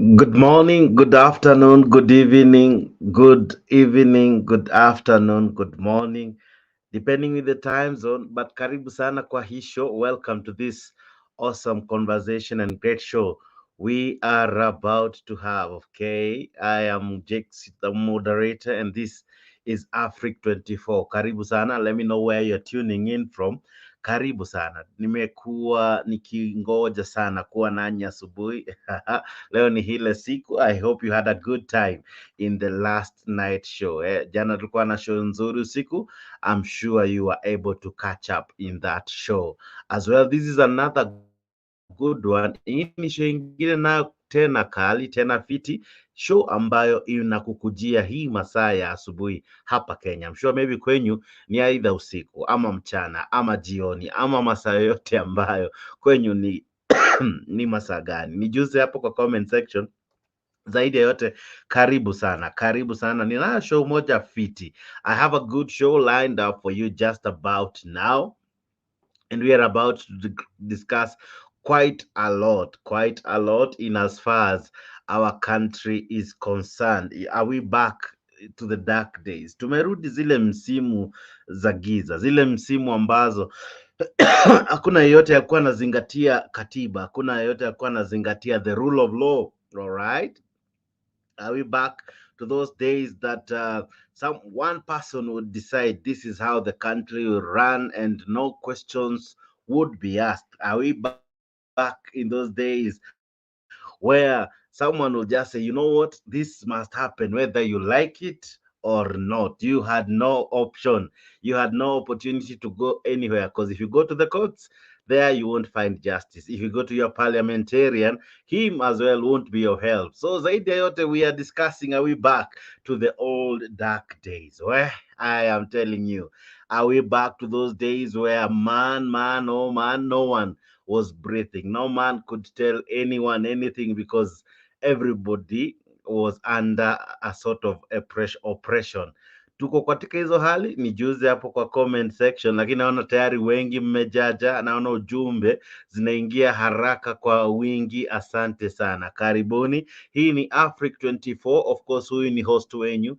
Good morning, good afternoon, good afternoon, good morning, depending with the time zone. But karibu sana kwa hii show. Welcome to this awesome conversation and great show we are about to have. Okay, I am Jake, the moderator, and this is Afriq 24. Karibu sana. Let me know where you're tuning in from. Karibu sana. Nimekuwa nikingoja sana kuwa nanyi asubuhi. Leo ni hile siku. I hope you had a good time in the last night show. Jana tulikuwa na show nzuri usiku. I'm sure you were able to catch up in that show as well. This is another good one. Hii ni show ingine nayo tena kali tena fiti, show ambayo inakukujia hii masaa ya asubuhi hapa Kenya. I'm sure maybe kwenyu ni aidha usiku ama mchana ama jioni ama masaa yote ambayo kwenyu ni ni masaa gani? Nijuze hapo kwa comment section. Zaidi ya yote, karibu sana, karibu sana. Ninayo show moja fiti. I have a good show lined up for you just about now, and we are about to discuss quite a lot in as far as our country is concerned. Are we back to the dark days? Tumerudi zile msimu za giza, zile msimu ambazo hakuna yeyote alikuwa anazingatia katiba, hakuna yeyote alikuwa anazingatia the rule of law. All right, are we back to those days that one person would decide this is how the country will run and no questions would be asked? Are we back in those days where someone will just say, you know what, this must happen whether you like it or not? You had no option. You had no opportunity to go anywhere, because if you go to the courts, there you won't find justice. If you go to your parliamentarian, him as well won't be of help. So zaidi ya yote, we are discussing, are we back to the old dark days? Where I am telling you, are we back to those days where oh man, no one was breathing. No man could tell anyone anything because everybody was under a sort of oppression. Tuko katika hizo hali, nijuze hapo kwa comment section, lakini naona tayari wengi mmejaja, naona ujumbe zinaingia haraka kwa wingi. Asante sana, karibuni. Hii ni Afriq 24, of course huyu ni host wenyu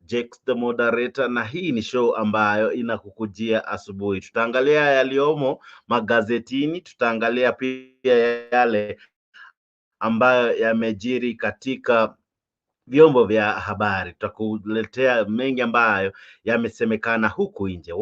Jex the moderator, na hii ni show ambayo inakukujia asubuhi. Tutaangalia yaliomo magazetini, tutaangalia pia yale ambayo yamejiri katika vyombo vya habari, tutakuletea mengi ambayo yamesemekana huku nje.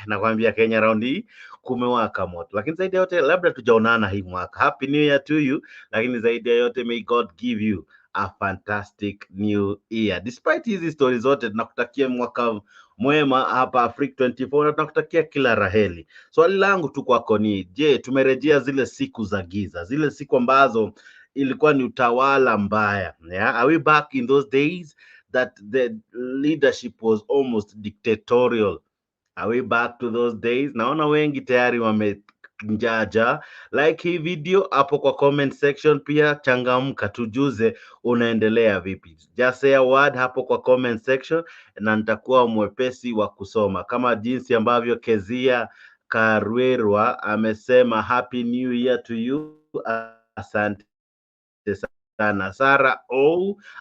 Nakwambia Kenya round hii kumewaka moto, lakini zaidi ya yote, labda tujaonana hii mwaka. Happy New Year to you, lakini zaidi ya yote, may God give you a fantastic new year. Despite hizi stories zote, tunakutakia mwaka mwema hapa Afriq 24 na tunakutakia kila raheli. Swali langu tu kwako ni je, tumerejea zile siku za giza, zile siku ambazo ilikuwa ni utawala mbaya? Yeah? Are we back in those days that the leadership was almost dictatorial? Are we back to those days? Naona wengi tayari wamejaja. Like hii video hapo kwa comment section, pia changamka, tujuze unaendelea vipi. Just say a word hapo kwa comment section na nitakuwa mwepesi wa kusoma, kama jinsi ambavyo Kezia Karwerwa amesema happy new year to you. Asante sana. Sara,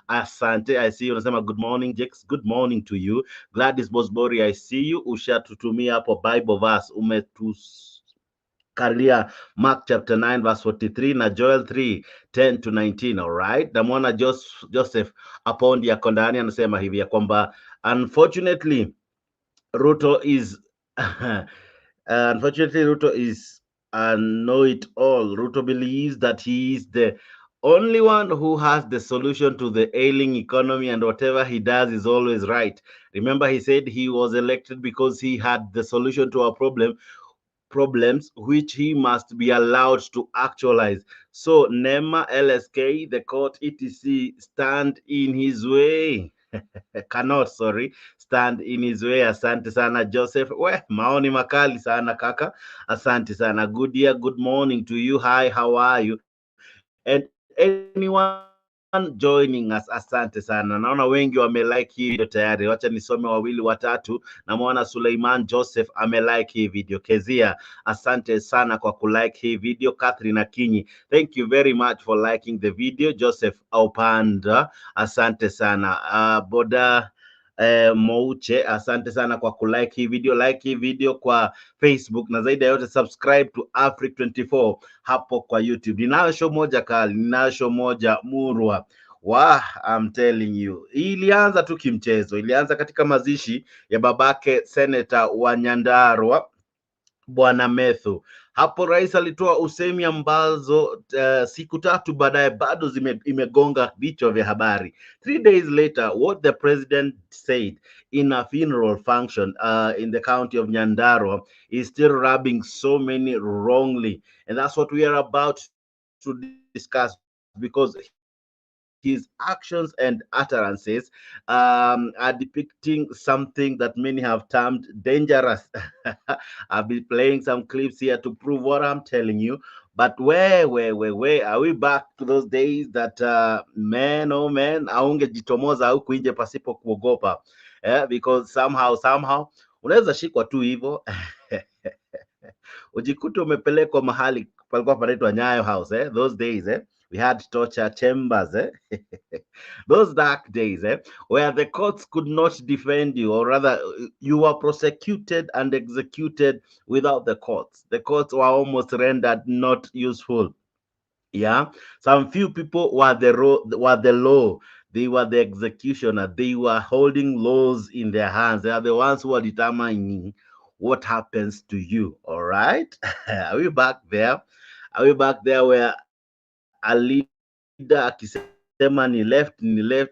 asante. I see you unasema good morning Jex, good morning to you. Gladys Bosbori, I see you. Ushatutumia hapo Bible verse, umetukalia Mark chapter 9 verse 43 na Joel 3:10 to 19. All right, namwona Joseph Apondi yako ndani, anasema hivi ya kwamba unfortunately Ruto is unfortunately Ruto is a know-it-all. Ruto believes that he is the only one who has the solution to the ailing economy, and whatever he does is always right. Remember, he said he was elected because he had the solution to our problems which he must be allowed to actualize. So NEMA, LSK, the court, etc. stand in his way. Cannot, sorry, stand in his way. Asante sana Joseph. Maoni makali sana kaka. Asante sana. Good year, good morning to you. Hi, how are you? And anyone who is joining us, asante sana. Naona wengi wamelike hii video tayari. Wacha nisome wawili watatu. Namwona Suleiman Joseph amelike hii video. Kezia, asante sana kwa kulike hii video. Catherine Akinyi, thank you very much for liking the video. Joseph Opanda, asante sana. Boda Mouche, asante sana kwa kulike hii video. Like hii video kwa Facebook na zaidi ya yote subscribe to Afriq 24 hapo kwa YouTube. Ninayo show moja kali, ninayo show moja murwa. I'm telling you. Ilianza tu kimchezo. Ilianza katika mazishi ya babake Senator wa Nyandarua Bwana Methu. Hapo rais alitoa usemi ambazo siku tatu baadaye bado imegonga vichwa vya habari. 3 days later, what the president said in a funeral function in the county of Nyandarua is still rubbing so many wrongly. And that's what we are about to discuss, because his actions and utterances are depicting something that many have termed dangerous. I'll be playing some clips here to prove what I'm telling you. But where are we back to those days that man, oh man, aungejitomoza huku nje pasipo kuogopa, because somehow unaweza shikwa tu hivyo ujikute umepelekwa mahali palikuwa panaitwa Nyayo House, those days, we had torture chambers, those dark days, where the courts could not defend you, or rather you were prosecuted and executed without the courts. The courts were almost rendered not useful. Yeah, some few people were the law. They were the executioner. They were holding laws in their hands. They are the ones who are determining what happens to you. All right. Are we back there? Are we back there where a leader akisema ni left,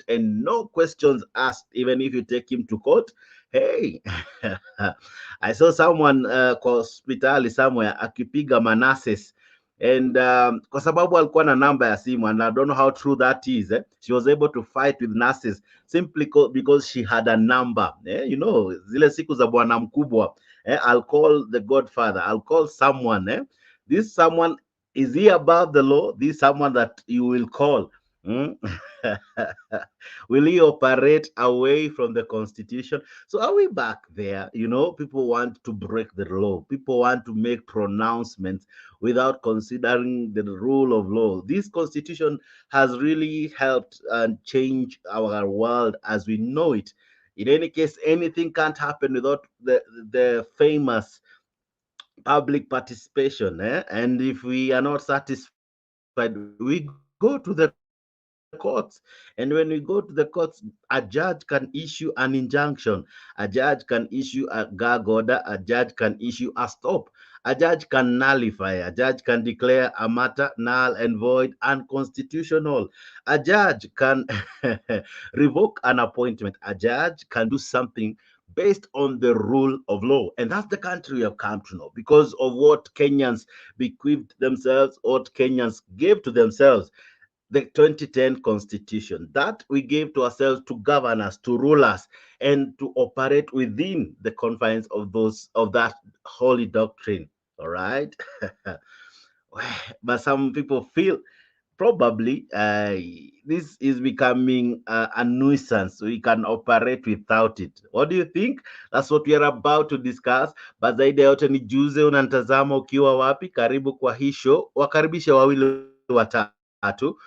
and no questions asked, even if you take him to court? Hey, I saw someone kwa hospitali somewhere akipiga manases, and kwa sababu alikuwa na namba ya simu, and I don't know how true that is, she was able to fight with nurses simply because she had a number. You know, zile siku za bwana mkubwa, I'll call the godfather, I'll call someone, this someone, is he above the law? This someone that you will call, will he operate away from the constitution? So are we back there? You know, people want to break the law. People want to make pronouncements without considering the rule of law. This constitution has really helped and change our world as we know it. In any case, anything can't happen without the famous public participation, and if we are not satisfied, we go to the courts. And when we go to the courts, a judge can issue an injunction, a judge can issue a gag order, a judge can issue a stop, a judge can nullify, a judge can declare a matter null and void unconstitutional, a judge can revoke an appointment, a judge can do something based on the rule of law. And that's the country we have come to know because of what Kenyans bequeathed themselves, what Kenyans gave to themselves, the 2010 constitution that we gave to ourselves to govern us, to rule us, and to operate within the confines of that holy doctrine. All right. But some people feel probably this is becoming a nuisance. We can operate without it. What do you think? That's what we are about to discuss. But zaidi ya yote ni juze, unantazama ukiwa wapi? Karibu kwa hii show. Wakaribisha wawili watatu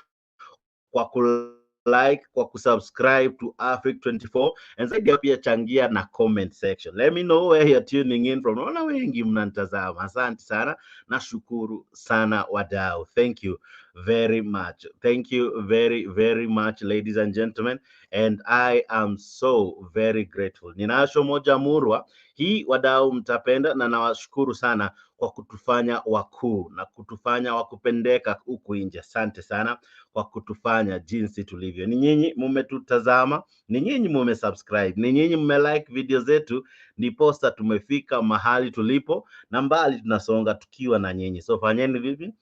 kwa kulike, kwa kusubscribe to Afriq 24, and zaidi ya pia changia na comment section. Let me know where you're tuning in from. Naona wengi mnantazama, asante sana, nashukuru sana wadau. Thank you very much. Thank you very much, ladies and gentlemen, and I am so very grateful. Ninasho moja murwa hii, wadau mtapenda, na nawashukuru sana kwa kutufanya wakuu na kutufanya wakupendeka huku nje. Asante sana kwa kutufanya jinsi tulivyo. Ni nyinyi mumetutazama, ni nyinyi mumesubscribe, ni nyinyi mmelike video zetu, ndiposa tumefika mahali tulipo, na mbali tunasonga tukiwa na nyinyi. So fanyeni vipi?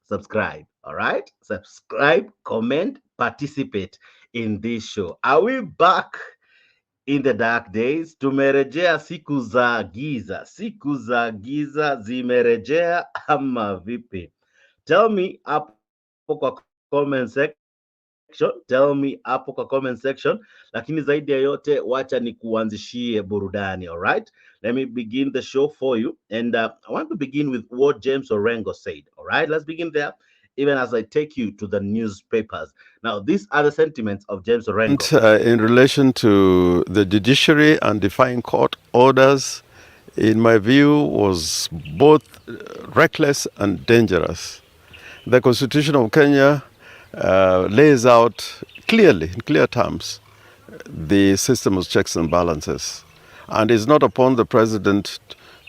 Subscribe. All right, subscribe, comment, participate in this show. Are we back in the dark days? Tumerejea siku za giza, siku za giza zimerejea ama vipi? Tell me hapo kwa comment section tell me hapo kwa comment section, lakini zaidi ya yote wacha ni kuanzishie burudani. All right, let me begin the show for you, and I want to begin with what James Orengo said. All right, let's begin there, even as I take you to the newspapers. Now, these are the sentiments of James Orengo. In relation to the judiciary and defying court orders, in my view, was both reckless and dangerous. The Constitution of Kenya lays out clearly, in clear terms, the system of checks and balances. And it's not upon the president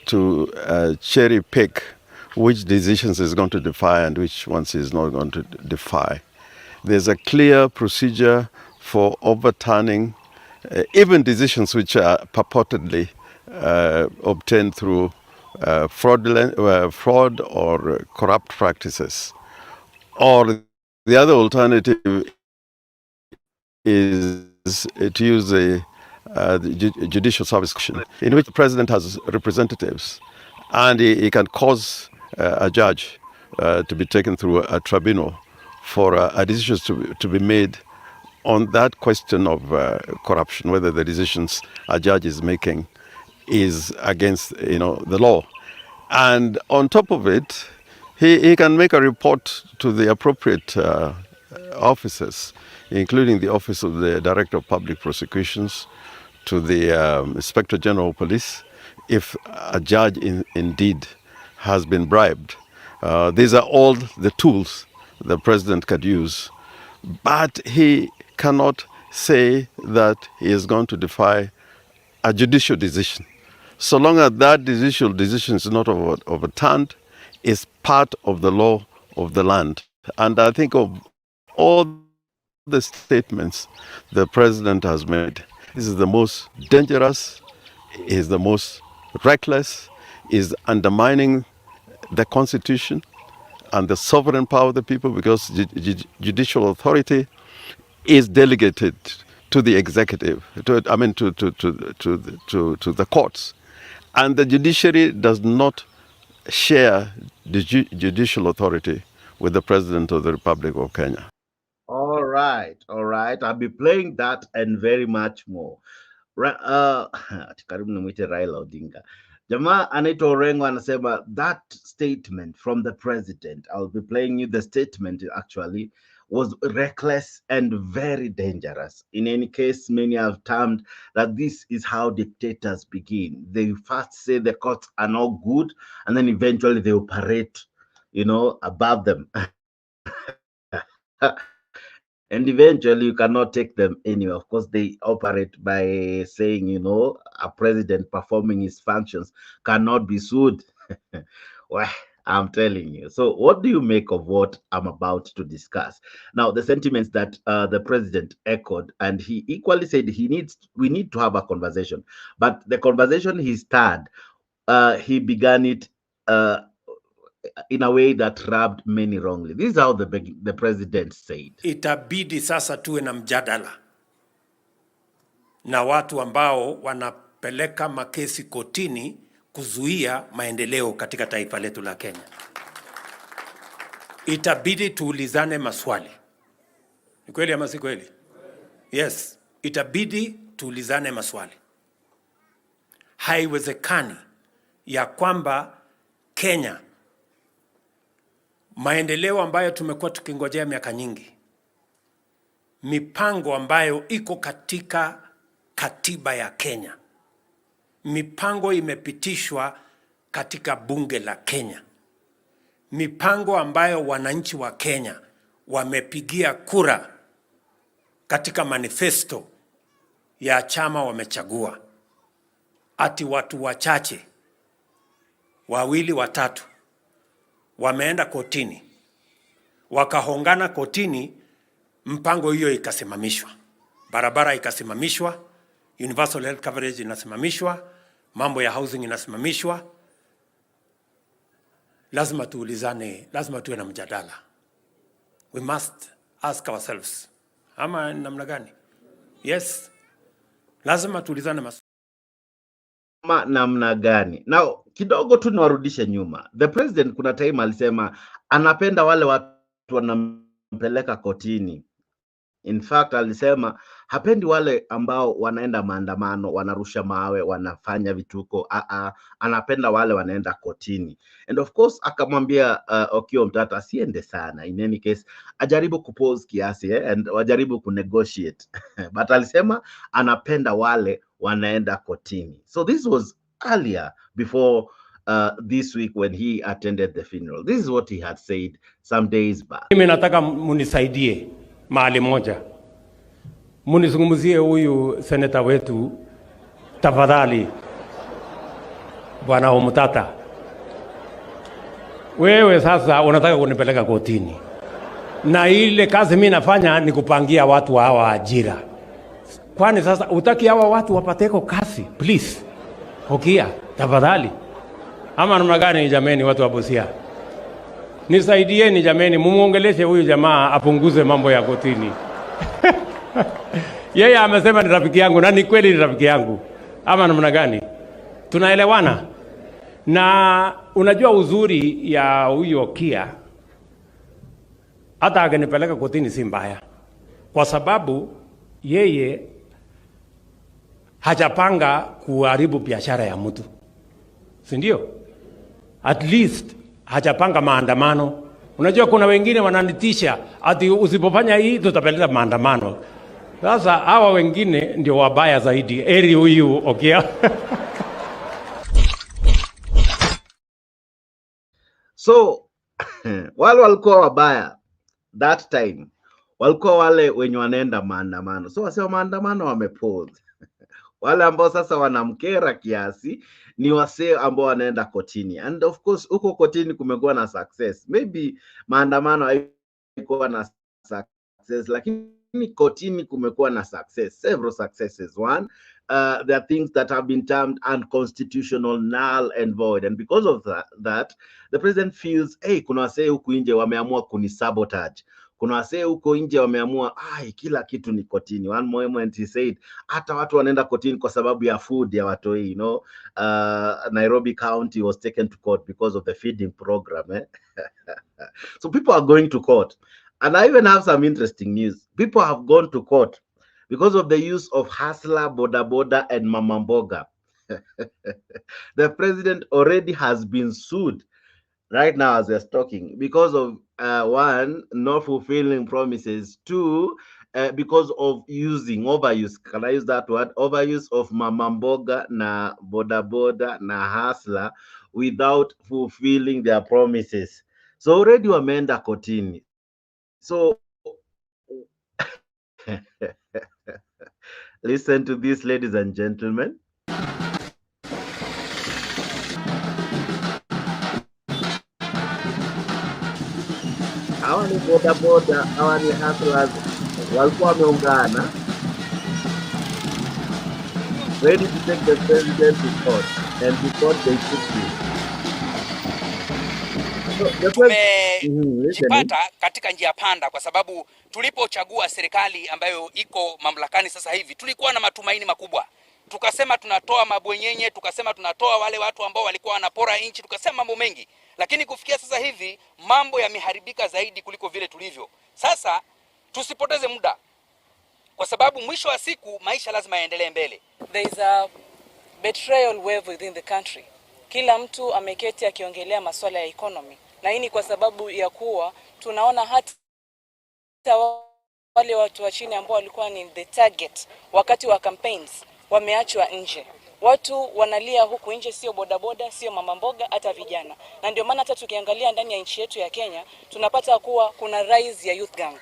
to cherry pick which decisions he's going to defy and which ones he's not going to defy. There's a clear procedure for overturning even decisions which are purportedly obtained through fraud or corrupt practices. Or the other alternative is to use the Judicial Service Commission, in which the president has representatives, and he can cause a judge to be taken through a tribunal for a decision to be made on that question of corruption, whether the decisions a judge is making is against the law. And on top of it, he can make a report to the appropriate officers, including the Office of the Director of Public Prosecutions, to the Inspector General of Police, if a judge indeed has been bribed. These are all the tools the president could use, but he cannot say that he is going to defy a judicial decision. So long as that judicial decision is not overturned, is part of the law of the land. And I think of all the statements the president has made, this is the most dangerous, is the most reckless, is undermining the Constitution and the sovereign power of the people, because judicial authority is delegated to the executive, to the courts. And the judiciary does not share the judicial authority with the President of the Republic of Kenya. All right. I'll be playing that and very much more. Karibu nimwite Raila Odinga. Jamaa anaitwa Orengo anasema that statement from the president, I'll be playing you the statement actually, was reckless and very dangerous. In any case, many have termed that this is how dictators begin. They first say the courts are not good, and then eventually they operate, above them. And eventually you cannot take them anywhere. Of course, they operate by saying, a president performing his functions cannot be sued. Well, I'm telling you. So what do you make of what I'm about to discuss? Now, the sentiments that the president echoed, and he equally said we need to have a conversation. But the conversation he started, he began it in a way that rubbed many wrongly. This is how the president said. Itabidi sasa tuwe na mjadala na watu ambao wanapeleka makesi kotini kuzuia maendeleo katika taifa letu la Kenya. Itabidi tuulizane maswali. Ni kweli ama si kweli? Yes, itabidi tuulizane maswali. Haiwezekani ya kwamba Kenya, maendeleo ambayo tumekuwa tukingojea miaka nyingi, mipango ambayo iko katika katiba ya Kenya, mipango imepitishwa katika bunge la Kenya, mipango ambayo wananchi wa Kenya wamepigia kura katika manifesto ya chama wamechagua, ati watu wachache, wawili watatu, wameenda kotini, wakahongana kotini, mpango hiyo ikasimamishwa, barabara ikasimamishwa, universal health coverage inasimamishwa, mambo ya housing inasimamishwa. Lazima tuulizane, lazima tuwe na mjadala. We must ask ourselves, ama namna gani? Yes, lazima tuulizane namna gani. Now kidogo tu niwarudishe nyuma. The president kuna time alisema anapenda wale watu wanampeleka kotini In fact, alisema hapendi wale ambao wanaenda maandamano, wanarusha mawe, wanafanya vituko. Anapenda wale wanaenda kotini. And of course akamwambia Okiya Omtata asiende sana. In any case, ajaribu kupose kiasi and wajaribu kunegotiate. But alisema anapenda wale wanaenda kotini. So this was earlier before this week when he attended the funeral. This is what he had said some days back. Mimi nataka munisaidie mahali moja, munizungumzie huyu seneta wetu tafadhali, Bwana Omtata. Wewe sasa unataka kunipeleka kotini, na ile kazi mimi nafanya ni kupangia watu hawa ajira. Kwani sasa utaki hawa watu wapateko kazi? Please Okiya, tafadhali. Ama namna gani jameni, watu wa Busia? Nisaidieni jameni, mumuongeleshe huyu jamaa apunguze mambo ya kotini. Yeye amesema ni rafiki yangu, na ni kweli ni rafiki yangu. Ama namna gani? Tunaelewana? Na unajua uzuri ya huyu Okiya, hata akinipeleka kotini si mbaya, kwa sababu yeye hajapanga kuharibu biashara ya mtu, si ndio? At least hajapanga maandamano. Unajua kuna wengine wananitisha ati usipofanya hii tutapeleka maandamano. Sasa hawa wengine ndio wabaya zaidi. Eri huyu Okiya. So wale walikuwa wabaya that time, walikuwa wale wenye wanaenda maandamano. So wasema maandamano wamepause. Wale ambao sasa wanamkera kiasi ni wasee ambao wanaenda kotini. And of course huko kotini kumekuwa na success. Maybe maandamano haikuwa na success, lakini kotini kumekuwa na success, several successes. One, there are things that have been termed unconstitutional, null and void, and because of that the president feels, hey, kuna wasee huku nje wameamua kunisabotage. Kuna wasee huko nje wameamua kila kitu ni kotini. One moment he said hata watu wanaenda kotini kwa sababu ya food ya watoi, Nairobi County was taken to court because of the feeding program. So people are going to court. And I even have some interesting news. People have gone to court because of the use of hustler, boda boda and mama mboga. The president already has been sued right now as we're talking because of one, not fulfilling promises. Two, because of overuse. Can I use that word? Overuse of mama mboga na boda boda na hustler without fulfilling their promises. So already wameenda kotini. So listen to this, ladies and gentlemen. Hawa ni boda boda, hawa ni hustlers, walikuwa wameungana ready to take the president to court, and before they took him. Tumejipata katika njia panda, kwa sababu tulipochagua serikali ambayo iko mamlakani sasa hivi tulikuwa na matumaini makubwa. Tukasema tunatoa mabwenyenye, tukasema tunatoa wale watu ambao walikuwa wanapora nchi, tukasema mambo mengi. Lakini kufikia sasa hivi mambo yameharibika zaidi kuliko vile tulivyo. Sasa tusipoteze muda, kwa sababu mwisho wa siku maisha lazima yaendelee mbele. There is a betrayal wave within the country. Kila mtu ameketi akiongelea masuala ya economy. Na hii ni kwa sababu ya kuwa tunaona hata wale watu wa chini ambao walikuwa ni the target wakati wa campaigns wameachwa nje. Watu wanalia huku nje, sio bodaboda, sio mama mboga, hata vijana. Na ndio maana hata tukiangalia ndani ya nchi yetu ya Kenya tunapata kuwa kuna rise ya youth gang,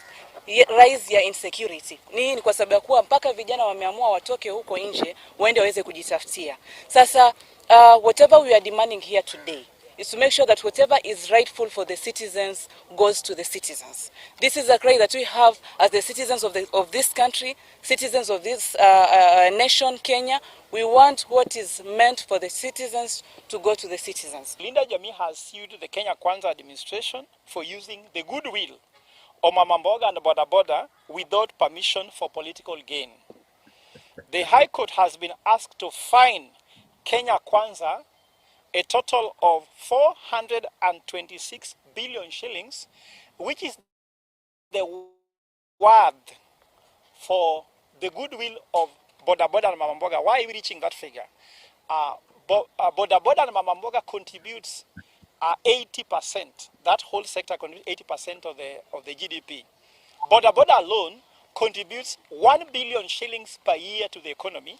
rise ya insecurity. Ni kwa sababu ya kuwa mpaka vijana wameamua watoke huko nje waende waweze kujitafutia. Sasa whatever we are demanding here today is to make sure that whatever is rightful for the citizens goes to the citizens. This is a cry that we have as the citizens of this country, citizens of this nation, Kenya. We want what is meant for the citizens to go to the citizens. Linda Jamii has sued the Kenya Kwanza administration for using the goodwill of mama mboga and boda boda without permission for political gain. The High Court has been asked to fine Kenya Kwanza a total of 426 billion shillings, which is the worth for the goodwill of Boda Boda and Mama Mboga. Why are we reaching that figure? Boda Boda and Mama Mboga contributes 80%. That whole sector contributes 80% of the GDP. Boda Boda alone contributes 1 billion shillings per year to the economy.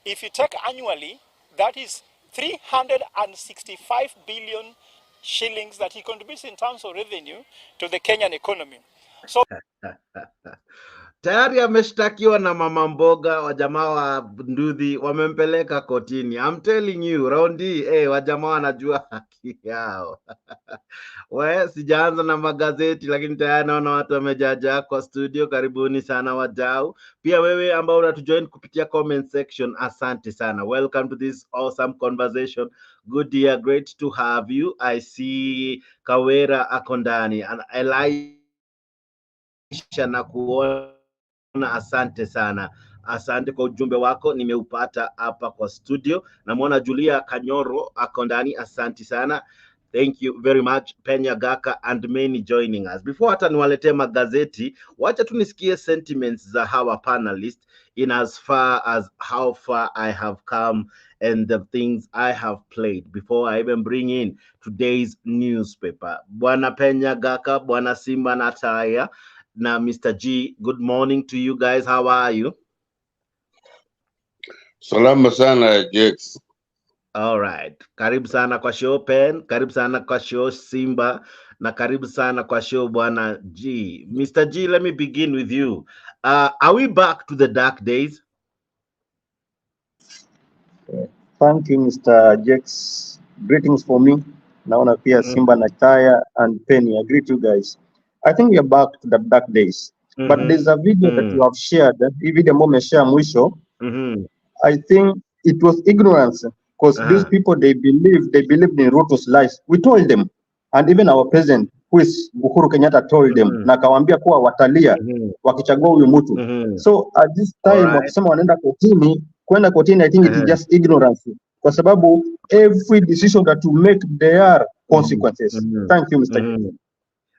If you take annually, that is 365 billion shillings that he contributes in terms of revenue to the Kenyan economy. So tayari ameshtakiwa na mama mboga, wajamaa wa Ndudhi wamempeleka kotini. I'm telling you, raundi wajamaa wanajua haki yao. Sijaanza na magazeti, lakini tayari naona watu wamejaja kwa studio. Karibuni sana wadau. Pia wewe ambao unatujoin kupitia comment section, asante sana. Welcome to this awesome conversation. Good dear, great to have you. I see Kawera akondani and Elisha na kuona. Asante sana. Asante kwa ujumbe wako, nimeupata hapa kwa studio. Namuona Julia Kanyoro ako ndani, asante sana. Thank you very much, Penya Gaka and many joining us. Before hata niwaletee magazeti, wacha tu nisikie sentiments za our panelists in as far as how far I have come and the things I have played before I even bring in today's newspaper. Bwana Penya Gaka, Bwana Simba Nataya, na Mr. G, good morning to you guys. How are you? Salama sana, Jex. All right. Karibu sana kwa show Pen, karibu sana kwa show Simba, na karibu sana kwa show Bwana G. Mr. G, let me begin with you. Are we back to the dark days? Thank you, Mr. Jex. Greetings for me. Naona pia Simba Nataya and Penny. I greet you guys. I think we are back to the dark days. But there's a video that you have shared. Hii video ambayo umeshare mwisho. I think it was ignorance because these people they believed in Ruto's lies. We told them, and even our president, who is Uhuru Kenyatta, told them na kawaambia kuwa watalia wakichagua huyu mtu. So at this time wakisema wanaenda kotini, kwenda kotini, I think it is just ignorance. Kwa sababu every decision that you make there are consequences. Thank you, Mr.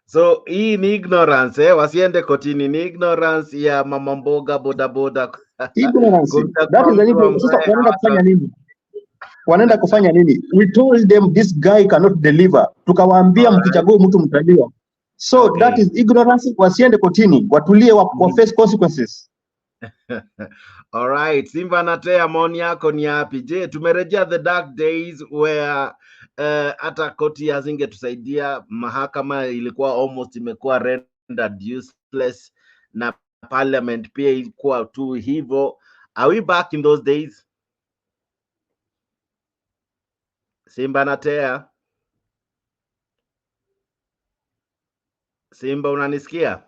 So hii ni ignorance, wasiende kotini, ni ignorance ya mama mboga boda boda. Ignorance. That is the need. Sasa wanaenda kufanya nini? Wanaenda kufanya nini? We told them this guy cannot deliver. Tukawaambia mkichagua mtu mtalia. So that is ignorance. Wasiende kotini, watulie wa face consequences. All right, Simba Natea, maoni yako ni yapi? Je, tumerejea the dark days where hata koti hazingetusaidia, mahakama ilikuwa almost imekuwa rendered useless, na parliament pia ilikuwa tu hivyo. Are we back in those days? Simba Natea, Simba unanisikia?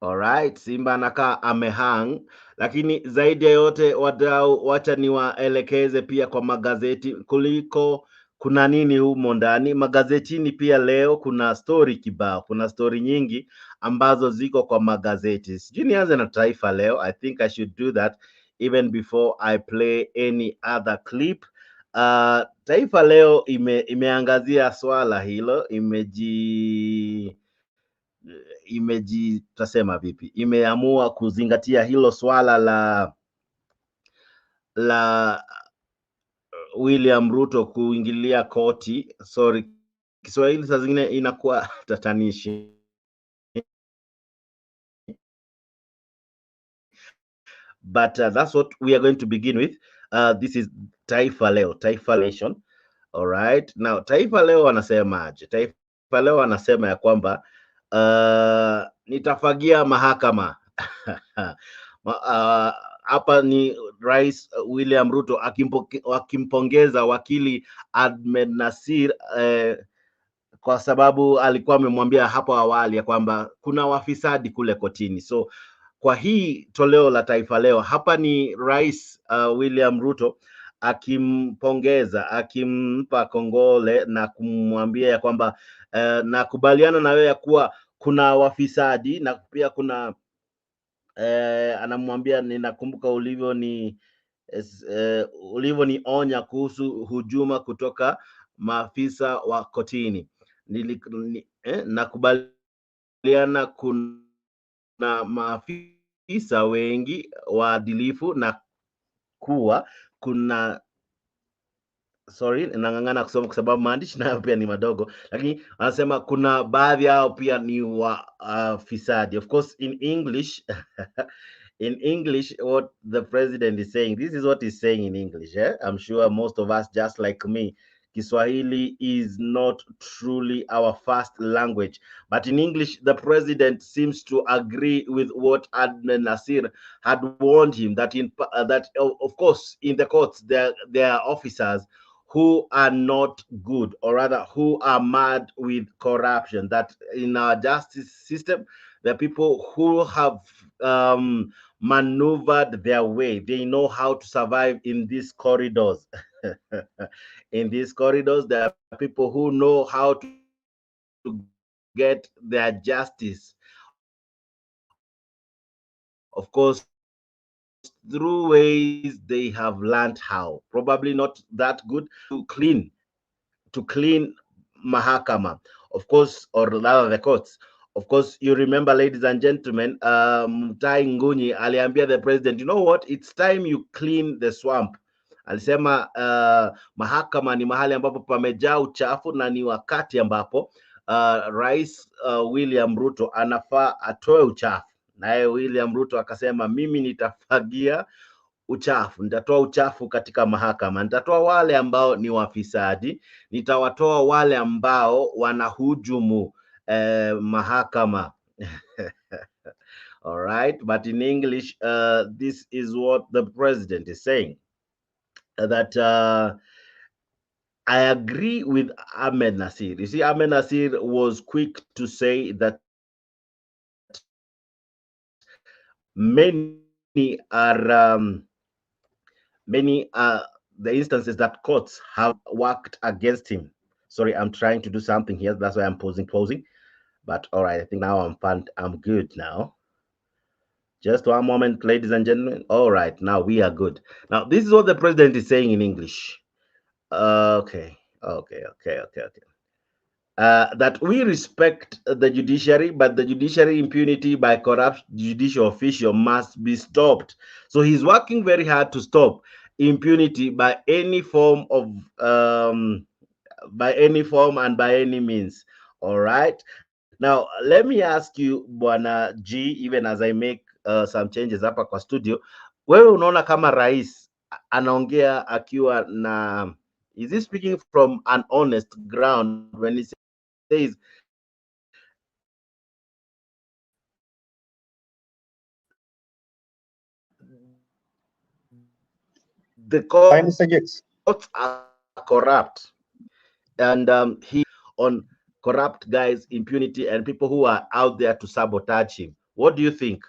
Alright, Simba anakaa amehang, lakini zaidi ya yote wadau, wacha niwaelekeze pia kwa magazeti kuliko kuna nini humo ndani. Magazetini pia leo kuna story kibao, kuna story nyingi ambazo ziko kwa magazeti. Sijui nianze na Taifa Leo. I think I should do that even before I play any other clip. Taifa Leo imeangazia swala hilo, tutasema vipi, imeamua kuzingatia hilo swala la William Ruto kuingilia koti. Sorry, Kiswahili saa zingine inakuwa tatanishi. But that's what we are going to begin with. This is Taifa Leo, Taifa Nation. All right. Now Taifa Leo wanasemaje? Taifa Leo wanasema ya kwamba nitafagia mahakama. Hapa ni Rais William Ruto akimpongeza wakili Ahmed Nasir kwa sababu alikuwa amemwambia hapo awali ya kwamba kuna wafisadi kule kotini. So kwa hii toleo la Taifa Leo, hapa ni Rais William Ruto akimpongeza, akimpa kongole na kumwambia ya kwamba nakubaliana na wewe ya kuwa kuna wafisadi, na pia kuna anamwambia ninakumbuka ulivyonionya kuhusu hujuma kutoka maafisa wa kotini. Nakubaliana kuna maafisa wengi waadilifu na kuwa kuna nang'ang'ana kusoma kwa sababu maandishi nayo pia ni madogo, lakini anasema kuna baadhi yao pia ni fisadi. Of course in English in English, what the president is saying, this is what he's saying in English. I'm sure most of us, just like me, Kiswahili is not truly our first language. But in English, the president seems to agree with what Adnan Nasir had warned him that of course in the courts there are officers who are not good, or rather who are mad with corruption. That in our justice system, there are people who have maneuvered their way. They know how to survive in these corridors. In these corridors, there are people who know how to get their justice. Of course, through ways they have learned how. Probably not that good to clean mahakama, of course, or rather the courts. Of course, you remember, ladies and gentlemen, Tai Nguni aliambia the president, you know what, it's time you clean the swamp. Alisema mahakama ni mahali ambapo pamejaa uchafu na ni wakati ambapo Rais William Ruto anafaa atoe uchafu. Naye William Ruto akasema, mimi nitafagia uchafu, nitatoa uchafu katika mahakama, nitatoa wale ambao ni wafisadi, nitawatoa wale ambao wanahujumu mahakama. All right, but in English, this is what the president is saying, that I agree with Ahmed Nasir. You see, Ahmed Nasir was quick to say that many are the instances that courts have worked against him. Sorry, I'm trying to do something here. That's why I'm pausing. But all right, I think now I'm good now. Just one moment, ladies and gentlemen. All right, now we are good. Now, this is what the president is saying in English. Okay. That we respect the judiciary, but the judiciary impunity by corrupt judicial official must be stopped. So he's working very hard to stop impunity by any form and by any means. All right. Now let me ask you, Bwana G, even as I make some changes hapa kwa studio, wewe unaona kama rais anaongea akiwa na, is he speaking from an honest ground when he says the courts are corrupt, and he on corrupt guys, impunity, and people who are out there to sabotage him? What do you think,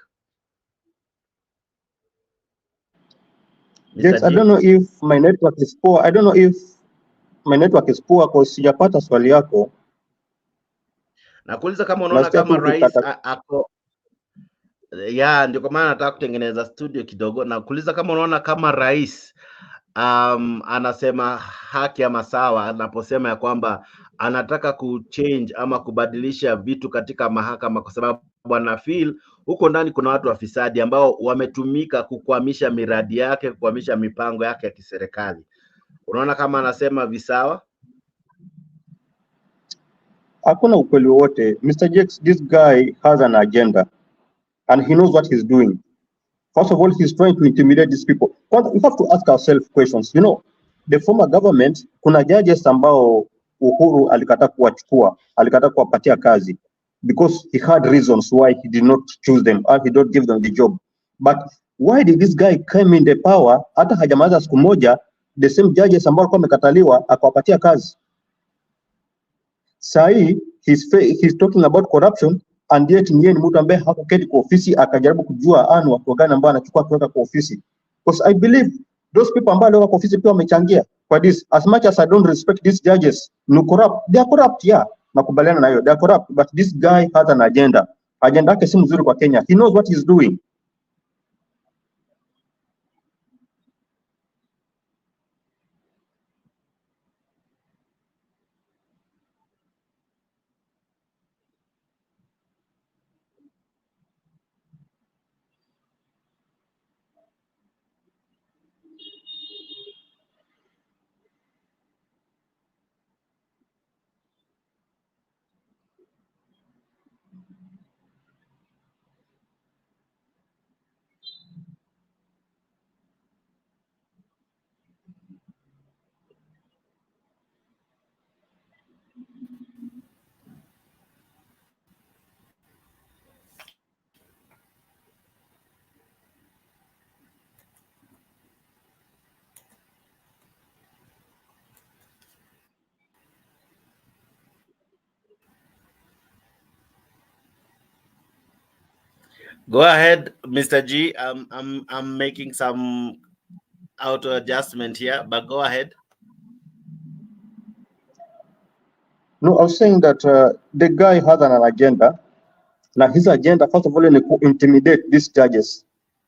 Yes, Mr. I don't G? know if my network is poor. I don't know if my network is poor because sijapata swali yako. Nakuuliza kama unaona Nasikia tu kama rais ukikata. ako ya, ndio kwa maana nataka kutengeneza studio kidogo. Nakuuliza kama unaona kama rais anasema haki ama sawa anaposema ya kwamba anataka kuchange ama kubadilisha vitu katika mahakama, kwa sababu ana feel huko ndani kuna watu wafisadi ambao wametumika kukwamisha miradi yake, kukwamisha mipango yake ya kiserikali. Unaona kama anasema visawa? Hakuna ukweli wote. Mr. Jakes, this guy has an agenda and he knows what he's doing. First of all, he's trying to intimidate these people. We have to ask ourselves questions. You know, the former government, kuna judges ambao Uhuru alikataa kuwachukua, alikataa kuwapatia kazi because he had reasons why he did not choose them or he did not give them the job. But why did this guy come in the power, hata hajamaliza siku moja, the same judges ambao walikuwa wamekataliwa akawapatia kazi? Sahi he's talking about corruption and yet yeye ni mtu ambaye hakuketi kwa ofisi akajaribu kujua watu gani ambao anachukua kuweka kwa ofisi, because I believe those people ambao wako kwa ofisi pia wamechangia kwa this. As much as I don't respect these judges, no corrupt, they are corrupt, yeah, nakubaliana na hiyo, they are corrupt, but this guy has an agenda. Agenda yake si mzuri kwa Kenya. He knows what he's doing. Go ahead, Mr. G. I'm making some auto adjustment here, but go ahead. No, I was saying that the guy has an agenda. Now his agenda, first of all, is to intimidate these judges,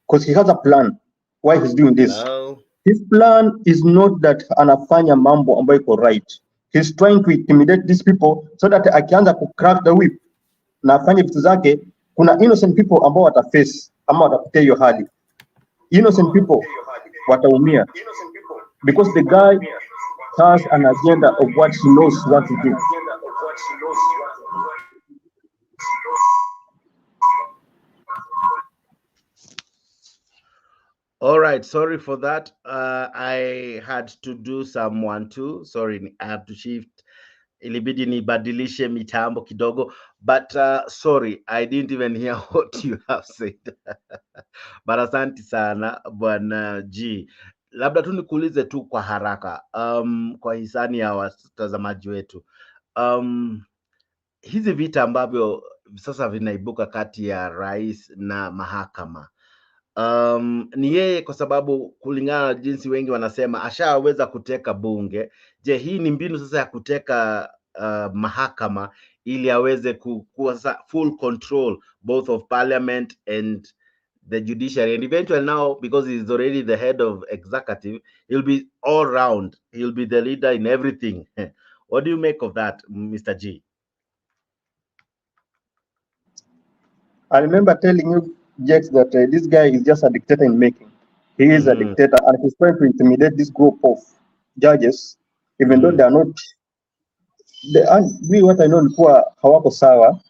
because he has a plan why he's doing this. Hello? His plan is not that anafanya mambo ambayo iko right. He's trying to intimidate these people so that akianza ku crack the whip na afanye vitu zake, kuna innocent people ambao wataface ama watapitia hiyo hali. Innocent people wataumia because the guy has an agenda of what he knows what to do. All right, sorry for that. I had to do some 1-2. Sorry, I have to shift. Ilibidi nibadilishe mitambo kidogo, but sorry, I didn't even hear what you have said. But asante sana Bwana G. Labda tu nikuulize tu kwa haraka kwa hisani ya watazamaji wetu. Hizi vita ambavyo sasa vinaibuka kati ya rais na mahakama, ni yeye kwa sababu kulingana na jinsi wengi wanasema ashaweza kuteka bunge. Je, hii ni mbinu sasa ya kuteka mahakama ili aweze kuwa full control both of parliament and the judiciary, and eventually now because he is already the head of executive, he'll be all round, he'll be the leader in everything. What do you make of that, Mr. G? I remember telling you, Jax, that this guy is just a dictator in making. He is a dictator, and he's trying to intimidate this group of judges, even though they are not. What I know ni kuwa hawako sawa,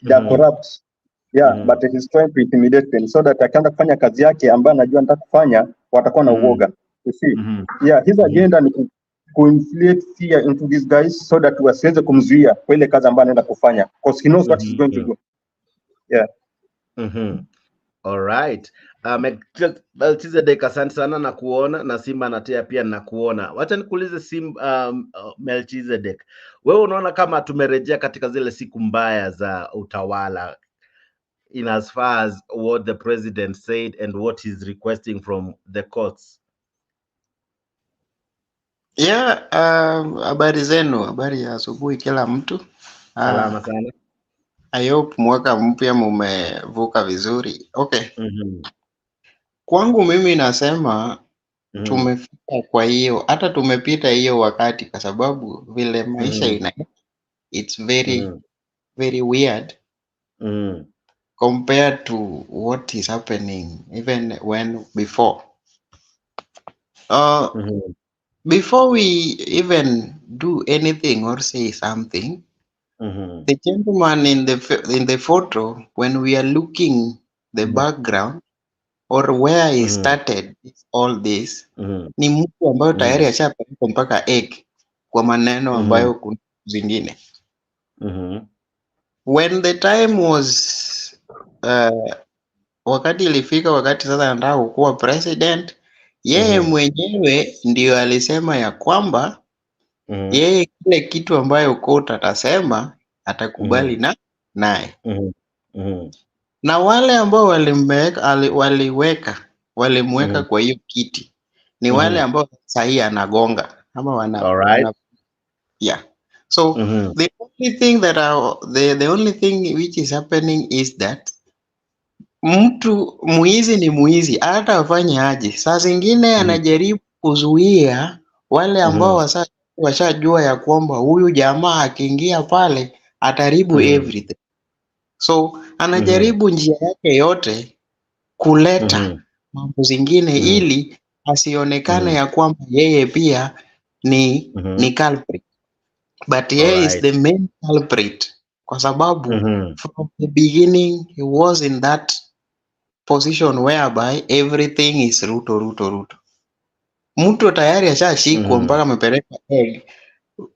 they are corrupt. Yeah, but he's trying to intimidate them so that akianza kufanya kazi yake ambayo anajua anataka kufanya, watakuwa na uoga. You see? Yeah, his agenda ni ku-inflate fear into these guys so that wasiweze kumzuia kwa ile kazi ambayo anaenda kufanya, because he knows what he's going to do. Yeah. All right. Melchizedek, asante sana na kuona, na Simba natea pia na kuona. Wacha nikuulize Melchizedek, wewe unaona kama tumerejea katika zile siku mbaya za utawala in as far as what the president said and what he's requesting from the courts? Yeah, habari zenu, habari ya asubuhi kila mtu. Salama sana. I hope mwaka mpya mumevuka vizuri. Okay. Kwangu mimi nasema tumefika kwa hiyo, hata tumepita hiyo wakati, kwa sababu vile maisha it's very weird compared to what is happening even before. Before we even do anything or say something, the gentleman in the photo, when we are looking the background or where he started all this, ni mtu ambayo tayari ashapeleka mpaka egg kwa maneno ambayo kuna zingine. When the time was wakati ilifika, wakati sasa anataka kuwa president, yeye mwenyewe ndio alisema ya kwamba yeye kile kitu ambayo court atasema atakubali naye. Na wale ambao walimweka kwa hiyo kiti ni wale ambao sahii anagonga ama wana yeah. So the only thing that the only thing which is happening is that mtu muizi ni muizi, hata afanye aje, saa zingine anajaribu kuzuia wale ambao washajua ya kwamba huyu jamaa akiingia pale ataribu everything. So anajaribu njia yake yote kuleta mambo zingine ili asionekane ya kwamba yeye pia ni culprit, but yeye is the main culprit, kwa sababu from the beginning he was in that position whereby everything is Ruto. Mtu tayari ashashikwa mpaka amepeleka egg.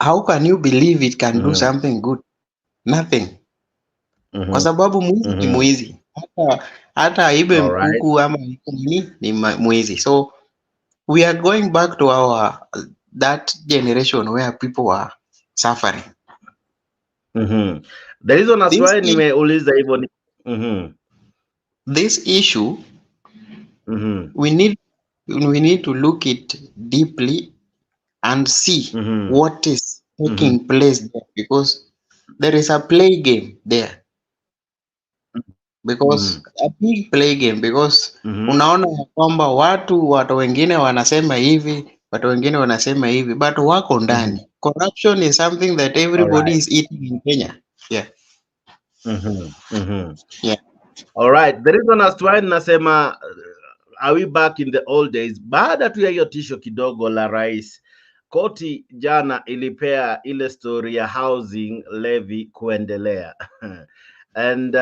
How can you believe it can do something good? Nothing. Kwa sababu mwizi ni mwizi. Hata ibe mkuku ama nini ni mwizi. So we are going back to that generation where people are suffering. The reason as why nimeuliza hivyo ni this issue, we need to look it deeply and see what is taking place there, because there is a play game there, because a big play game, because unaona ya kwamba watu wengine wanasema hivi, watu wengine wanasema hivi, but wako ndani. Corruption is something that everybody is eating in Kenya. Yeah. Yeah. All right. The reason as to why nasema are we back in the old days? Baada tu ya hiyo tisho kidogo la rais, koti jana ilipea ile story ya housing levy kuendelea. And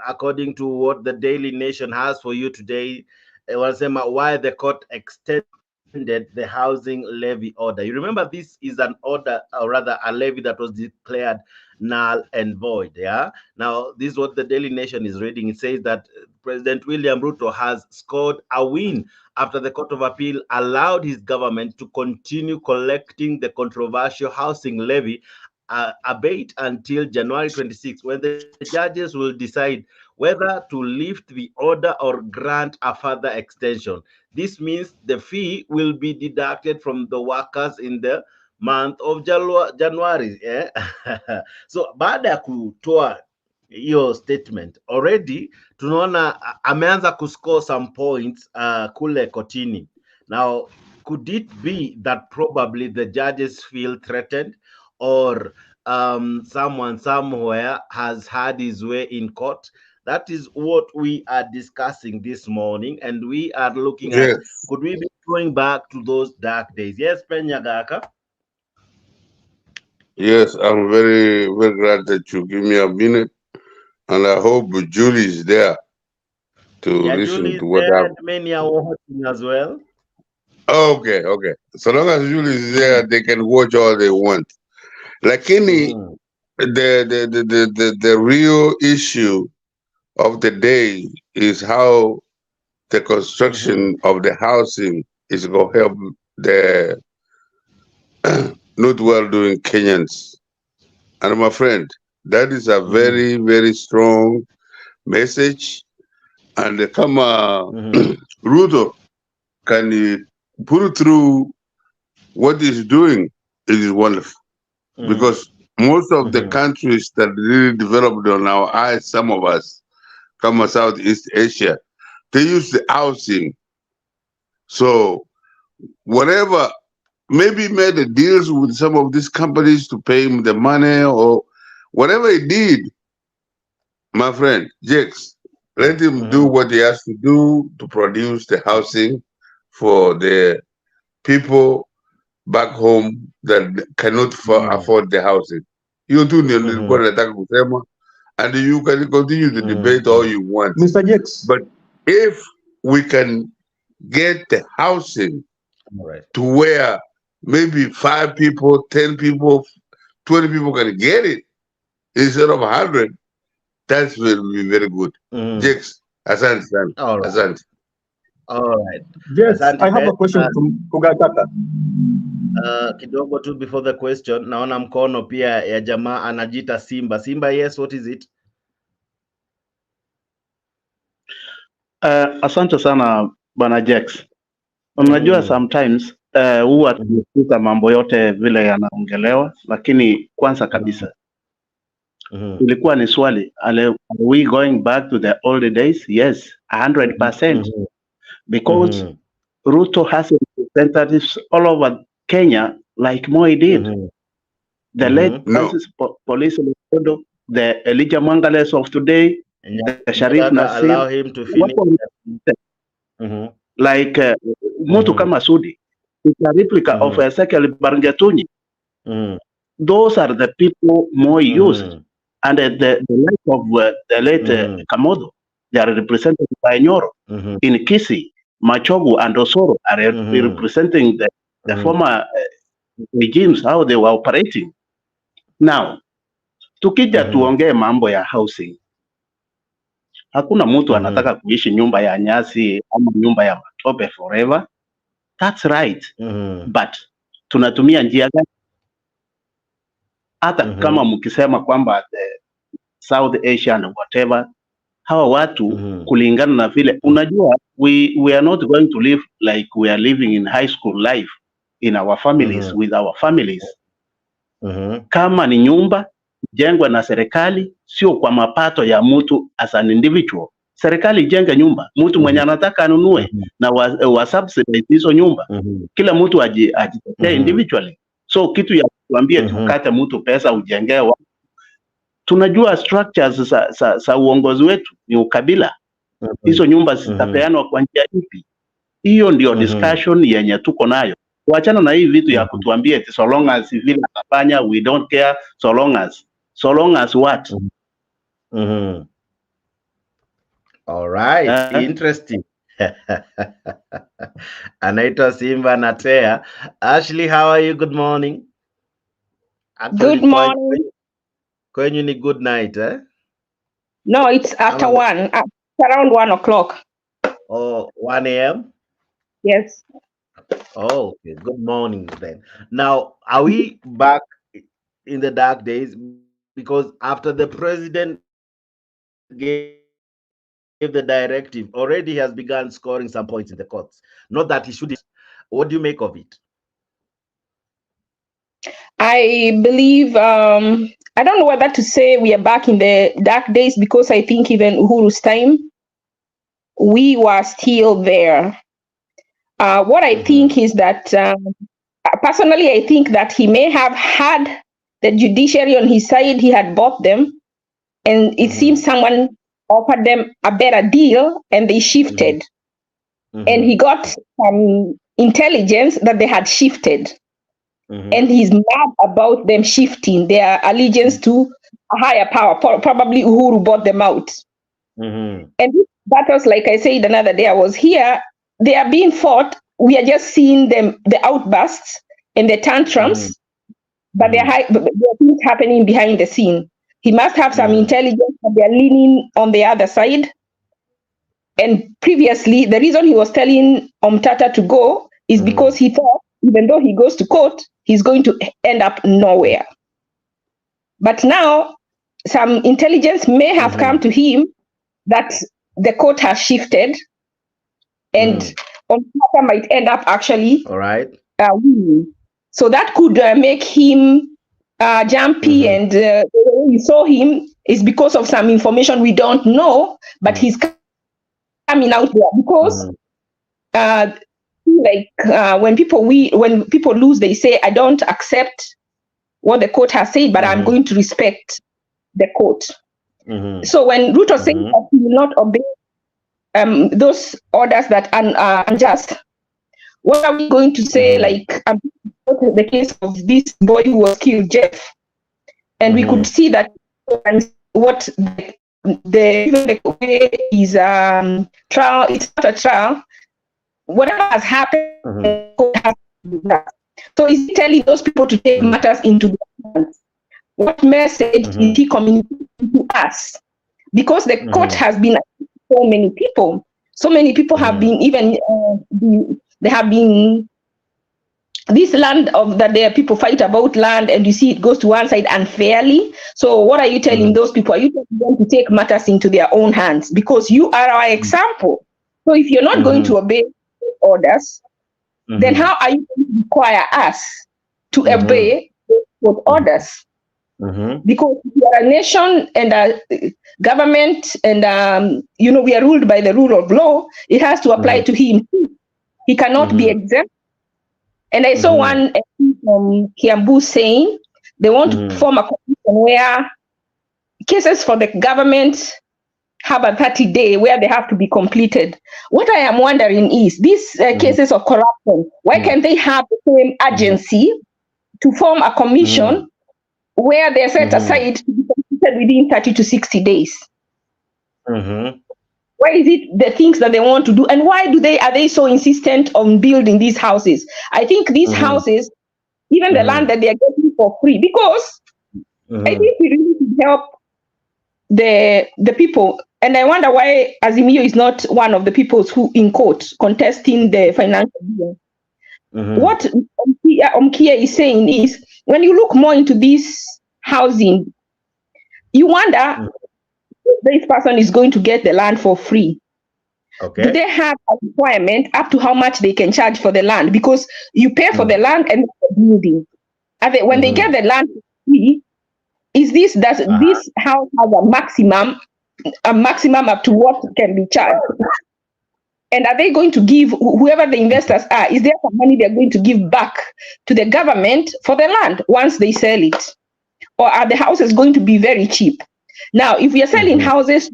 according to what the Daily Nation has for you today, wanasema why the court extended the housing levy order. You remember this is an order, or rather a levy that was declared null and void. Yeah. Now this is what the Daily Nation is reading. It says that President William Ruto has scored a win after the Court of Appeal allowed his government to continue collecting the controversial housing levy abate until January 26, when the judges will decide whether to lift the order or grant a further extension. This means the fee will be deducted from the workers in the month of January. Yeah? So baada ya kutoa hiyo statement, already tunaona ameanza kuscore some points kule kotini. Now, could it be that probably the judges feel threatened, or someone somewhere has had his way in court? That is what we are discussing this morning, and we are looking at, could we be going back to those dark days? Yes, Penyagaka? Yes, I'm very, very glad that you give me a minute, and I hope Julie is there to listen to what happened. Many are watching as well. Okay. So long as Julie is there, they can watch all they want. Lakini, the real issue of the day is how the construction of the housing is going to help the not well-doing Kenyans. And my friend, that is a very, very strong message. And Ruto can put it through what he's doing. It is wonderful. Because most of the countries that really developed on our eyes, some of us, come from Southeast Asia, they use the housing. So whatever, maybe made the deals with some of these companies to pay him the money, or whatever he did, my friend, Jakes, let him do what he has to do to produce the housing for the people back home that cannot afford the housing. You do and you can continue the debate all you want. Mr. Jakes. But if we can get the housing to where maybe 5 people, 10 people, 20 people can get it instead of 100, that will be very good. Jakes, asante. All right. Asante. All right. Yes, I have a question from Kugataka. Kidogo tu before the question, naona mkono pia ya jamaa anajita Simba. Simba, yes, what is it? Asante sana Bwana Jakes. Unajua sometimes huwa tunasikiza mambo yote vile yanaongelewa, lakini kwanza kabisa ilikuwa ni swali, are we going back to the old days? Yes, 100%. Because Ruto has representatives all over Kenya like Moi did. The late Francis Police, the Elijah Mangales of today, the Sharif Nasir, allow him to finish. Like Mutu kama Sudi, it's a replica of Ezekiel Barangatunyi. Those are the people Moi used. And the life of the late Kamodo, they are represented by Nyoro. In Kisii, Machogu and Osoro are representing the former regimes, how they were operating. Now, tukija tuongee mambo ya housing. Hakuna mtu anataka kuishi nyumba ya nyasi ama nyumba ya matope forever. That's right. But tunatumia njia gani? Hata kama mkisema kwamba the South Asia and whatever, hawa watu kulingana na vile unajua, we are not going to live like we are living in high school life in our families with our families. Kama ni nyumba jengwa na serikali, sio kwa mapato ya mtu as an individual. Serikali ijenge nyumba, mtu mwenye anataka anunue na wa subsidize hizo nyumba. Kila mtu ajitetee individually. So kitu ya kuambia tukate mtu pesa ujengee. Tunajua structures za uongozi wetu ni ukabila. Hizo nyumba zitapeanwa kwa njia ipi? Hiyo ndio discussion yenye tuko nayo. Kuachana na hii vitu ya kutuambia eti so long as vile atafanya we don't care, so long as what? All right, interesting. Anaitwa Simba Natea. Ashley, how are you? Good morning. Actually, good morning. Kwenyu ni good night, eh? No, it's after 1, around 1 o'clock. Oh, 1 a.m.? Yes. Oh, okay. Good morning then. Now, are we back in the dark days? Because after the president gave the directive, already he has begun scoring some points in the courts. Not that he should. What do you make of it? I believe, I don't know whether to say we are back in the dark days, because I think even Uhuru's time, we were still there. What I think is that, personally, I think that he may have had the judiciary on his side. He had bought them, and it seems someone offered them a better deal, and they shifted. And he got some intelligence that they had shifted. And he's mad about them shifting their allegiance to a higher power. Probably Uhuru bought them out. And these battles, like I said another day, I was here, they are being fought. We are just seeing them, the outbursts and the tantrums, but there are things happening behind the scene. He must have some intelligence that they're leaning on the other side. And previously, the reason he was telling Omtata to go is because he thought, even though he goes to court, he's going to end up nowhere. But now, some intelligence may have come to him that the court has shifted, and Omtata might end up actually winning. So that could make him jumpy, and the way we saw him is because of some information we don't know, but he's coming out there because when people lose, they say, I don't accept what the court has said, but I'm going to respect the court. So when Ruto says that he will not obey those orders that are unjust, what are we going to say? Like the case of this boy who was killed, Jeff, and we could see that what the way his trial, it's not a trial. Whatever has happened, so is he telling those people to take matters into their hands? What message is he communicating to us? Because the court has been so many people have been even they have been this land of that there people fight about land, and you see it goes to one side unfairly. So what are you telling those people? Are you telling them to take matters into their own hands? Because you are our example. So if you're not going to obey orders, then how are you going to require us to obey those orders? Because we are a nation and a government, and we are ruled by the rule of law. It has to apply to him too. He cannot be exempt. And I saw one from Kiambu saying they want to form a commission where cases for the government have a 30-day where they have to be completed. What I am wondering is these cases of corruption, why can't they have the same agency to form a commission where they're set aside to be completed within 30 to 60 days? Why is it the things that they want to do, and why are they so insistent on building these houses? I think these houses, even the land that they are getting for free, because I think we really should help the people. And I wonder why Azimio is not one of the people who in court contesting the financial bill. What Omkia is saying is, when you look more into this housing, you wonder this person is going to get the land for free, Okay. do they have a requirement up to how much they can charge for the land? Because you pay for the land and the building. When they get the land for free, does this house has a maximum up to what can be charged? And are they going to give, whoever the investors are, is there some money they're going to give back to the government for the land once they sell it? Or are the houses going to be very cheap? Now, if we are selling houses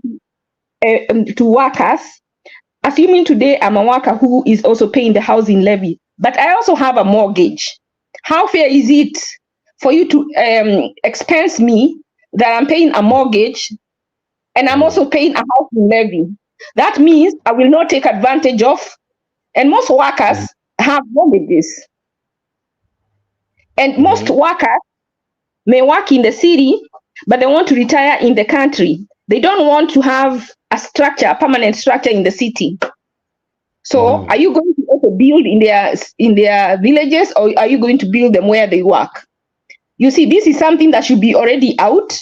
to workers, assuming today I'm a worker who is also paying the housing levy, but I also have a mortgage, how fair is it for you to expense me that I'm paying a mortgage and I'm also paying a housing levy? That means I will not take advantage of, and most workers have mortgages. And most workers may work in the city, but they want to retire in the country. They don't want to have a permanent structure in the city. So are you going to also build in their villages, or are you going to build them where they work? You see, this is something that should be already out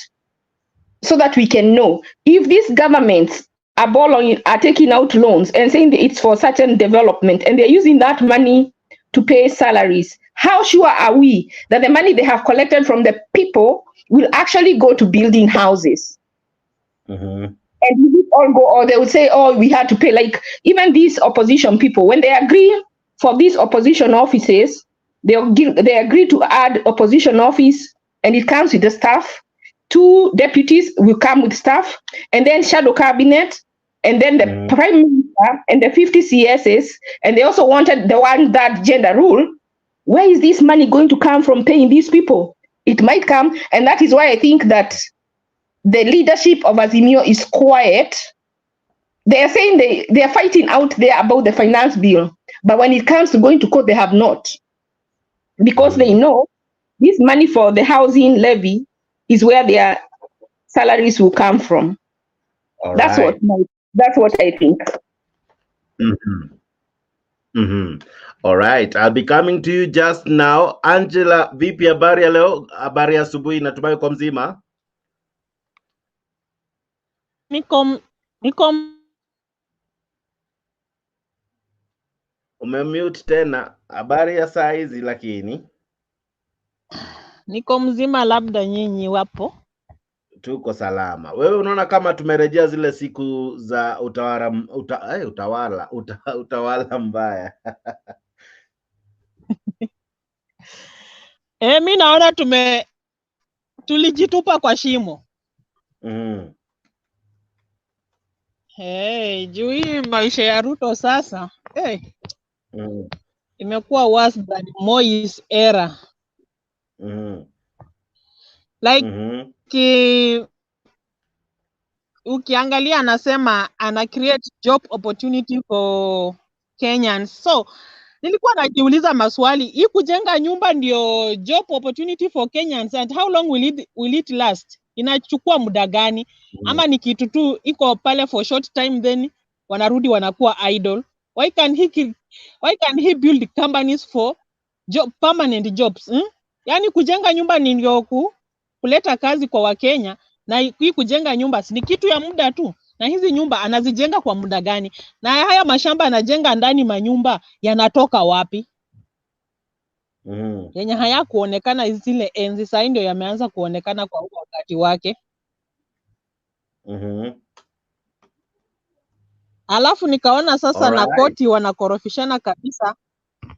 so that we can know if these governments are taking out loans and saying that it's for certain development and they're using that money to pay salaries. How sure are we that the money they have collected from the people will actually go to building houses? And we all go, or they would say, oh, we had to pay. Like even these opposition people, when they agree for these opposition offices, they agree to add opposition office, and it comes with the staff. 2 deputies will come with staff, and then shadow cabinet, and then the prime minister and the 50 CSs, and they also wanted the 1/3 gender rule. Where is this money going to come from paying these people? It might come, and that is why I think that the leadership of Azimio is quiet. They are saying they are fighting out there about the finance bill, but when it comes to going to court, they have not, because they know this money for the housing levy is where their salaries will come from. That's what I think. All right, I'll be coming to you just now. Angela, vipi habari ya leo? Habari ya asubuhi, natumai uko mzima? Niko Umemute tena. Habari ya saa hizi lakini? Niko mzima, labda nyinyi wapo? Tuko salama. Wewe unaona kama tumerejea zile siku za utawala mbaya? Mi naona tulijitupa kwa shimo. Juu hii maisha ya Ruto sasa imekuwa worse than Moi's era. Ukiangalia anasema ana create job opportunity for Kenyans. So nilikuwa najiuliza maswali, hii kujenga nyumba ndio job opportunity for Kenyans, and how long will it last? Inachukua muda gani? Ama ni kitu tu iko pale for short time then wanarudi wanakuwa idle? Why can he build companies for permanent jobs? Yani kujenga nyumba ni ndio kuleta kazi kwa Wakenya, na hii kujenga nyumba ni kitu ya muda tu. Na hizi nyumba anazijenga kwa muda gani? Na haya mashamba anajenga ndani manyumba yanatoka wapi? Yenye haya kuonekana zile enzi, sasa ndio yameanza kuonekana kwa wakati wake. Alafu nikaona sasa na koti wanakorofishana kabisa.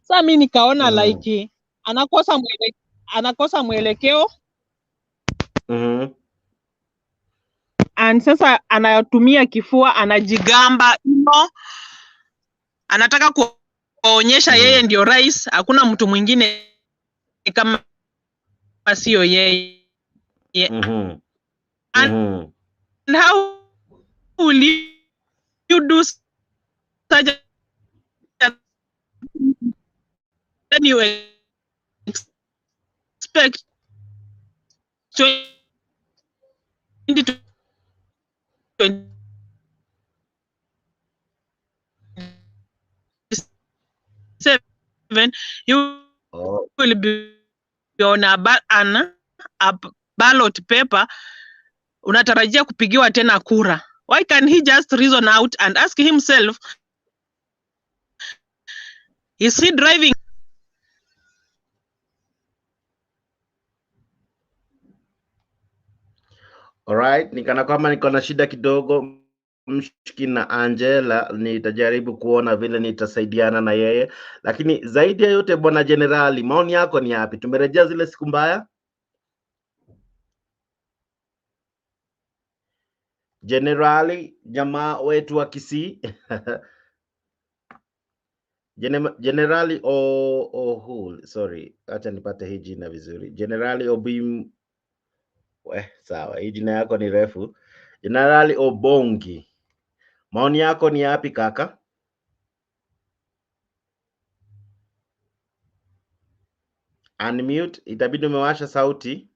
Sasa mimi nikaona like anakosa mwelekeo. And sasa anatumia kifua, anajigamba, anataka kuonyesha yeye ndio rais, hakuna mtu mwingine kama sio yeye. And how will you do such a then you expect 2027 you will be on a ballot paper unatarajia kupigiwa tena kura. Why can he just reason out and ask himself, is he driving? Alright, nikana kwamba niko na shida kidogo Mshiki na Angela, nitajaribu kuona vile nitasaidiana na yeye, lakini zaidi ya yote bwana Generali, maoni yako ni yapi? Tumerejea zile siku mbaya? Generali, jamaa wetu wa Kisii. Generali sorry, acha nipate hii jina vizuri. Generali Obim, sawa, hii jina yako ni refu. Generali Obongi, maoni yako ni yapi kaka? Unmute, itabidi umewasha sauti.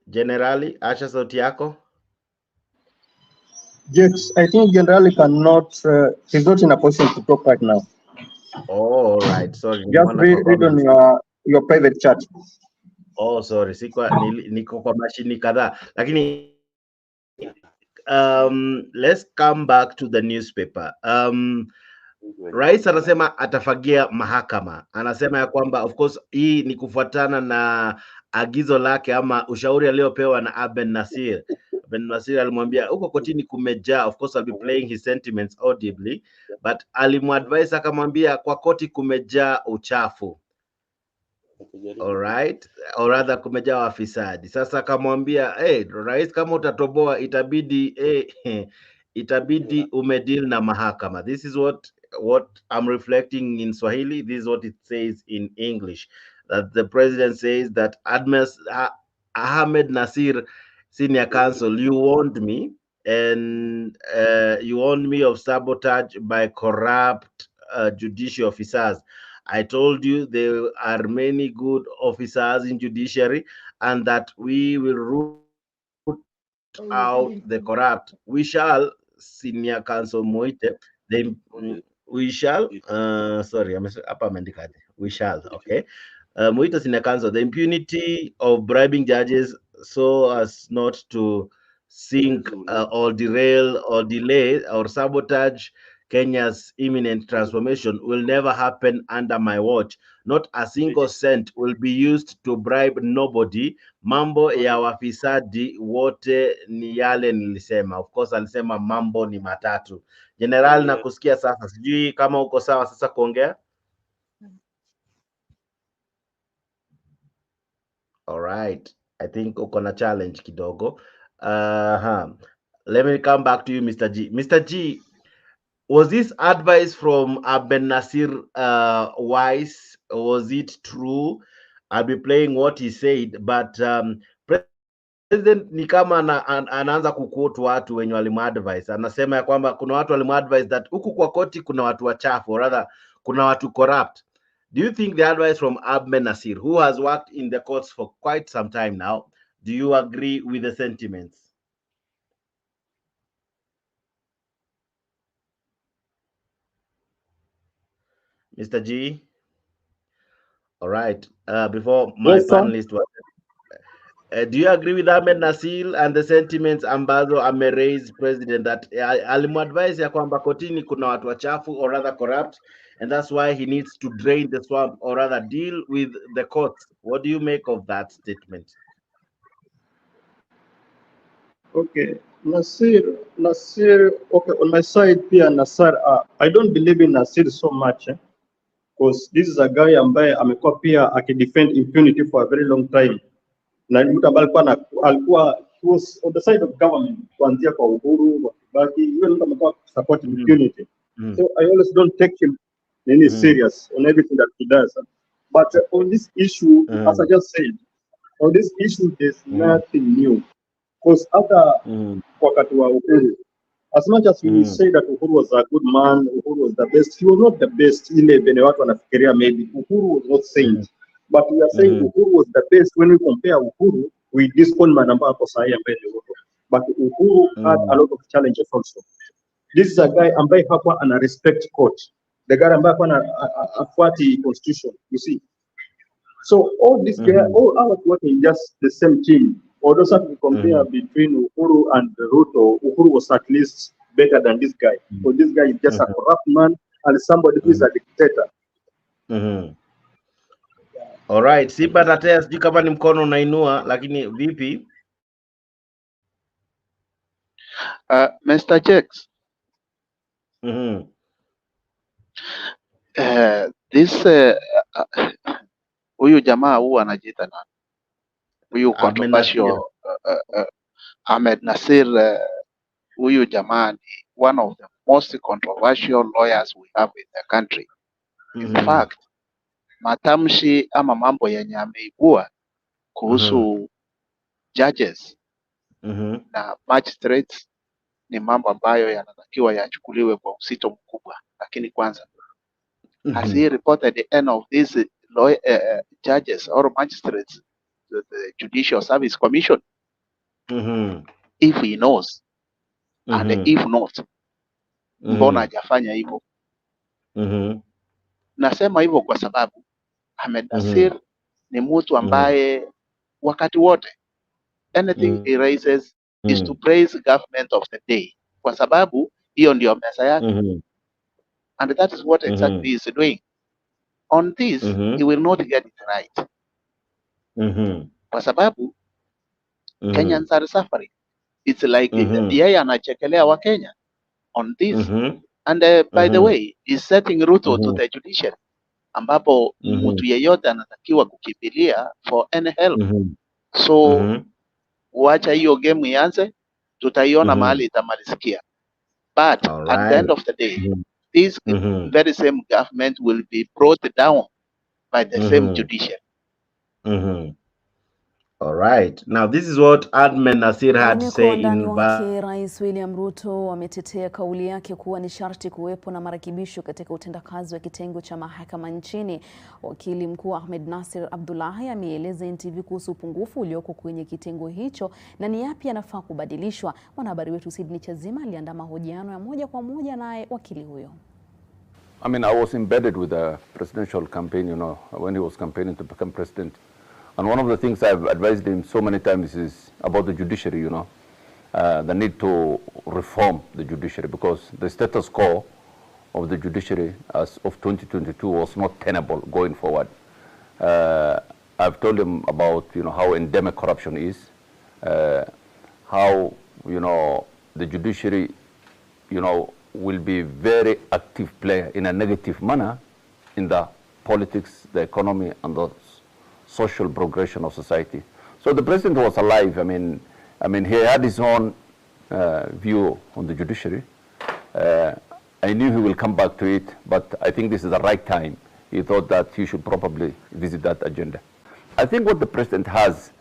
Generali, asha sauti yako. Yes, I think Generali cannot, he's not in a position to talk right now. Oh, all right, sorry. Just read on your private chat. Oh, sorry, niko kwa mashini kadhaa, lakini let's come back to the newspaper. Rais anasema atafagia mahakama. Anasema ya kwamba of course hii ni kufuatana na agizo lake ama ushauri aliopewa na Aben Nasir. Aben Nasir alimwambia huko kotini kumejaa, of course I'll be playing his sentiments audibly, but alimuadvise akamwambia kwa koti kumejaa uchafu. All right, or rather kumejaa wafisadi. Sasa akamwambia rais, kama utatoboa itabidi umedeal na mahakama. This is what I'm reflecting in Swahili. This is what it says in English, that the president says that Ahmed Nasir Senior Counsel, you warned me, and you warned me of sabotage by corrupt judicial officers. I told you there are many good officers in judiciary and that we will root out the corrupt. We shall, Senior Counsel Moite, we shall, sorry, we shall, okay. Moite Senior Counsel, the impunity of bribing judges so as not to sink or derail or delay or sabotage Kenya's imminent transformation will never happen under my watch. Not a single cent will be used to bribe nobody. Mambo ya wafisadi wote ni yale nilisema. Of course alisema mambo ni matatu. General, nakusikia sasa. Sijui kama uko sawa sasa kuongea. All right. I think uko na challenge kidogo. Let me come back to you, Mr. G. Mr. G, was this advice from Aben Nasir wise? Was it true? I'll be playing what he said, but president ni kama anaanza kuquote watu wenye walimuadvise. Anasema ya kwamba kuna watu walimuadvise that huku kwa koti kuna watu wachafu, or rather kuna watu corrupt. Do you think the advice from Aben Nasir, who has worked in the courts for quite some time now, do you agree with the sentiments? Mr. G? All right. Before my panelist, do you agree with Ahmed Nasir and the sentiments ambazo raised president that alimuadvise ya kwamba kotini kuna watu wachafu, or rather corrupt, and that's why he needs to drain the swamp, or rather deal with the courts? What do you make of that statement? Okay, Nasir, okay, on my side pia Nasir, I don't believe in Nasir so much, because this is a guy ambaye amekuwa pia akidefend impunity for a very long time. Na mtu ambaye alikuwa he was on the side of government kuanzia kwa Uhuru wa Kibaki, yule mtu amekuwa support impunity. So I always don't take him any serious on everything that he does. But on this issue, as I just said, on this issue there's nothing new. Because after wakati wa Uhuru, as much as we say that Uhuru was a good man, Uhuru was the best, he was not the best. Ile vile watu wanafikiria maybe Uhuru was not saint. But we are saying Uhuru was the best when we compare Uhuru with this conman ambaye hapo sahi ambaye ni Ruto. But Uhuru had a lot of challenges also. This is a guy ambaye hapa ana respect court. The guy ambaye hapa afuati constitution, you see. So all this guy, all our working just the same team. Although some we compare between Uhuru and Ruto, Uhuru was at least better than this guy. So this guy is just a corrupt man and somebody who is a dictator. Alright, Simba natea sijui kama ni mkono unainua, lakini vipi? Mr. Jakes. This huyu jamaa huwa anajiita nani? Huyu controversial Ahmed Nasir, huyu jamaa ni one of the most controversial lawyers we have in the country. In fact, matamshi ama mambo yenye ameibua kuhusu judges na magistrates ni mambo ambayo yanatakiwa yachukuliwe kwa uzito mkubwa. Lakini kwanza, has he reported the end of these judges or magistrates to the Judicial Service Commission? If he knows, and if not, mbona hajafanya hivyo? Nasema hivyo kwa sababu Ahmed Nasir ni mtu ambaye wakati wote anything he raises is to praise government of the day, kwa sababu hiyo ndio mesa yake. And that is what exactly he is doing. On this, he will not get it right. Kwa sababu Kenyans are suffering. It's like yeye anachekelea wa Kenya on this. And by the way, he's setting Ruto to the judiciary, ambapo mtu yeyote anatakiwa kukimbilia for any help. So wacha hiyo game ianze, tutaiona mahali itamalizikia. But at the end of the day, this very same government will be brought down by the same judiciary. All right. Now this is what Ahmed Nasir had to say in wake. Rais William Ruto ametetea kauli yake kuwa ni sharti kuwepo na marekebisho katika utendakazi wa kitengo cha mahakama nchini. Wakili mkuu Ahmed Nasir Abdullahi ameeleza NTV kuhusu upungufu ulioko kwenye kitengo hicho na ni yapi yanafaa kubadilishwa. Mwanahabari wetu Sydney Chazima aliandaa mahojiano ya moja kwa moja naye wakili huyo. I mean, I was embedded with the presidential campaign, you know, when he was campaigning to become president. And one of the things I've advised him so many times is about the judiciary, you know, the need to reform the judiciary because the status quo of the judiciary as of 2022 was not tenable going forward. I've told him about, you know, how endemic corruption is, how, you know, the judiciary, you know, will be a very active player in a negative manner in the politics, the economy, and the social progression of society. So the president was alive. I mean, he had his own view on the judiciary. I knew he will come back to it, but I think this is the right time. He thought that he should probably visit that agenda. I think what the president has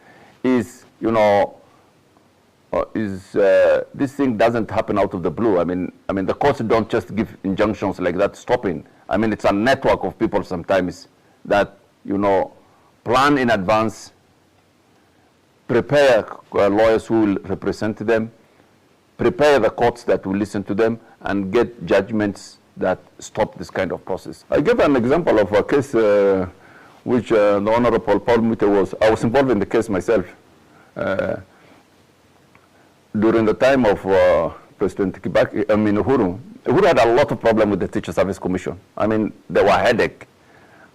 is, you know, this thing doesn't happen out of the blue. I mean, the courts don't just give injunctions like that, stopping. I mean, it's a network of people sometimes that, you know, plan in advance, prepare lawyers who will represent them, prepare the courts that will listen to them, and get judgments that stop this kind of process. I give an example of a case which the Honorable Paul Mute I was involved in the case myself. During the time of President Kibaki, Uhuru had a lot of problem with the Teacher Service Commission. I mean, they were a headache.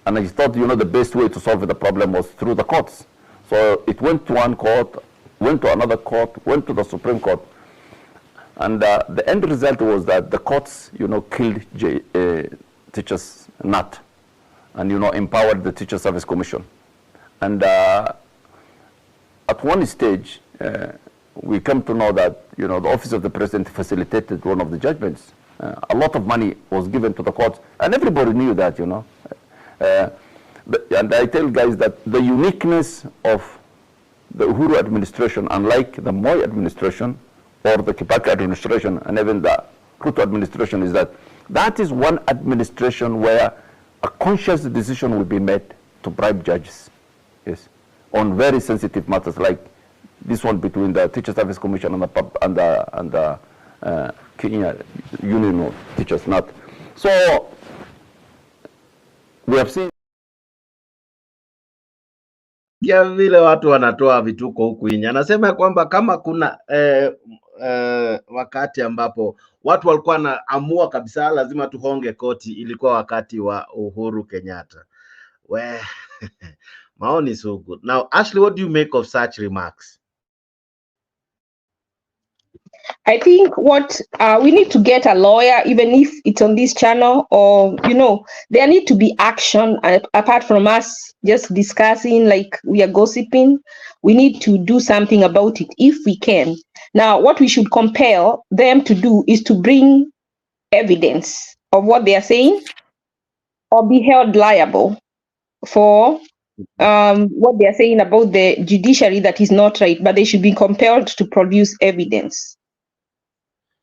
And I thought, you know, the best way to solve the problem was through the courts. So it went to one court, went to another court, went to the Supreme Court. And the end result was that the courts, you know, killed teachers' nut and, you know, empowered the Teacher Service Commission. And at one stage, we come to know that, you know, the Office of the President facilitated one of the judgments. A lot of money was given to the courts, and everybody knew that, you know. And I tell guys that the uniqueness of the Uhuru administration, unlike the Moi administration or the Kibaki administration and even the Ruto administration, is that that is one administration where a conscious decision will be made to bribe judges, yes, on very sensitive matters like this one between the Teacher Service Commission and the Kenya Union of Teachers, not. So we have seen Sikia vile watu wanatoa vituko huku nje. Anasema kwamba kama kuna wakati ambapo watu walikuwa wanaamua kabisa lazima tuhonge koti, ilikuwa wakati wa Uhuru Kenyatta. We maoni so good. Now, Ashley, what do you make of such remarks? I think what we need to get a lawyer, even if it's on this channel, or there need to be action apart from us just discussing like we are gossiping. We need to do something about it if we can. Now, what we should compel them to do is to bring evidence of what they are saying, or be held liable for what they are saying about the judiciary that is not right, but they should be compelled to produce evidence.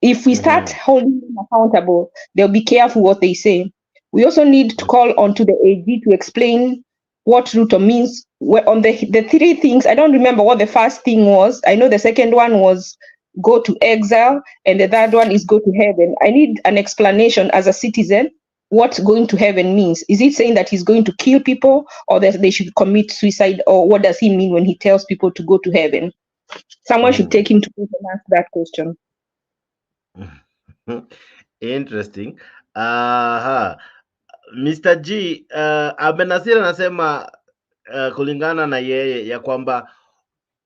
If we start holding them accountable, they'll be careful what they say. We also need to call on to the AG to explain what Ruto means. On the three things, I don't remember what the first thing was. I know the second one was go to exile, and the third one is go to heaven. I need an explanation as a citizen what going to heaven means. Is it saying that he's going to kill people, or that they should commit suicide, or what does he mean when he tells people to go to heaven? Someone should take him to court and answer that question. Interesting. Mr. G, Abenasir anasema kulingana na yeye ya kwamba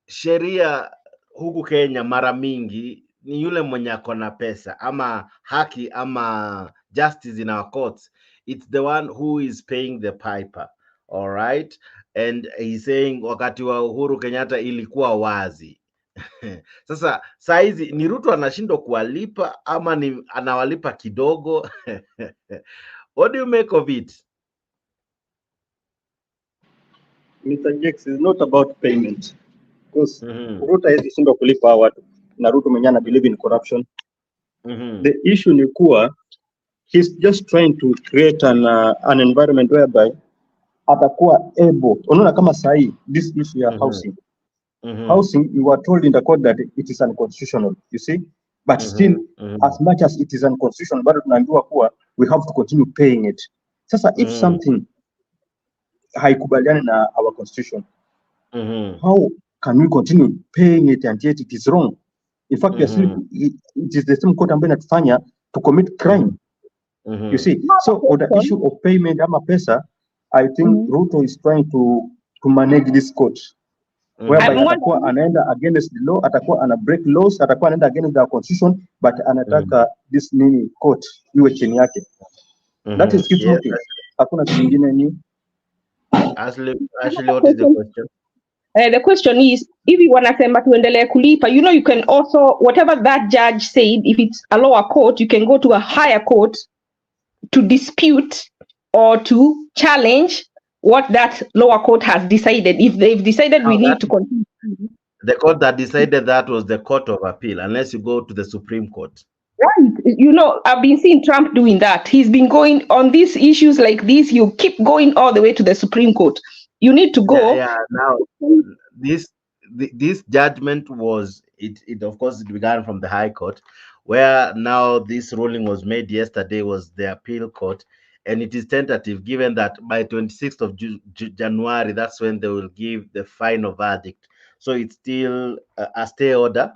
sheria huku Kenya mara mingi ni yule mwenye ako na pesa ama haki ama justice in our courts. It's the one who is paying the piper. All right? And he's saying wakati wa Uhuru Kenyatta ilikuwa wazi. Sasa saizi ni Ruto anashindwa kuwalipa ama ni anawalipa kidogo? What do you make of it? Mr. Jex, is not about payment. Because Ruto is shindwa kulipa watu. Na Ruto mwenyewe ana believe in corruption. The issue ni kuwa he's just trying to create an environment whereby atakuwa able. Unaona kama sahi this issue ya housing. Housing, you were told in the court that it is unconstitutional, you see, but still, as much as it is unconstitutional, but we have to continue paying it. Sasa, if something haikubaliani na our constitution, how can we continue paying it and yet it is wrong? In fact, it is the same court ambayo inatufanya to commit crime. You see, so on the issue of payment ama pesa, I think Ruto is trying to manage this court. Whereby atakuwa anaenda against the law, atakuwa ana break laws, atakuwa anaenda against the constitution, but anataka this nini court iwe chini yake. That is his motive. Hakuna kingine ni. Ashley, what is the question? The question is, if you wanasema tuendelee kulipa, you can also, whatever that judge said, if it's a lower court, you can go to a higher court to dispute or to challenge what that lower court has decided. If they've decided we need to continue. The court that decided that was the Court of Appeal, unless you go to the Supreme Court. Right. I've been seeing Trump doing that. He's been going on these issues like this. You keep going all the way to the Supreme Court. You need to go. Now, this judgment was, it of course, it began from the High Court, where now this ruling was made yesterday was the Appeal Court. And it is tentative, given that by 26th of January, that's when they will give the final verdict. So it's still a stay order.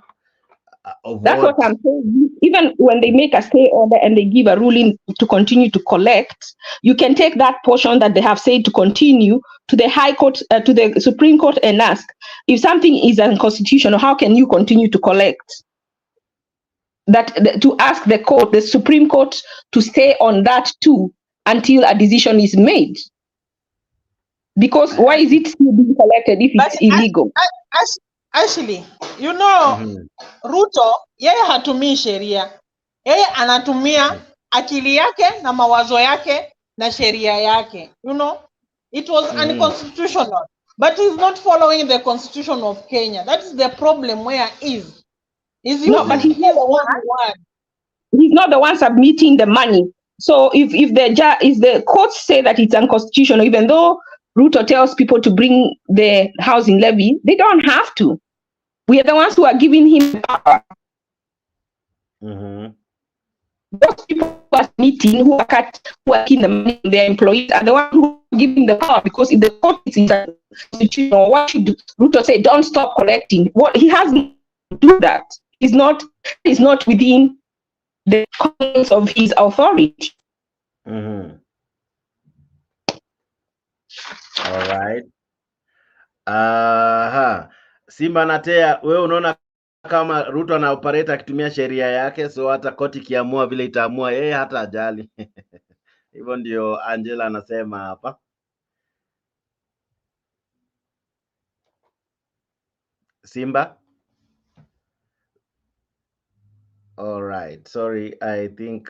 That's what I'm saying. Even when they make a stay order and they give a ruling to continue to collect, you can take that portion that they have said to continue to the High Court, to the Supreme Court, and ask if something is unconstitutional, how can you continue to collect? To ask the court, the Supreme Court, to stay on that too, until a decision is made. Because why is it still being collected if it's illegal? Actually, Ruto, yeye hatumii sheria. Yeye anatumia akili yake na mawazo yake na sheria yake. It was unconstitutional. But he's not following the constitution of Kenya. That is the problem where he is. He's not the one submitting the money. So if the courts say that it's unconstitutional, even though Ruto tells people to bring the housing levy, they don't have to. We are the ones who are giving him power. Those people who are meeting, who are taking the money from their employees, are the ones who giving the power, because if the court is in the constitution, what should Ruto say? Don't stop collecting. What he has to do that is not within the confines of his authority. All right. Simba Natea, wewe unaona kama Ruto ana operate akitumia sheria yake, so hata koti kiamua vile itaamua yeye hata ajali. Hivyo ndio Angela anasema hapa. Simba? All right. Sorry, I think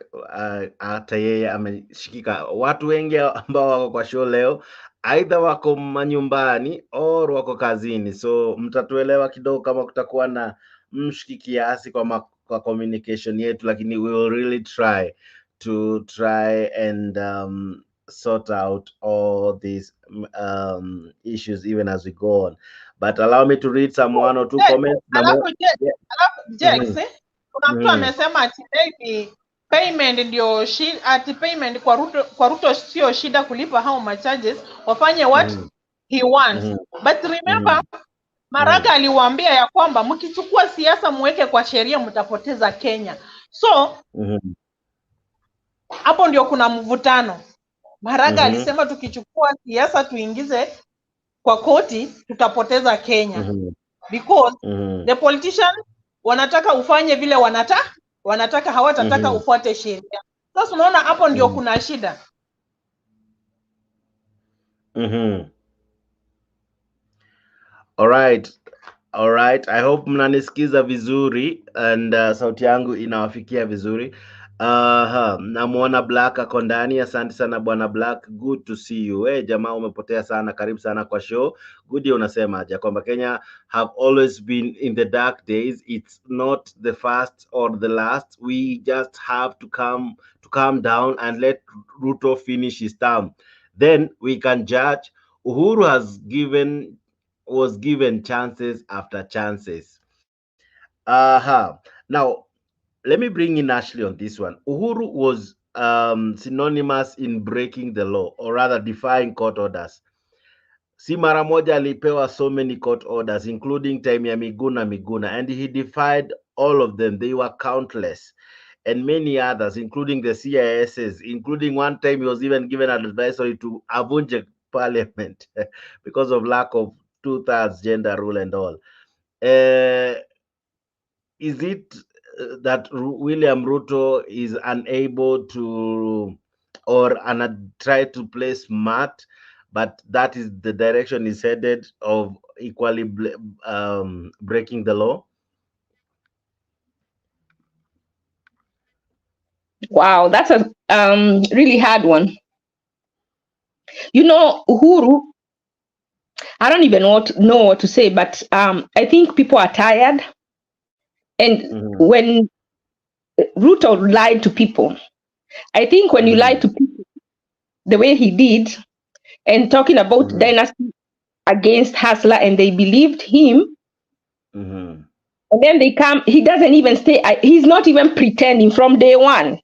hata yeye ameshikika. Watu wengi ambao wako kwa show leo either wako manyumbani or wako kazini, so mtatuelewa kidogo kama kutakuwa na mshiki kiasi kwa communication yetu, lakini we will really try and sort out all these issues even as we go on. But allow me to read some one or two comments. Kuna mtu amesema ati maybe payment ndio ati payment kwa Ruto sio shida kulipa hao ma charges, wafanye what he wants. But remember Maraga aliwaambia ya kwamba mkichukua siasa muweke kwa sheria mtapoteza Kenya. So hapo ndio kuna mvutano. Maraga alisema tukichukua siasa tuingize kwa koti tutapoteza Kenya. Because the politicians wanataka ufanye vile wanataka hawatataka ufuate sheria. Sasa unaona hapo ndio kuna shida. All right. I hope mnanisikiza vizuri and sauti yangu inawafikia vizuri. Namuona Black ako ndani. Asante sana bwana Black, good to see you. Jamaa umepotea sana, karibu sana kwa show. Good, unasema aje kwamba Kenya have always been in the dark days. It's not the first or the last. We just have to calm down and let Ruto finish his term. Then we can judge. Uhuru was given chances after chances. Now let me bring in Ashley on this one. Uhuru was synonymous in breaking the law, or rather defying court orders. Si mara moja alipewa so many court orders, including time ya Miguna, and he defied all of them. They were countless, and many others, including the CISs, including one time he was even given an advisory to avunje parliament because of lack of 2/3 gender rule and all. Is it that William Ruto is unable to or try to play smart, but that is the direction is headed of equally breaking the law? Wow, that's a really hard one. You know, Uhuru, I don't even know what to say, but I think people are tired. And when Ruto lied to people, I think when you lie to people the way he did, and talking about dynasty against Hustler, and they believed him, and then they come, he doesn't even stay, he's not even pretending from day one.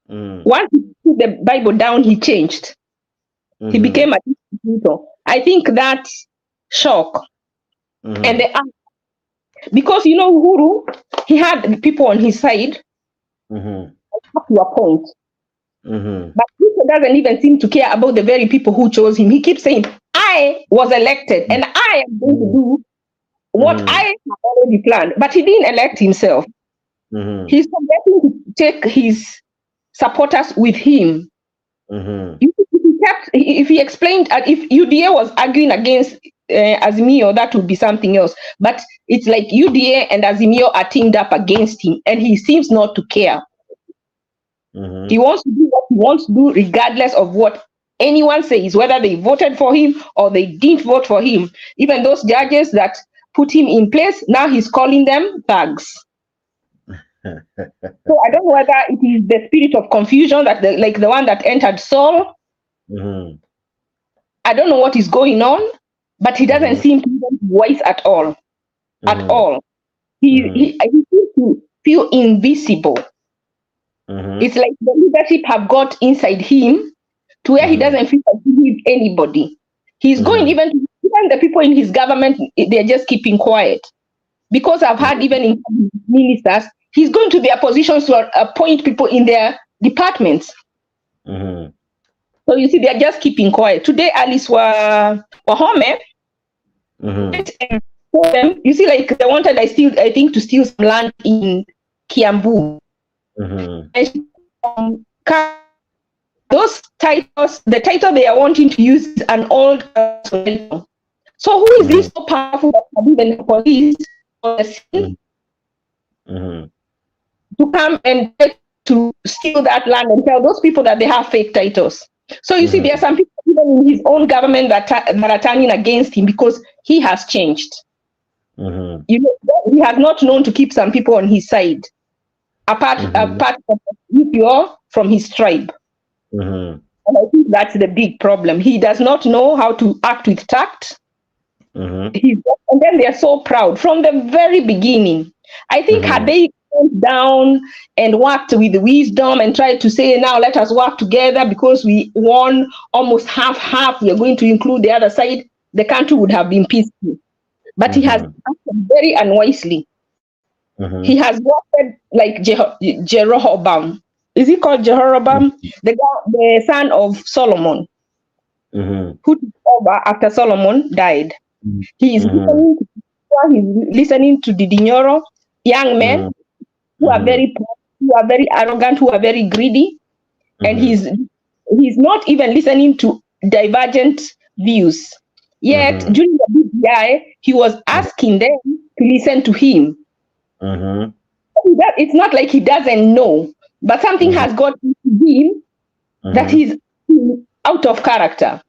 Once he put the Bible down, he changed. He became a distributor. I think that's shock. And because, you know, Uhuru, he had people on his side up to a point. But Ruto doesn't even seem to care about the very people who chose him. He keeps saying, I was elected and I am going to do what I have already planned. But he didn't elect himself. He's forgetting to take his supporters with him. If he explained, if UDA was arguing against Azimio, that would be something else. But it's like UDA and Azimio are teamed up against him, and he seems not to care. He wants to do what he wants to do, regardless of what anyone says, whether they voted for him or they didn't vote for him. Even those judges that put him in place, now he's calling them thugs. So I don't know whether it is the spirit of confusion that like the one that entered Saul. I don't know what is going on, but he doesn't seem to be wise at all. At all. He seems to feel invisible. It's like the leadership have got inside him to where he doesn't feel like he needs anybody. He's going even the people in his government, they're just keeping quiet. Because I've had even in ministers, he's going to their positions to appoint people in their departments. So you see, they're just keeping quiet. Today, Alice Wahome, you see, like they wanted, I think, to steal some land in Kiambu. And those titles, the title they are wanting to use is an old title. So who is this so powerful that even the police or the scene to come and to steal that land and tell those people that they have fake titles? So you see, there are some people even in his own government that are turning against him because he has changed. You know, he has not known to keep some people on his side, apart from his tribe. And I think that's the big problem. He does not know how to act with tact. And then they are so proud from the very beginning. I think had they gone down and worked with wisdom and tried to say, now let us work together because we won almost half, we are going to include the other side, the country would have been peaceful. But he has acted very unwisely. He has worked like Jeroboam. Is he called Jeroboam? The son of Solomon, who took over after Solomon died. He is listening to the Dinyoro, young men who are very proud, who are very arrogant, who are very greedy, and he's not even listening to divergent views. Yet during the BBI, he was asking them to listen to him. It's not like he doesn't know, but something has got into him that he's out of character.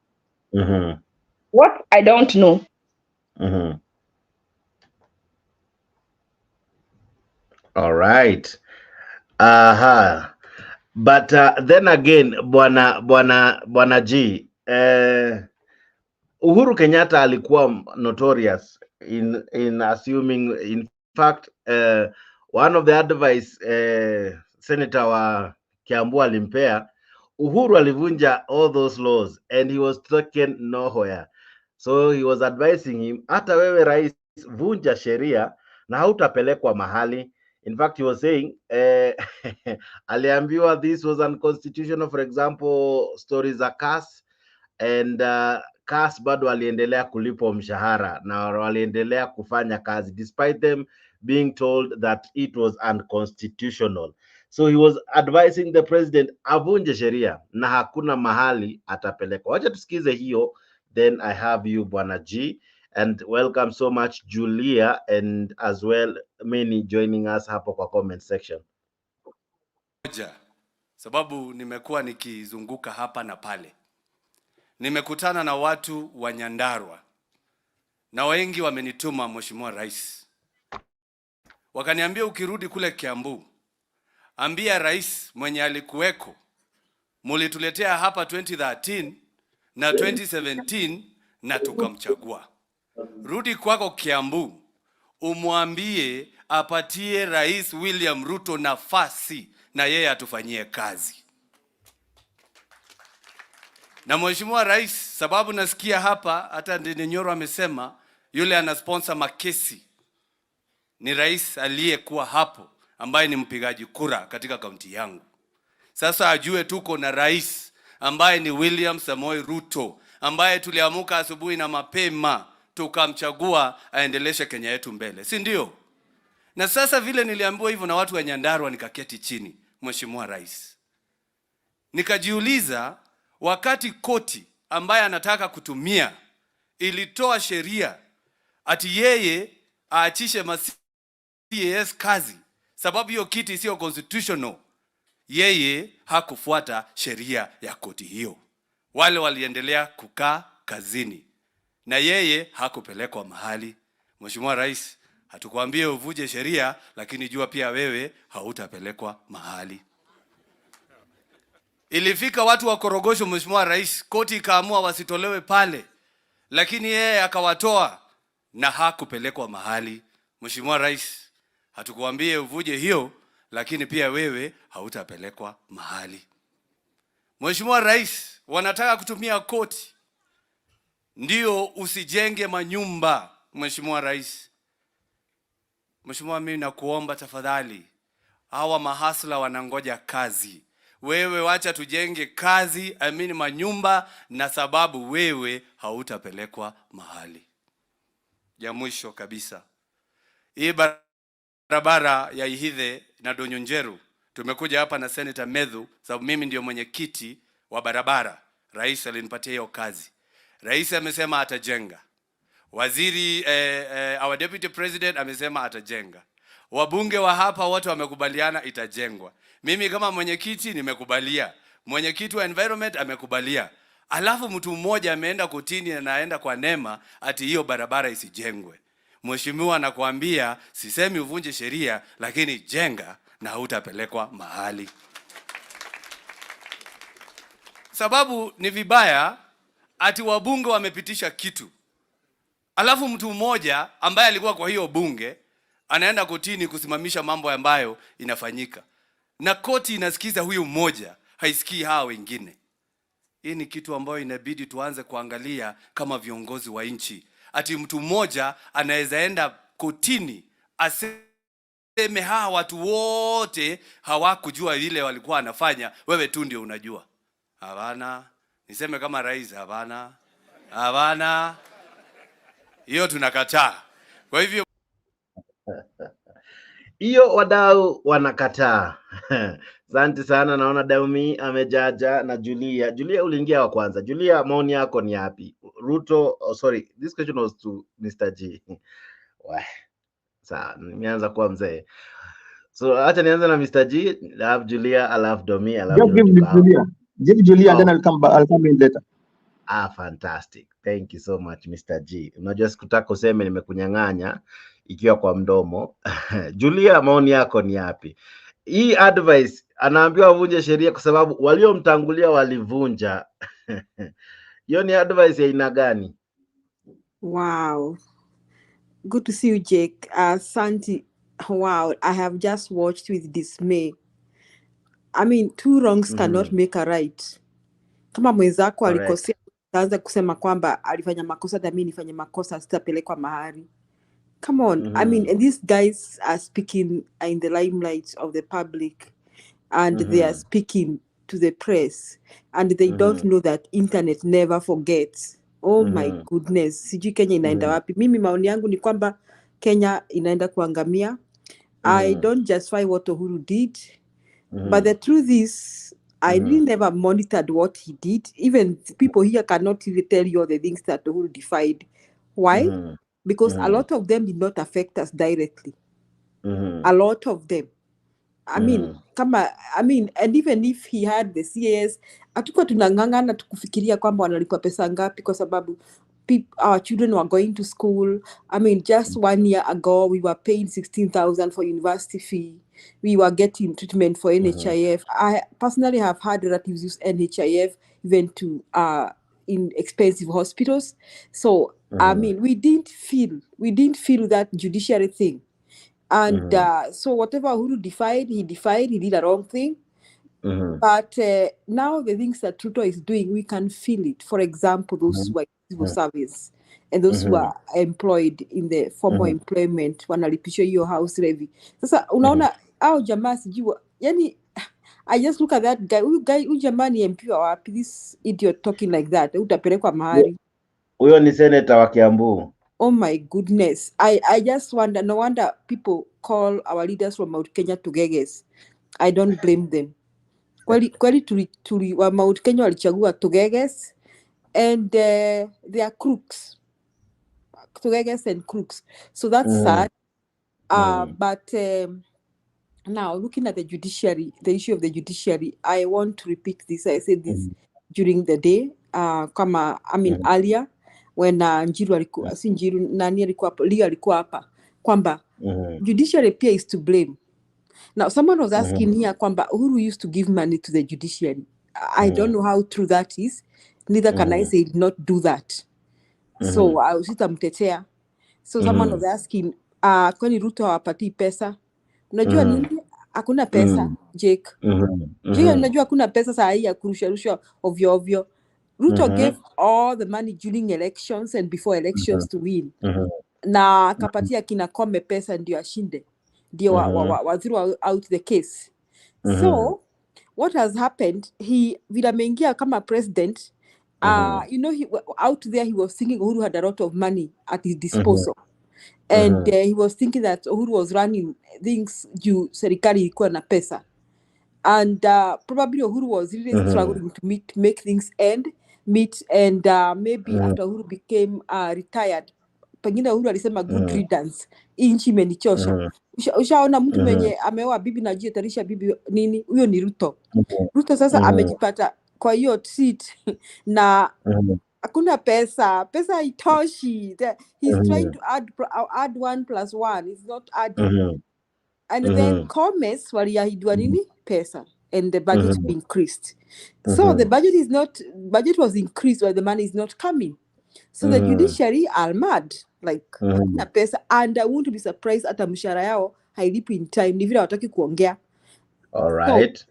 What? I don't know. All right. But then again, Bwana G, Uhuru Kenyatta alikuwa notorious in assuming, in fact, one of the advice Senator wa Kiambu alimpea, Uhuru alivunja all those laws and he was taken nowhere. So he was advising him, hata wewe rais, vunja sheria na hautapelekwa mahali. In fact, he was saying, aliambiwa this was unconstitutional, for example, stories za CAS, and CAS bado waliendelea kulipwa mshahara na waliendelea kufanya kazi despite them being told that it was unconstitutional. So he was advising the president avunje sheria na hakuna mahali atapelekwa. Wacha tusikize hiyo, then I have you Bwana G, and welcome so much Julia, and as well many joining us hapo kwa comment section. Sababu nimekuwa nikizunguka hapa na pale, nimekutana na watu wa Nyandarua na wengi wamenituma Mheshimiwa Rais, wakaniambia ukirudi kule Kiambu, ambia rais mwenye alikuweko, mulituletea hapa 2013 na 2017 na tukamchagua. Rudi kwako Kiambu, umwambie apatie Rais William Ruto nafasi na yeye atufanyie kazi. Na Mheshimiwa Rais, sababu nasikia hapa hata Dinyoro amesema yule ana sponsor makesi ni rais aliyekuwa hapo ambaye ni mpigaji kura katika kaunti yangu. Sasa ajue tuko na rais ambaye ni William Samoei Ruto, ambaye tuliamuka asubuhi na mapema tukamchagua aendeleshe Kenya yetu mbele, si ndio? Na sasa vile niliambiwa hivyo na watu wa Nyandarua, nikaketi chini Mheshimiwa Rais, nikajiuliza, wakati koti ambaye anataka kutumia ilitoa sheria ati yeye aachishe CAS kazi sababu hiyo kiti sio constitutional, yeye hakufuata sheria ya koti hiyo. Wale waliendelea kukaa kazini na yeye hakupelekwa mahali. Mheshimiwa Rais, hatukwambie uvuje sheria, lakini jua pia wewe hautapelekwa mahali. Ilifika watu wa Korogosho, Mheshimiwa Rais, koti ikaamua wasitolewe pale, lakini yeye akawatoa na hakupelekwa mahali. Mheshimiwa Rais, hatukwambie uvuje hiyo, lakini pia wewe hautapelekwa mahali. Mheshimiwa Rais, wanataka kutumia koti ndio usijenge manyumba. Mheshimiwa Rais, Mheshimiwa, mimi nakuomba tafadhali, hawa mahasla wanangoja kazi. Wewe wacha tujenge kazi, manyumba, na sababu wewe hautapelekwa mahali. Ya mwisho kabisa, hii barabara ya Ihithe na Donyonjeru, tumekuja hapa na Senator Medhu, sababu mimi ndio mwenyekiti wa barabara. Rais alinipatia hiyo kazi. Rais amesema atajenga. Waziri our deputy president amesema atajenga. Wabunge wa hapa wote wamekubaliana itajengwa. Mimi kama mwenyekiti nimekubalia. Mwenyekiti wa environment amekubalia. Alafu mtu mmoja ameenda kotini na anaenda kwa NEMA ati hiyo barabara isijengwe. Mheshimiwa, nakwambia sisemi uvunje sheria, lakini jenga na hutapelekwa mahali. Sababu ni vibaya ati wabunge wamepitisha kitu, alafu mtu mmoja ambaye alikuwa kwa hiyo bunge anaenda kotini kusimamisha mambo ambayo inafanyika, na koti inasikiza huyu mmoja, haisikii hawa wengine. Hii ni kitu ambayo inabidi tuanze kuangalia kama viongozi wa nchi. Ati mtu mmoja anaweza enda kotini aseme hawa watu wote hawakujua ile walikuwa wanafanya, wewe tu ndio unajua. Hapana. Niseme kama rais, hapana. Hapana. Hiyo tunakataa. Kwa hivyo hiyo wadau wanakataa. Asante sana, naona Daumi amejaja na Julia. Julia, uliingia wa kwanza. Julia, maoni yako ni yapi? Ruto, sorry, this question was to Mr. G. Sawa, nimeanza kuwa mzee. So acha nianze na Mr. G, alafu Julia, alafu Domi, alafu give Julia and then I'll come in later. Fantastic. Thank you so much Mr. G. Unajua sikutaka useme nimekunyang'anya ikiwa kwa mdomo. Julia, maoni yako ni yapi? Hii advice anaambiwa avunje sheria kwa sababu waliomtangulia walivunja. Hiyo ni advice ya aina gani? Wow. Good to see you, Jake. Santi, wow, I have just watched with dismay. I mean, two wrongs cannot make a right. Kama mwenzako alikosea, taanza kusema kwamba alifanya makosa na mimi nifanye makosa, sitapelekwa mahali. Come on. I mean, and these guys are speaking in the limelight of the public, and they are speaking to the press, and they don't know that internet never forgets. Oh my goodness. Sijui Kenya inaenda wapi. Mimi maoni yangu ni kwamba Kenya inaenda kuangamia. I don't justify what Uhuru did, but the truth is, I really never monitored what he did. Even people here cannot really tell you all the things that Uhuru defied. Why? Because a lot of them did not affect us directly. A lot of them. I mean, and even if he had the CAS, hatukuwa tunang'ang'ana tukufikiria kwamba wanalipwa pesa ngapi kwa sababu our children were going to school. I mean, just 1 year ago, we were paying 16,000 for university fee. We were getting treatment for NHIF. I personally have had relatives use NHIF even to in expensive hospitals. So, I mean, we didn't feel that judiciary thing. And so whatever Uhuru defied, he did a wrong thing. But now the things that Ruto is doing, we can feel it. For example, those who are civil service and those who are employed in the formal employment, wanalipishwa hiyo house levy. Sasa unaona au jamaa sijua, yani I just look at that guy. Huyu jamaa ni MP wa wapi? This idiot talking like that. Utapelekwa mahali. Huyo ni senator wa Kiambu. Oh my goodness. I just wonder, no wonder people call our leaders from Mount Kenya to geges. I don't blame them. Kweli tuli wa Mount Kenya walichagua Tugeges, and they are crooks. Tugeges and crooks. So that's sad. But now looking at the judiciary, the issue of the judiciary, I want to repeat this. I said this during the day. Earlier when Njiru alikuwa, si Njiru, nani alikuwa hapo, Lia alikuwa hapa, kwamba judiciary pia is to blame. Now, someone was asking here kwamba Uhuru used to give money to the judiciary. I don't know how true that is. Neither can I say he did not do that. So, sitamtetea. So, someone was asking, kwani Ruto hawapatii pesa? Unajua nini? Hakuna pesa, Jake. Jake, unajua hakuna pesa saa hii ya kurusha ovyo ovyo. Ruto gave all the money during elections and before elections to win. Na akapatia kina Kome pesa ndio ashinde. Ndio wa throw out the case. So what has happened, vile ameingia kama president, you know, out there he was thinking Uhuru had a lot of money at his disposal. And he was thinking that Uhuru was running things juu serikali ilikuwa na pesa. And probably Uhuru was really struggling to make things meet, and maybe after Uhuru became retired, pengine Uhuru alisema good riddance, hii nchi imenichosha. Ushaona mtu mwenye ameoa bibi na ajitarisha bibi nini, huyo ni Ruto. Ruto sasa amejipata kwa hiyo seat na hakuna pesa haitoshi. He's trying to add 1 + 1, it's not adding. And then Commerce waliahidwa nini pesa, and the budget increased. So the budget was increased while the money is not coming. So the judiciary are mad, like hakuna pesa, and I won't be surprised hata mshahara yao hailipi in time, ni vile hawataki kuongea. All right. So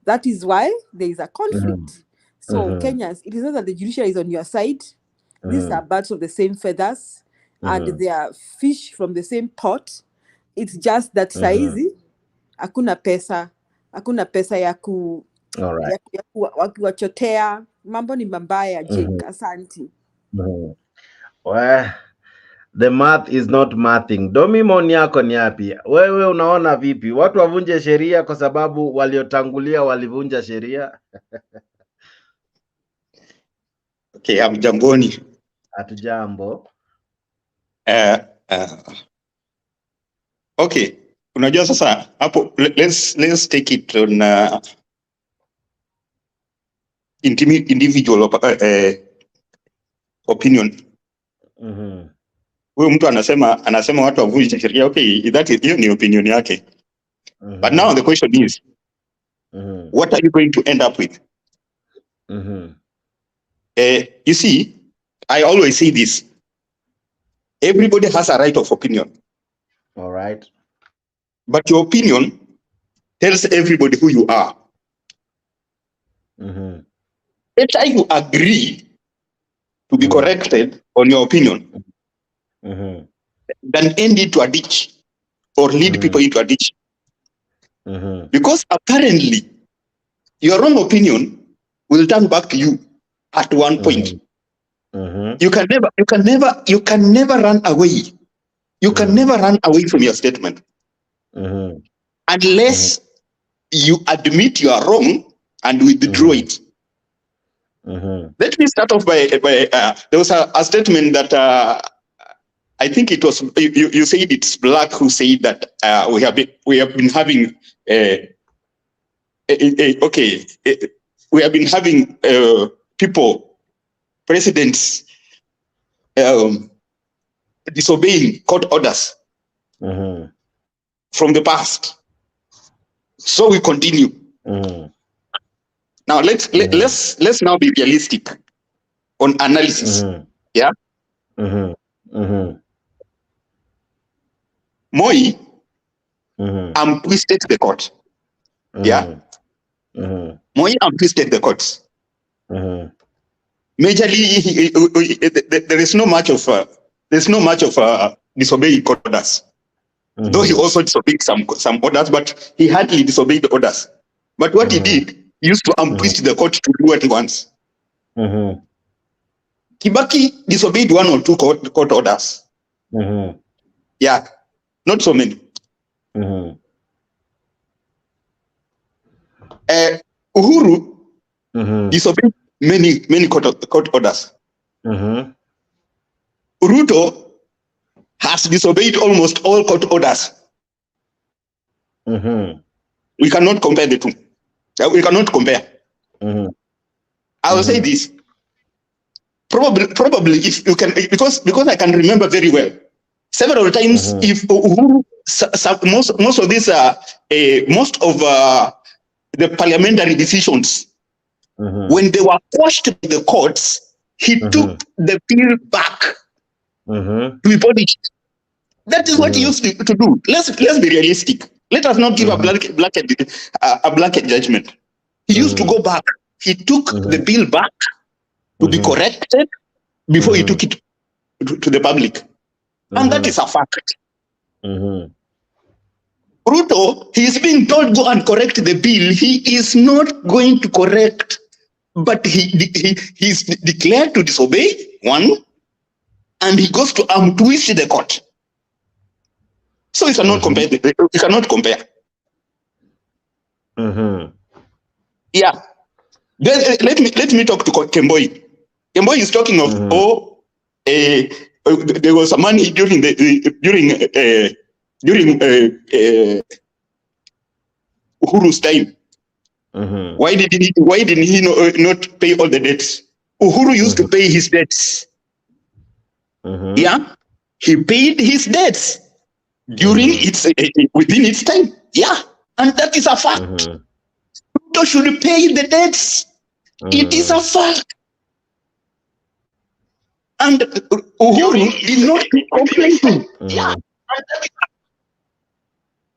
that is why there is a conflict. So Kenyans, it is not that the judiciary is on your side. These are birds of the same feathers, and they are fish from the same pot. It's just that saizi hakuna pesa ya ku wakiwachotea. Mambo ni mabaya, Jake. Asanti. Well, the math is not mathing. Domi, maoni yako ni yapi? Wewe unaona vipi? Watu wavunje sheria kwa sababu waliotangulia walivunja sheria? Okay, hamjamboni. Hatujambo. Okay, unajua sasa hapo, let's take it on individual opinion. Huyo mtu anasema watu wavunje sheria. Okay, hiyo ni opinion yake. But now the question is, what are you going to end up with? You see, I always say this. Everybody has a right of opinion. All right. But your opinion tells everybody who you are. Better you agree to be corrected on your opinion than end into a ditch or lead people into a ditch. Because apparently your wrong opinion will turn back to you at one point. You can never run away. You can never run away from your statement unless you admit you are wrong and withdraw it. Let me start off by there was a statement that I think it was you said it's Black who said that we have been having we have been having presidents disobeying court orders from the past. So we continue. Now let's now be realistic on analysis. Yeah. Moi twisted the court. Yeah. Moi twisted the courts. Majorly, there is no much of disobeying court orders. Though he also disobeyed some orders, but he hardly disobeyed the orders. But what he did, he used to twist the court to do what he wants. Kibaki disobeyed 1 or 2 court orders. Yeah, not so many. Uhuru disobeyed many court orders. Ruto has disobeyed almost all court orders. We cannot compare the two. We cannot compare. I will say this. Probably if you can, because I can remember very well several times if Uhuru, most of these the parliamentary decisions when they were quashed by the courts, he took the bill back to be polished. That is what he used to do. Let's be realistic. Let us not give a blanket judgment. He used to go back. He took the bill back to be corrected before he took it to the public. And that is a fact. Ruto, he's being told go and correct the bill. He is not going to correct, but he's declared to disobey, one, and he goes to twist the court. So you cannot compare. You cannot compare. Yeah. Then, let me talk to Kemboi. Kemboi is talking of there was some money during Uhuru's time. Why didn't he not pay all the debts? Uhuru used to pay his debts. Yeah, he paid his debts during within its time. Yeah, and that is a fact. Ruto should pay the debts. It is a fact. And Uhuru did not keep complaining. Yeah.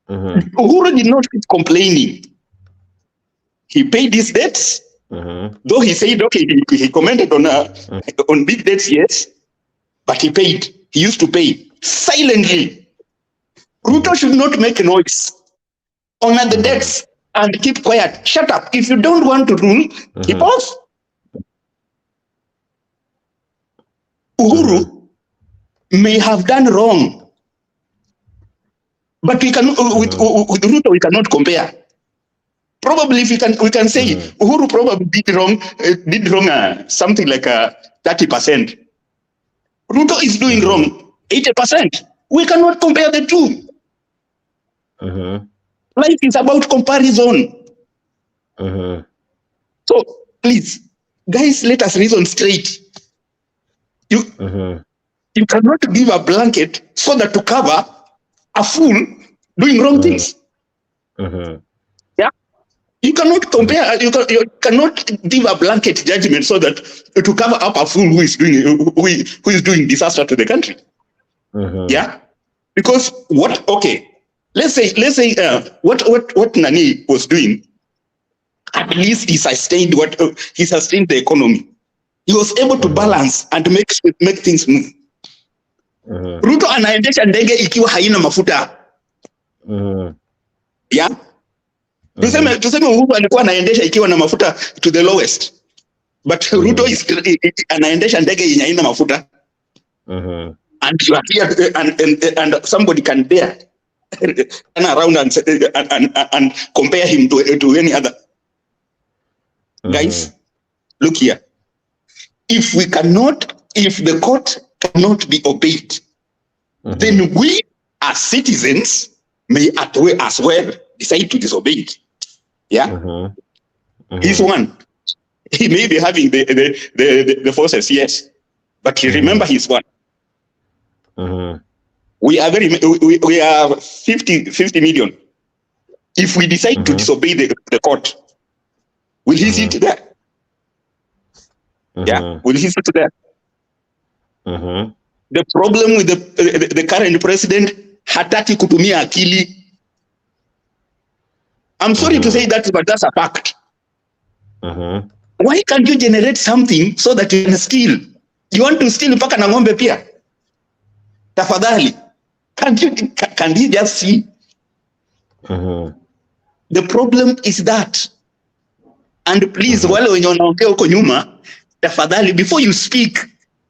Uhuru did not keep complaining. He paid his debts. Though he said, okay, he commented on big debts, yes, but he paid. He used to pay silently. Ruto should not make a noise on the debts and keep quiet. Shut up. If you don't want to rule, keep off. Uhuru may have done wrong, but we can with Ruto we cannot compare. Probably if we can say Uhuru probably did wrong something like 30%. Ruto is doing wrong 80%. We cannot compare the two. Life is about comparison. So please, guys, let us reason straight. You cannot give a blanket so that to cover a fool doing wrong things. Yeah, you cannot compare. You cannot give a blanket judgment so that to cover up a fool who is doing disaster to the country. Yeah, because what? Okay, let's say what Nani was doing. At least he sustained the economy. He was able to balance and make things move. Ruto anaendesha ndege ikiwa haina mafuta. Yeah? Tuseme Uhuru alikuwa anaendesha ikiwa na mafuta to the lowest. But Ruto is anaendesha ndege yenye haina mafuta. And you are here and somebody can dare turn around and compare him to any other. Guys, look here. If the court cannot be obeyed, then we as citizens may as well decide to disobey it. Yeah? He's one. He may be having the forces, yes, but remember he's one. We are 50 million. If we decide to disobey the court, will he sit there? Yeah, will he sit there? The problem with the current president, hataki kutumia akili. I'm sorry to say that, but that's a fact. Why can't you generate something so that you can steal? You want to steal mpaka na ng'ombe pia? Tafadhali. Can you just see? The problem is that. And please, wale wenye wanaongea huko nyuma, tafadhali, before you speak,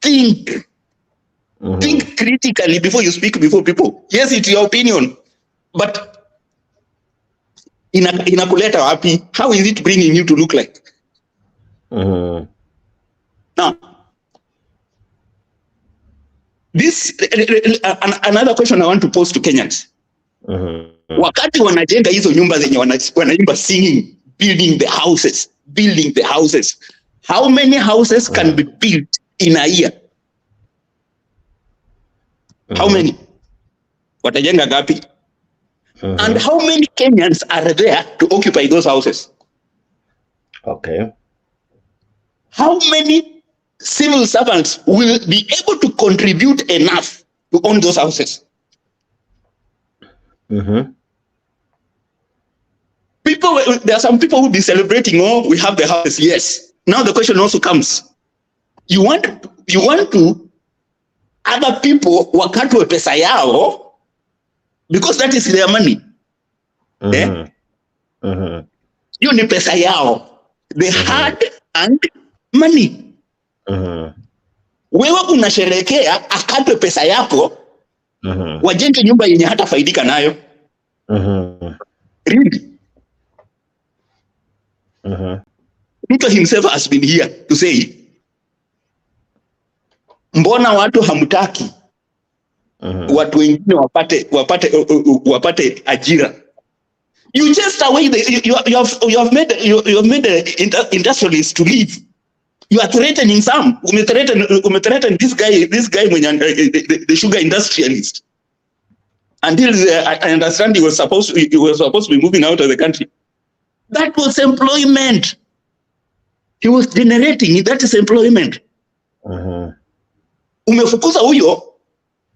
think. Think critically before you speak before people. Yes, it's your opinion, but inakuleta wapi? How is it bringing you to look like? Now, this another question I want to pose to Kenyans. Wakati wanajenga hizo nyumba zenye wanaimba singing, building the houses. How many houses can be built in a year? How many? Watajenga gapi? And how many Kenyans are there to occupy those houses? Okay. How many civil servants will be able to contribute enough to own those houses? There are some people who will be celebrating, oh, we have the houses. Yes. Now the question also comes, You want to other people wakatwe pesa yao because that is their money. You ni pesa yao. They had and money. Wewe unasherekea akatwe pesa yako wajenge nyumba yenye hata faidika nayo. Really? Ruto himself has been here to say, mbona watu hamtaki watu wengine wapate ajira? You just away you have made the industrialists to leave. You are threatening some. Threaten this guy mwenye the sugar industrialist. Until I understand he was supposed to be moving out of the country. That was employment. He was generating, that is employment. Umefukuza huyo,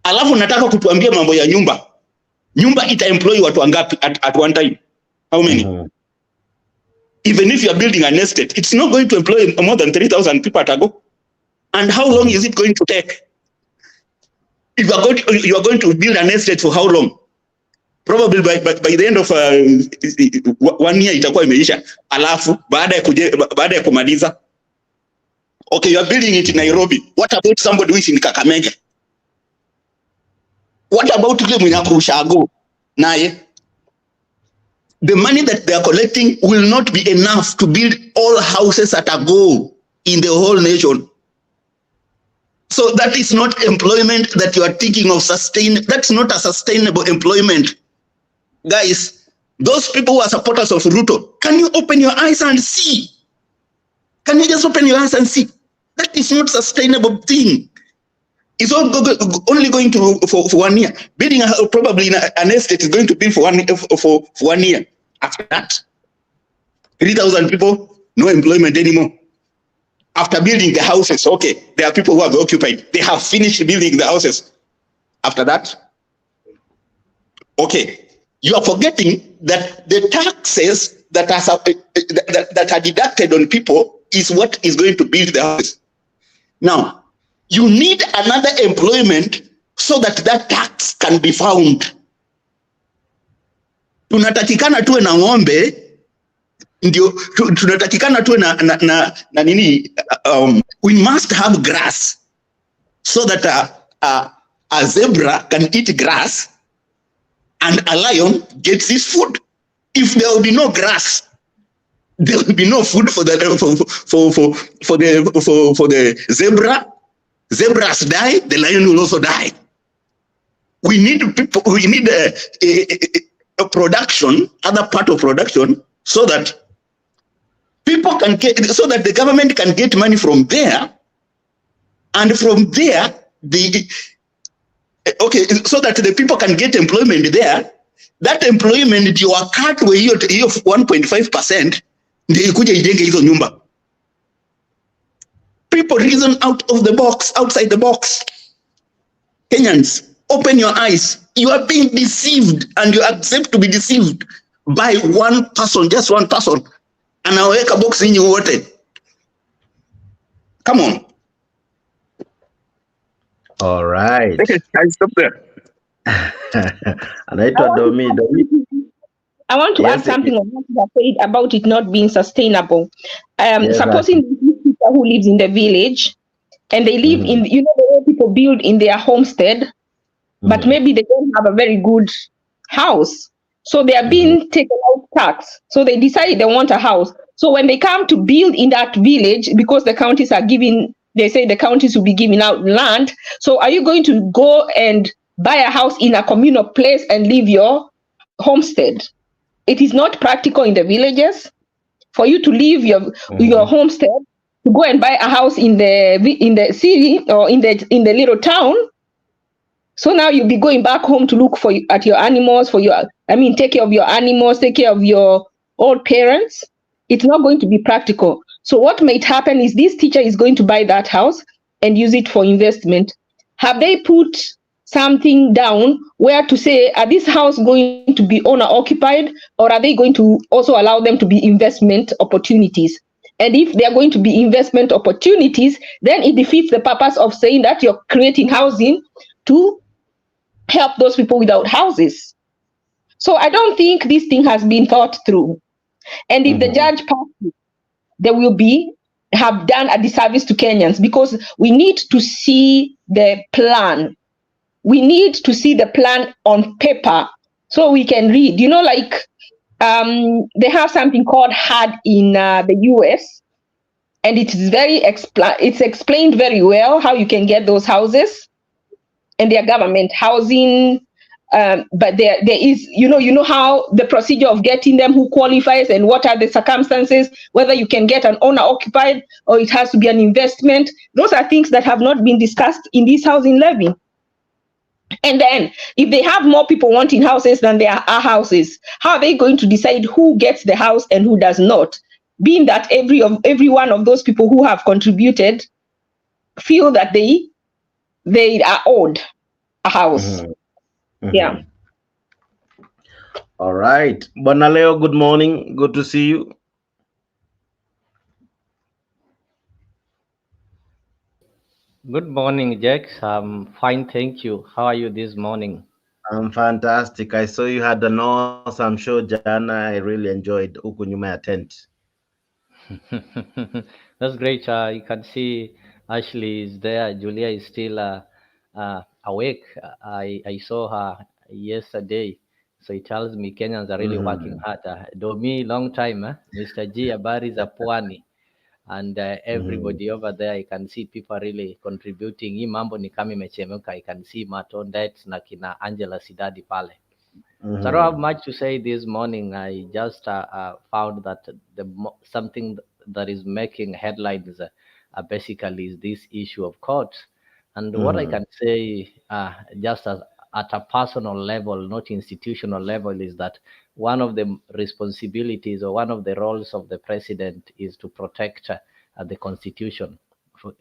alafu nataka kutuambia mambo ya nyumba. Nyumba ita-employ watu wangapi at one time? How many? Even if you are building an estate, it's not going to employ more than 3,000 people at a go. And how long is it going to take? If you are going to build an estate for how long? Probably by the end of 1 year itakuwa imeisha. Alafu baada ya kumaliza, okay, you are building it in Nairobi. What about somebody who is in Kakamega? What about yule mwenye ako Ushago? Naye, the money that they are collecting will not be enough to build all houses at a go in the whole nation. So that is not employment that you are thinking of sustain. That's not a sustainable employment. Guys, those people who are supporters of Ruto, can you open your eyes and see? Can you just open your eyes and see? That is not sustainable thing. It's only going to for 1 year. Building probably an estate is going to be for 1 year. After that, 3,000 people, no employment anymore. After building the houses, okay, there are people who have occupied. They have finished building the houses. After that, okay, you are forgetting that the taxes that are deducted on people is what is going to build the houses. Now, you need another employment so that tax can be found. Tunatakikana tuwe na ng'ombe, ndio tunatakikana tuwe na nini, we must have grass so that a zebra can eat grass and a lion gets his food. If there will be no grass, there will be no food for the zebra. Zebras die, the lion will also die. We need people. We need a production, other part of production, so that people can get, so that the government can get money from there, and from there so that the people can get employment there. That employment you are cut with hiyo 1.5% ndio ikuja ijenge hizo nyumba. People reason outside the box. Kenyans, open your eyes. You are being deceived, and you accept to be deceived by one person, just one person. Anaweka box in you wote. Come on. All right. Okay, I stop there. Anaitwa Domi. I want to add something on what you have said about it not being sustainable. Supposing people who lives in the village and they live in, the way people build in their homestead, but maybe they don't have a very good house. So they are being taken out tax. So they decide they want a house. So when they come to build in that village, because the counties are giving, they say the counties will be giving out land. So are you going to go and buy a house in a communal place and leave your homestead? It is not practical in the villages for you to leave your homestead to go and buy a house in the city or in the little town. So now you'll be going back home to look at your animals, take care of your animals, take care of your old parents. It's not going to be practical. So what might happen is this teacher is going to buy that house and use it for investment. Have they put something down where to say, are this house going to be owner occupied, or are they going to also allow them to be investment opportunities? And if there are going to be investment opportunities, then it defeats the purpose of saying that you're creating housing to help those people without houses. So I don't think this thing has been thought through. And if the judge passes, there will have done a disservice to Kenyans, because we need to see the plan. We need to see the plan on paper so we can read. Like they have something called HUD in the US, and it's it's explained very well how you can get those houses, and their government housing. But there is, how the procedure of getting them, who qualifies, and what are the circumstances, whether you can get an owner occupied or it has to be an investment. Those are things that have not been discussed in this housing levy. And then if they have more people wanting houses than there are houses, how are they going to decide who gets the house and who does not? Being that every one of those people who have contributed feel that they are owed a house. Yeah. All right. Bonaleo, good morning. Good to see you. Good morning, Jack. I'm fine, thank you. How are you this morning? I'm fantastic. I saw you had an awesome show, Jana. I really enjoyed huku nyuma ya tent. That's great. You can see Ashley is there. Julia is still awake. I saw her yesterday. So it tells me Kenyans are really working hard. Domi, long time. Mr. G, habari za pwani. And everybody over there, I can see people are really contributing. Hii mambo ni kama imechemuka. I can see Matondet na kina Angela Sidadi pale. So I don't have much to say this morning. I just found that something that is making headlines basically is this issue of courts. And what I can say, just at a personal level, not institutional level, is that one of the responsibilities or one of the roles of the president is to protect the Constitution.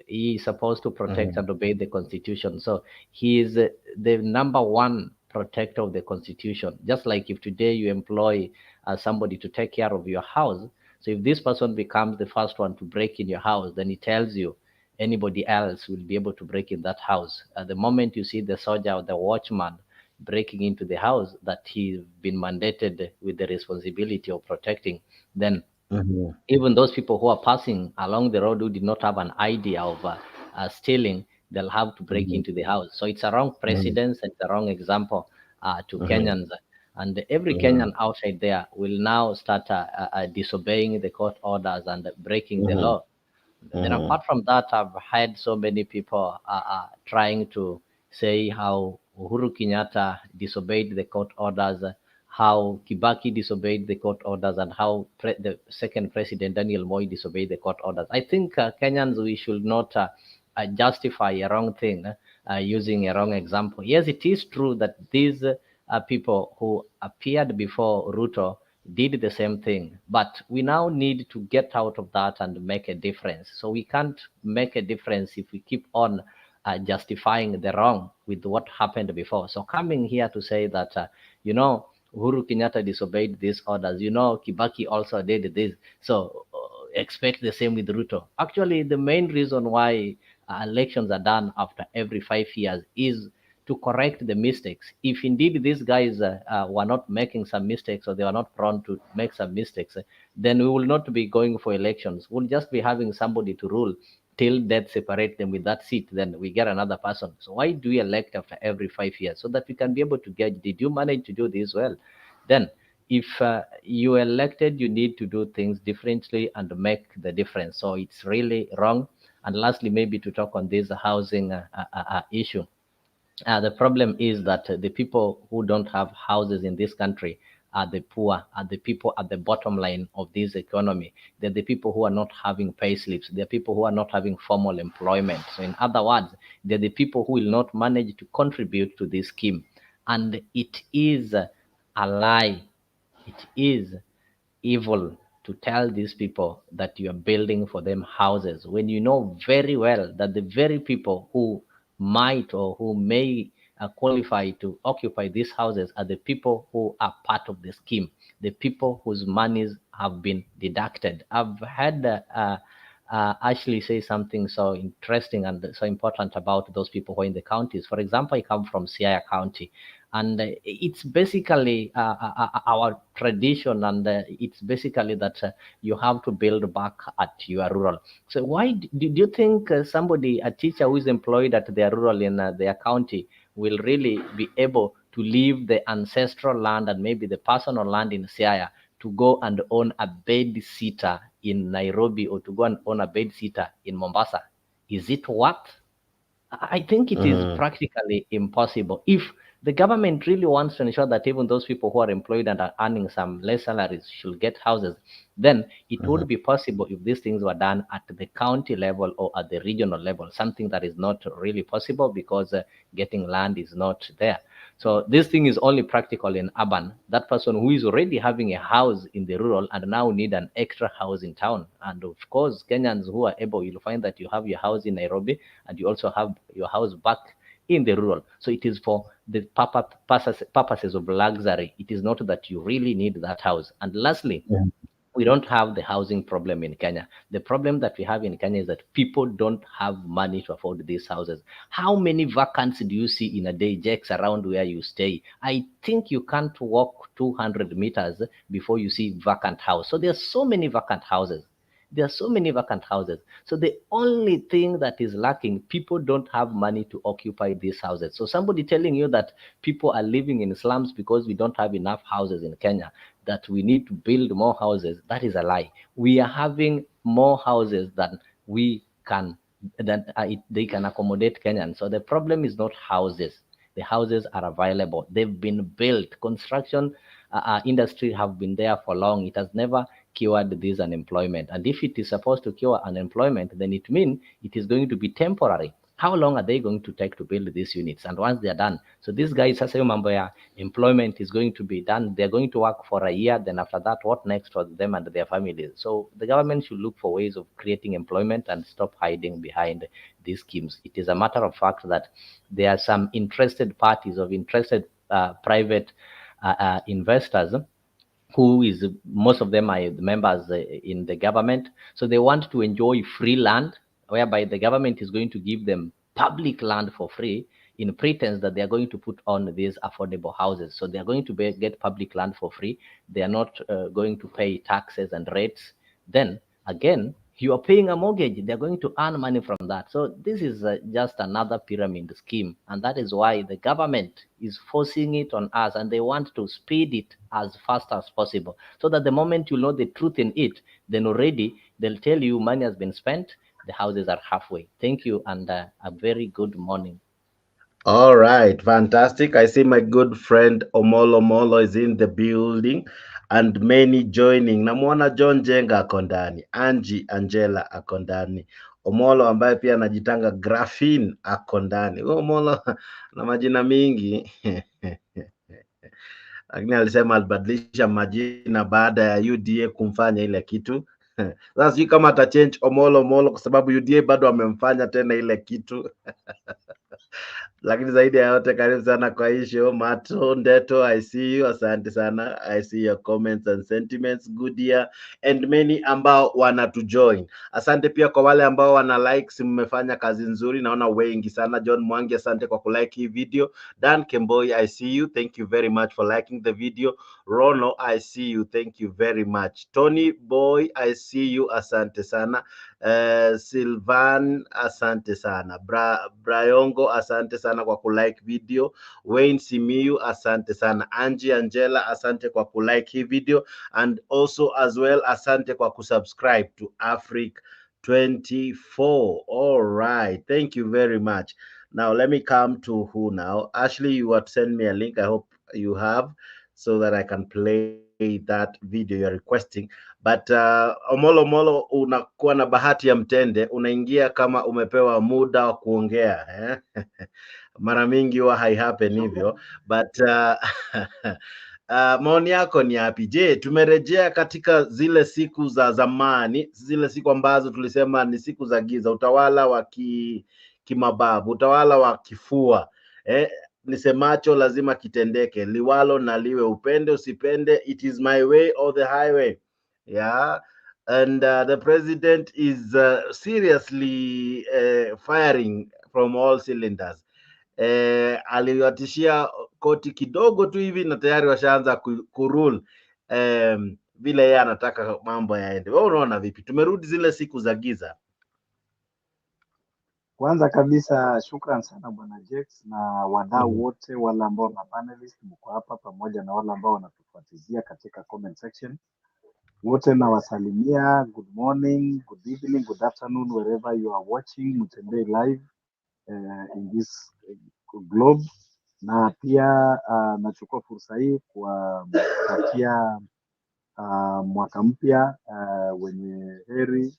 He is supposed to protect and obey the Constitution. So he is the number one protector of the Constitution. Just like if today you employ somebody to take care of your house, so if this person becomes the first one to break in your house, then it tells you anybody else will be able to break in that house. At the moment you see the soldier or the watchman breaking into the house that he's been mandated with the responsibility of protecting, then even those people who are passing along the road who did not have an idea of stealing, they'll have to break into the house. So it's a wrong precedence and a wrong example to Kenyans. And every Kenyan outside there will now start disobeying the court orders and breaking the law. Then apart from that, I've had so many people trying to say how Uhuru Kenyatta disobeyed the court orders, how Kibaki disobeyed the court orders, and how the second president, Daniel Moi, disobeyed the court orders. I think Kenyans, we should not justify a wrong thing using a wrong example. Yes, it is true that these people who appeared before Ruto did the same thing, but we now need to get out of that and make a difference. So we can't make a difference if we keep on justifying the wrong with what happened before. So coming here to say that, Uhuru Kenyatta disobeyed these orders, Kibaki also did this, so expect the same with Ruto. Actually, the main reason why elections are done after every 5 years is to correct the mistakes. If indeed these guys were not making some mistakes, or they are not prone to make some mistakes, then we will not be going for elections. We'll just be having somebody to rule till death separate them with that seat, then we get another person. So why do we elect after every 5 years? So that we can be able to get, did you manage to do this well? Then if you elected, you need to do things differently and make the difference. So it's really wrong. And lastly, maybe to talk on this housing issue. The problem is that the people who don't have houses in this country are the poor, are the people at the bottom line of this economy. They're the people who are not having pay slips. They're people who are not having formal employment. So in other words, they're the people who will not manage to contribute to this scheme. And it is a lie. It is evil to tell these people that you are building for them houses when you know very well that the very people who might or who may qualified to occupy these houses are the people who are part of the scheme, the people whose monies have been deducted. I've had Ashley say something so interesting and so important about those people who are in the counties. For example, I come from Siaya County, and it's basically our tradition, and it's basically that you have to build back at your rural. So why do you think somebody, a teacher who is employed at their rural in their county, will really be able to leave the ancestral land and maybe the personal land in Siaya to go and own a bed sitter in Nairobi or to go and own a bed sitter in Mombasa? Is it what? I think it is practically impossible. If the government really wants to ensure that even those people who are employed and are earning some less salaries should get houses, then it would be possible if these things were done at the county level or at the regional level, something that is not really possible because getting land is not there. So this thing is only practical in urban. That person who is already having a house in the rural and now need an extra house in town. And of course, Kenyans who are able, you'll find that you have your house in Nairobi and you also have your house back in the rural. So it is for the purposes of luxury. It is not that you really need that house. And lastly, we don't have the housing problem in Kenya. The problem that we have in Kenya is that people don't have money to afford these houses. How many vacants do you see in a day, Jakes, around where you stay? I think you can't walk 200 meters before you see vacant house. So there are so many vacant houses. There are so many vacant houses. So the only thing that is lacking, people don't have money to occupy these houses. So somebody telling you that people are living in slums because we don't have enough houses in Kenya, that we need to build more houses, that is a lie. We are having more houses than we can, they can accommodate Kenyans. So the problem is not houses. The houses are available. They've been built. Construction industry have been there for long. It has never cured this unemployment. And if it is supposed to cure unemployment, then it means it is going to be temporary. How long are they going to take to build these units? And once they're done, so these guys, employment is going to be done. They're going to work for a year. Then after that, what next for them and their families? So the government should look for ways of creating employment and stop hiding behind these schemes. It is a matter of fact that there are some interested parties of interested private investors who is, most of them are members in the government. So they want to enjoy free land, whereby the government is going to give them public land for free in pretense that they are going to put on these affordable houses. So they are going to get public land for free. They are not going to pay taxes and rates. Then again, you are paying a mortgage. They're going to earn money from that. So this is just another pyramid scheme. And that is why the government is forcing it on us, and they want to speed it as fast as possible. So that the moment you know the truth in it, then already they'll tell you money has been spent, the houses are halfway. Thank you, and a very good morning. All right, fantastic. I see my good friend Omolo Molo is in the building and many joining. Namwona John Jenga ako ndani, Angie Angela ako ndani, Omolo ambaye pia anajitanga Graphene ako ndani. Omolo na majina mingi lakini alisema alibadilisha majina baada ya UDA kumfanya ile kitu. Sasa sijui kama atachange Omolo Molo kwa sababu UDA bado amemfanya tena ile kitu. Lakini zaidi ya yote, karibu sana kwa hii show. Mato Ndeto, I see you, asante sana. I see your comments and sentiments, good year, and many ambao wanatujoin. Asante pia kwa wale ambao wana likes, mmefanya kazi nzuri, naona wengi sana. John Mwangi, asante kwa kulike hii video. Dan Kemboi, I see you, thank you very much for liking the video. Rono, I see you, thank you very much. Tony Boy, I see you, asante sana. Silvan, asante sana. Brayongo, asante sana kwa kulike video. Wayne Simiyu, asante sana. Angie Angela, asante kwa kulike hii video, and also as well asante kwa kusubscribe to Afriq 24. All right, thank you very much. Now let me come to who now. Ashley, you have sent me a link, I hope you have, so that I can play that video you're requesting. But Omolo unakuwa na bahati ya mtende, unaingia kama umepewa muda wa kuongea mara mingi huwa haihappen hivyo, but maoni yako ni yapi? Je, tumerejea katika zile siku za zamani, zile siku ambazo tulisema ni siku za giza, utawala wa kimababu, utawala wa kifua nisemacho lazima kitendeke, liwalo na liwe, upende usipende, it is my way or the highway. Yeah. And the president is seriously firing from all cylinders. Aliwatishia koti kidogo tu hivi na tayari washaanza kurule vile yeye anataka mambo yaende. Wewe unaona vipi? Tumerudi zile siku za giza. Kwanza kabisa shukran sana bwana Jex na wadau wote wale ambao na panelist mko hapa pamoja na wale ambao wanatufuatilia katika comment section. Wote nawasalimia, good morning, good evening, good afternoon wherever you are watching Mtembee live in this globe. Na pia nachukua fursa hii kuwatakia mwaka mpya wenye heri,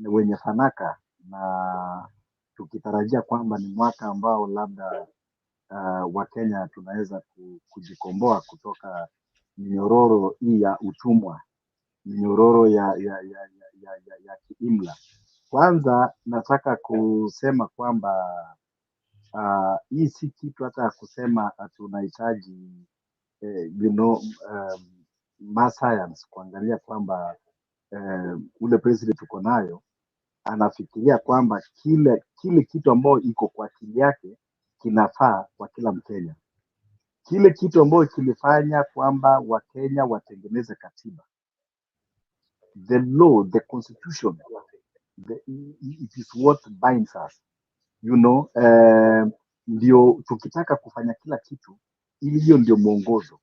wenye fanaka, na tukitarajia kwamba ni mwaka ambao labda Wakenya tunaweza kujikomboa kutoka minyororo hii ya utumwa, minyororo ya kiimla. Kwanza nataka kusema kwamba hii si kitu hata kusema tunahitaji mass science kuangalia kwamba ule president tuko nayo anafikiria kwamba kile kitu ambayo iko kwa akili yake kinafaa kwa kila Mkenya. Kile kitu ambayo kilifanya kwamba Wakenya watengeneze katiba, the law, the constitution, it is what binds us, you know. Ndio tukitaka kufanya kila kitu, hiyo ndio mwongozo.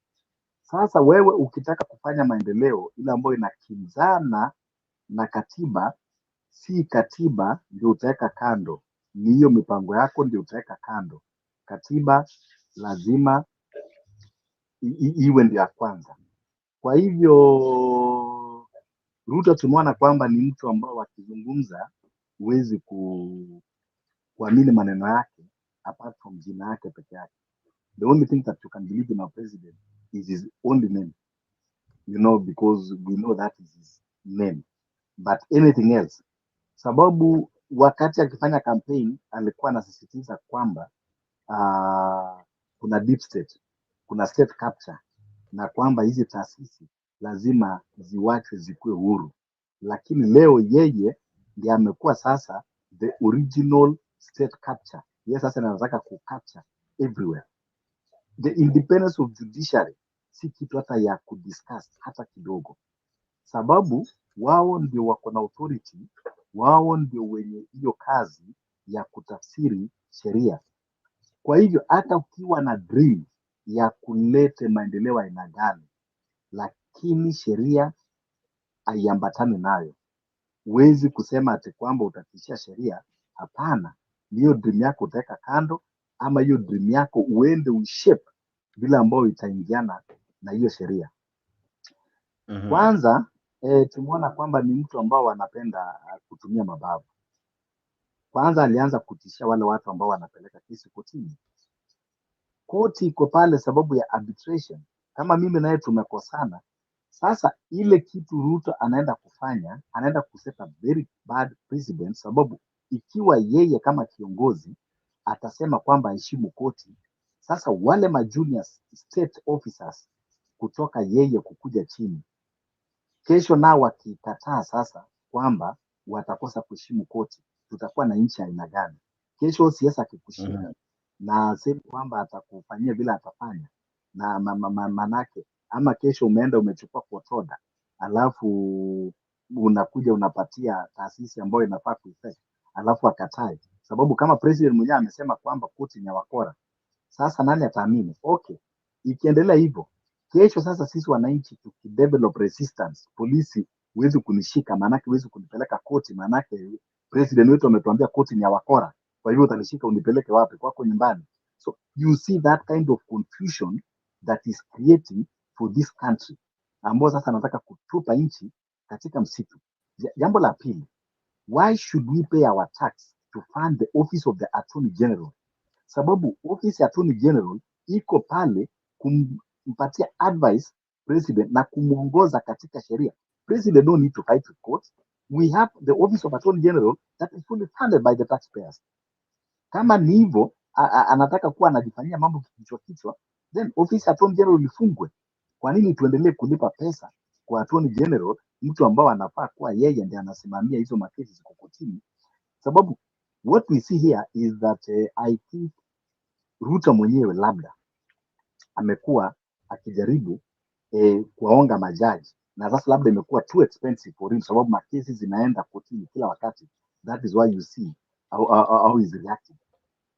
Sasa wewe ukitaka kufanya maendeleo ile ambayo inakinzana na katiba, si katiba ndio utaweka kando, ni hiyo mipango yako ndio utaweka kando. Katiba lazima iwe ndio ya kwanza. Kwa hivyo Ruto tumeona kwamba ni mtu ambao akizungumza huwezi kuamini maneno yake apart from jina yake peke yake. The only thing that you can believe in our president is his only name, you know, because we know that is his name, but anything else. Sababu wakati akifanya campaign alikuwa anasisitiza kwamba kuna deep state, kuna state capture, na kwamba hizi taasisi lazima ziwachwe zikuwe huru. Lakini leo yeye ndiye amekuwa sasa the original state capture. Yeye sasa anataka ku capture everywhere. The independence of judiciary si kitu hata ya kudiscuss hata kidogo, sababu wao ndio wako na authority, wao ndio wenye hiyo kazi ya kutafsiri sheria. Kwa hivyo hata ukiwa na dream ya kulete maendeleo aina gani, lakini sheria haiambatani nayo, huwezi kusema ati kwamba utatishia sheria. Hapana, hiyo dream yako utaweka kando, ama hiyo dream yako uende ushape vile ambayo itaingiana na hiyo sheria. Kwanza tumeona kwamba ni mtu ambao anapenda kutumia mabavu. Kwanza alianza kutishia wale watu ambao wanapeleka kesi kotini. Koti iko pale sababu ya arbitration. Kama mimi naye tumekosana, sasa ile kitu Ruto anaenda kufanya, anaenda kuseta very bad precedent, sababu ikiwa yeye kama kiongozi atasema kwamba heshimu koti, sasa wale majunior state officers kutoka yeye kukuja chini, kesho nao wakikataa sasa kwamba watakosa kuheshimu koti, tutakuwa na nchi aina gani? Kesho siasa akikushika na sema kwamba atakufanyia bila atafanya na manake, ama kesho umeenda umechukua kotoda, alafu unakuja unapatia taasisi ambayo inafaa kuifanya, alafu akatae, sababu kama president mwenyewe amesema kwamba koti ni ya wakora. Sasa nani ataamini? Okay, ikiendelea hivyo, kesho sasa sisi wananchi tukidevelop resistance, polisi huwezi kunishika, maanake huwezi kunipeleka koti, maanake president wetu ametuambia koti ni ya wakora. Kwa hivyo utanishika unipeleke wapi? Kwako nyumbani? So you see that kind of confusion that is creating for this country, ambao sasa anataka kutupa nchi katika msitu. Jambo la pili, why should we pay our tax to fund the office of the attorney general? Sababu office ya attorney general iko pale kumpatia advice president na kumuongoza katika sheria. President don't need to fight with courts. We have the office of attorney general that is fully funded by the taxpayers. Kama ni hivyo, anataka kuwa anajifanyia mambo kichwa, then ofisi ya Attorney General ifungwe. Kwa nini tuendelee kulipa pesa kwa Attorney General, mtu ambao anafaa kuwa yeye ndiye anasimamia hizo makesi ziko kotini? Sababu what we see here is that I think Ruto mwenyewe labda amekuwa akijaribu kuwaonga majaji, na sasa labda imekuwa too expensive for him, sababu makesi zinaenda kotini kila wakati. That is why you see how is reacting.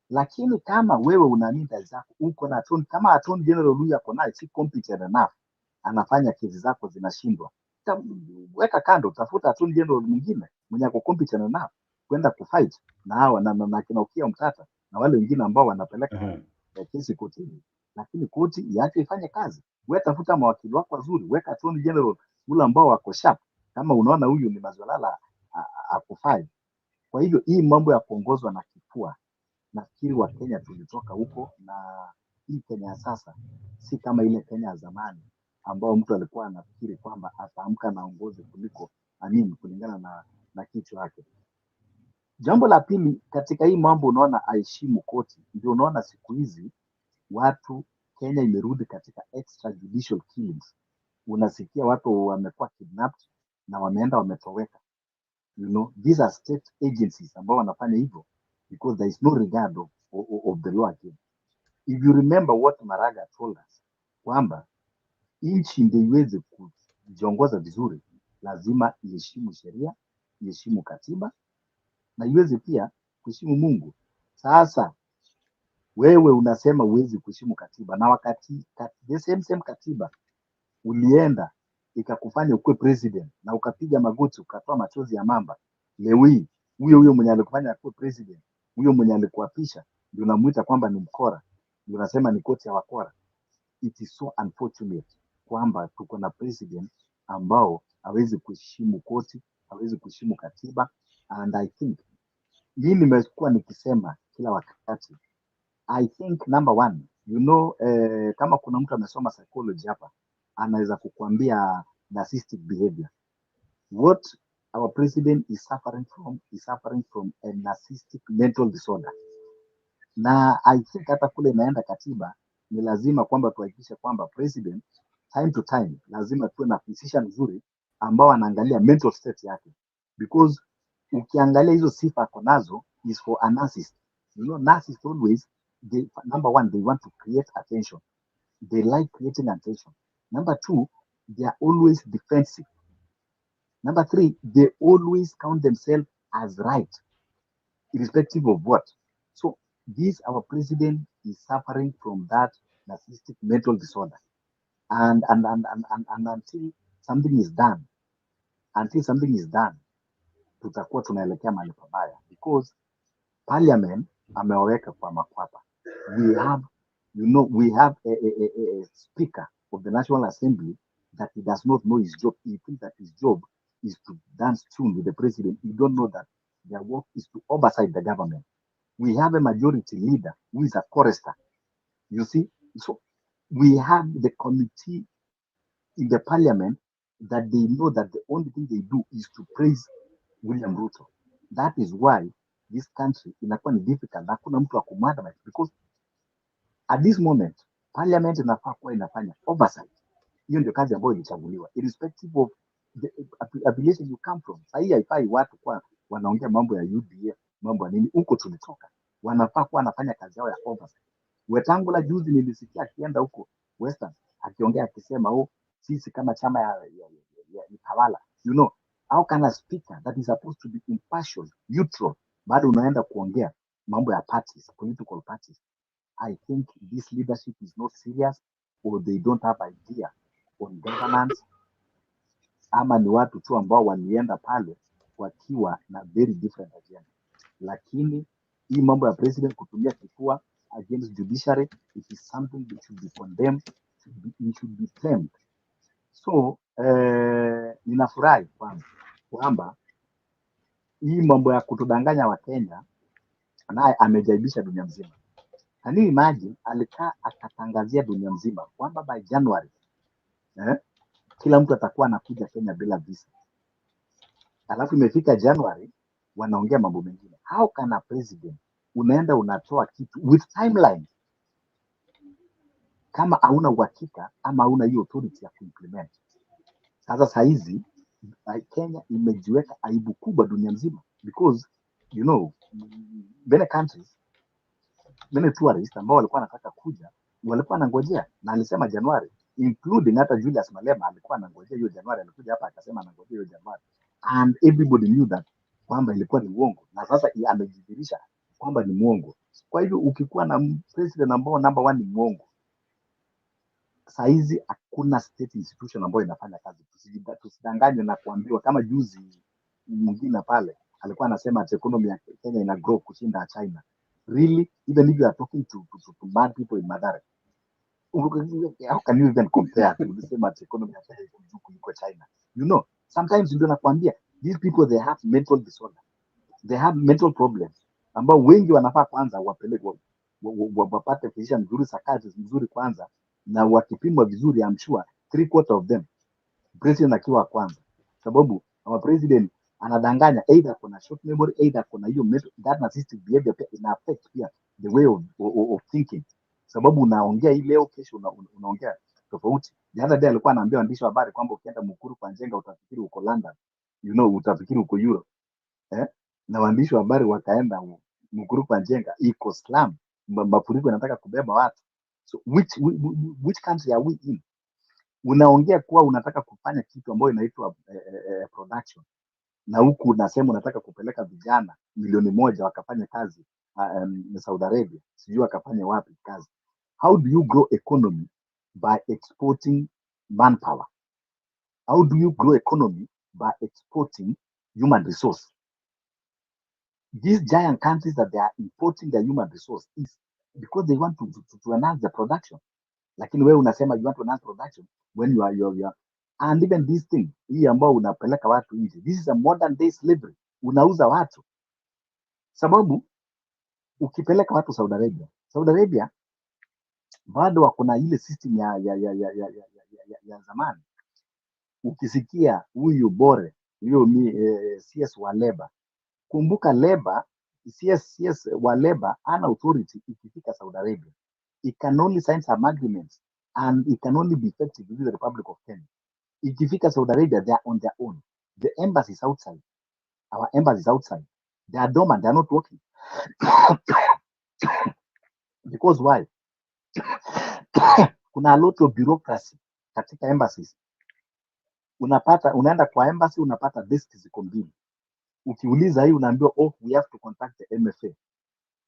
Lakini kama wewe unaamini kazi zako, uko na kama Attorney General huyu ako naye si competent enough, anafanya kesi zako zinashindwa, weka kando, tafuta Attorney General mwingine mwenye ako competent enough kwenda kufight na hawa na kina Okiya Mtata na wale wengine ambao wanapeleka kesi kotini. Lakini koti iache ifanye kazi. Wewe tafuta mawakili wako wazuri, weka Attorney General ule ambao wako sharp, kama unaona huyu ni mazalala akufai. Kwa hivyo hii mambo ya kuongozwa na kifua, nafikiri wa Kenya tulitoka huko, na hii Kenya ya sasa si kama ile Kenya ya zamani ambao mtu alikuwa anafikiri kwamba ataamka na uongozi kuliko kulingana na kichwa yake. Jambo la pili katika hii mambo, unaona aheshimu koti, ndio unaona siku hizi watu Kenya imerudi katika extrajudicial killings. Unasikia watu wamekuwa kidnapped na wameenda wametoweka. These are state agencies ambao wanafanya hivyo because there is no regard of the law again. If you remember what Maraga told us, kwamba nchi ndio iweze kujiongoza vizuri, lazima iheshimu sheria, iheshimu katiba na iweze pia kuheshimu Mungu. Sasa wewe unasema uwezi kuheshimu katiba, na wakati the same katiba ulienda ikakufanya ukuwe president na ukapiga magoti ukatoa machozi ya mamba. Leo hii huyo mwenye alikufanya akuwe president, huyo mwenye alikuapisha, ndio unamuita kwamba ni mkora, ndio unasema ni koti ya wakora. It is so unfortunate kwamba tuko na president ambao hawezi kuheshimu koti, hawezi kuheshimu katiba. And I think mimi nimekuwa nikisema kila wakati, I think number one, kama kuna mtu amesoma psychology hapa, anaweza kukuambia narcissistic behavior. What our president is suffering from a narcissistic mental disorder. Na I think hata kule inaenda katiba, ni lazima kwamba tuhakikishe kwamba president time to time lazima tuwe na physician nzuri ambao anaangalia mental state yake, because ukiangalia hizo sifa ako nazo is for a narcissist. Narcissists always, number one, they want to create attention. They like creating attention. Number two, they are always defensive. Number three, they always count themselves as right, irrespective of what. So our president is suffering from that narcissistic mental disorder. And until something is done, tutakuwa tunaelekea mahali pabaya, because parliament amewaweka kwa makwapa. We have a speaker of the National Assembly that he does not know his job. He thinks that his job is to dance tune with the president. You don't know that their work is to oversight the government. We have a majority leader who is a chorister. You see, so we have the committee in the parliament that they know that the only thing they do is to praise William Ruto. That is why this country inakuwa ni difficult, na hakuna mtu wa kumwandamana, because at this moment parliament inafaa kuwa inafanya oversight. Hiyo ndio kazi ambayo ilichaguliwa, irrespective of the affiliation you come from. Sasa hii haifai watu kwa wanaongea mambo ya UDA, mambo ya nini, huko tulitoka. Wanafaa kuwa anafanya kazi yao ya oversight. Wetangula juzi nilisikia akienda huko Western akiongea akisema, sisi kama chama ya tawala, how can a speaker that is supposed to be impartial, neutral, bado unaenda kuongea mambo ya parties, political parties? I think this leadership is not serious, or they don't have idea on governance, ama ni watu tu ambao walienda pale wakiwa na very different agenda. Lakini hii mambo ya president kutumia kifua against judiciary, it is something that should be condemned, it should be blamed. So ninafurahi kwamba hii mambo ya kutudanganya wa Kenya naye amejaibisha dunia mzima. Can you imagine, alikaa akatangazia dunia mzima kwamba by January kila mtu atakuwa anakuja Kenya bila visa. Alafu imefika January wanaongea mambo mengine. How can a president unaenda unatoa kitu with timeline, kama hauna uhakika ama hauna hiyo authority ya kuimplement. Sasa saizi Kenya imejiweka aibu kubwa dunia nzima, because you know many countries, many tourists ambao walikuwa wanataka kuja walikuwa wanangojea, na alisema Januari, including hata Julius Malema alikuwa anangojea hiyo Januari, alikuja hapa akasema anangojea hiyo Januari, and everybody knew that kwamba ilikuwa ni uongo, na sasa amejidhihirisha kwamba ni mwongo. Kwa hivyo ukikuwa na president ambao number one ni mwongo, saizi hakuna state institution ambayo inafanya kazi. Tusidanganywe na kuambiwa, kama juzi mwingine pale alikuwa anasema economy ya Kenya ina grow kushinda China. Really, even if you are talking to mad people in Mathare, how can you even compare to say that economy ya Kenya iko China? You know, sometimes ndio nakwambia, these people they have mental disorder, they have mental problems, ambao wengi wanafaa kwanza wapelekwe wapate physician mzuri, psychiatrist mzuri kwanza, na wakipimwa vizuri, I'm sure 3/4 of them president akiwa kwanza, sababu our president anadanganya, either kuna short memory, either kuna hiyo that narcissistic behavior pia ina affect pia the way of thinking, sababu unaongea hii leo, kesho unaongea tofauti. The other day alikuwa anaambia waandishi wa habari kwamba ukienda Mukuru kwa Njenga utafikiri uko London, you know, utafikiri uko Europe, na waandishi wa habari wakaenda Mukuru kwa Njenga, iko slum, mafuriko yanataka kubeba watu. So which country are we in? Unaongea kuwa unataka kufanya kitu ambayo inaitwa production, na huku unasema unataka kupeleka vijana 1,000,000 wakafanya kazi Saudi Arabia, sijui wakafanya wapi kazi. How do you grow economy? By exporting manpower. How do you grow economy? By exporting human resource. These giant countries that they are importing their human resource is because they want to enhance the production. Lakini wewe unasema you want to enhance production when you are and even this thing hii ambao unapeleka watu nje, this is a modern day slavery. Unauza watu, sababu ukipeleka watu Saudi Arabia bado wako ile system ya zamani. Ukisikia huyu Bore huyo CS wa labor, kumbuka labor, CS wa labor ana authority ikifika Saudi Arabia. It can only sign some agreements and it can only be effective within the Republic of Kenya. Ikifika Saudi Arabia, they are on their own. The embassy is outside. Our embassy is outside. They are dormant. They are not working. Because why? Kuna a lot of bureaucracy katika embassies. Unaenda kwa embassy unapata desk ziko mbili. Ukiuliza hii unaambiwa, oh, we have to contact the MFA.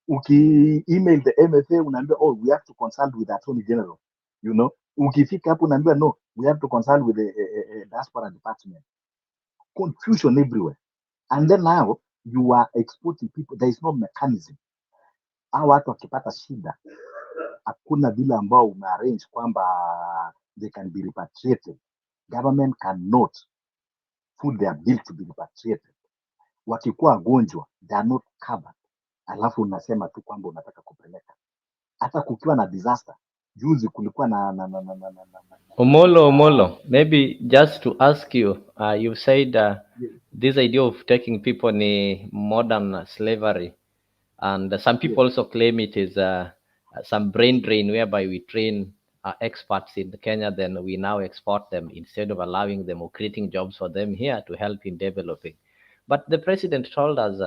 Uki-email the MFA unaambiwa, oh, we have to consult with the Attorney General. You know, ukifika hapo unaambiwa, no, we have to consult with the diaspora department. Confusion everywhere. And then now you are exporting people. There is no mechanism. Hao watu wakipata shida, hakuna vile ambao umearrange kwamba they can be repatriated. Government cannot foot their bill to be repatriated. Wakikuwa wagonjwa, they are not covered. Alafu unasema tu kwamba unataka kupeleka. Hata kukiwa na disaster, juzi kulikuwa na Omolo, maybe just to ask you, you said this idea of taking people in modern slavery, and some people also claim it is some brain drain, whereby we train experts in Kenya, then we now export them instead of allowing them or creating jobs for them here to help in developing. But the president told us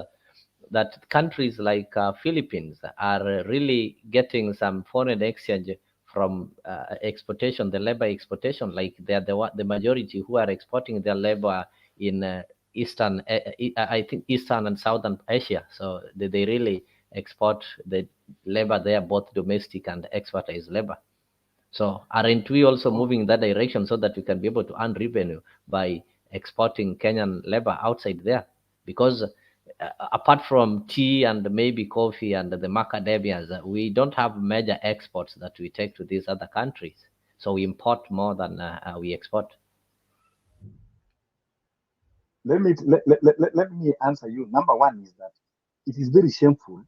that countries like Philippines are really getting some foreign exchange from exportation, the labor exportation, like they are the majority who are exporting their labor in Eastern, I think Eastern and Southern Asia. So they really export the labor there, both domestic and exportized labor. So aren't we also moving in that direction so that we can be able to earn revenue by exporting Kenyan labor outside there? Because apart from tea and maybe coffee and the macadamias, we don't have major exports that we take to these other countries. So we import more than we export. Let me answer you. Number one is that it is very shameful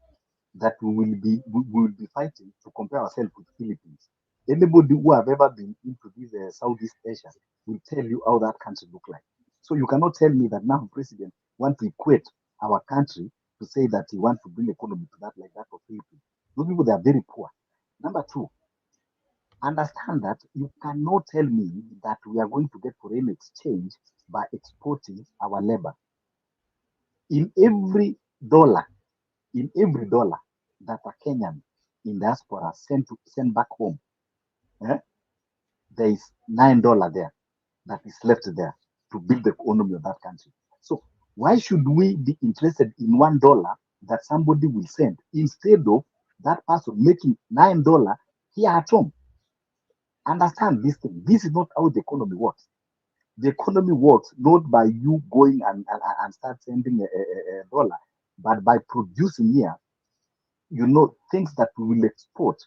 that we will be fighting to compare ourselves with Philippines. Anybody who have ever been into this Southeast Asia will tell you how that country look like. So you cannot tell me that now president want to equate our country to say that he wants to bring economy to that like that of Philippines. Those people, they are very poor. Number two, understand that you cannot tell me that we are going to get foreign exchange by exporting our labor. In every dollar that a Kenyan in diaspora send back home, there is $9 there that is left there to build the economy of that country. So why should we be interested in $1 that somebody will send instead of that person making $9 here at home? Understand this thing. This is not how the economy works. The economy works not by you going and start sending a dollar, but by producing here, things that we will export.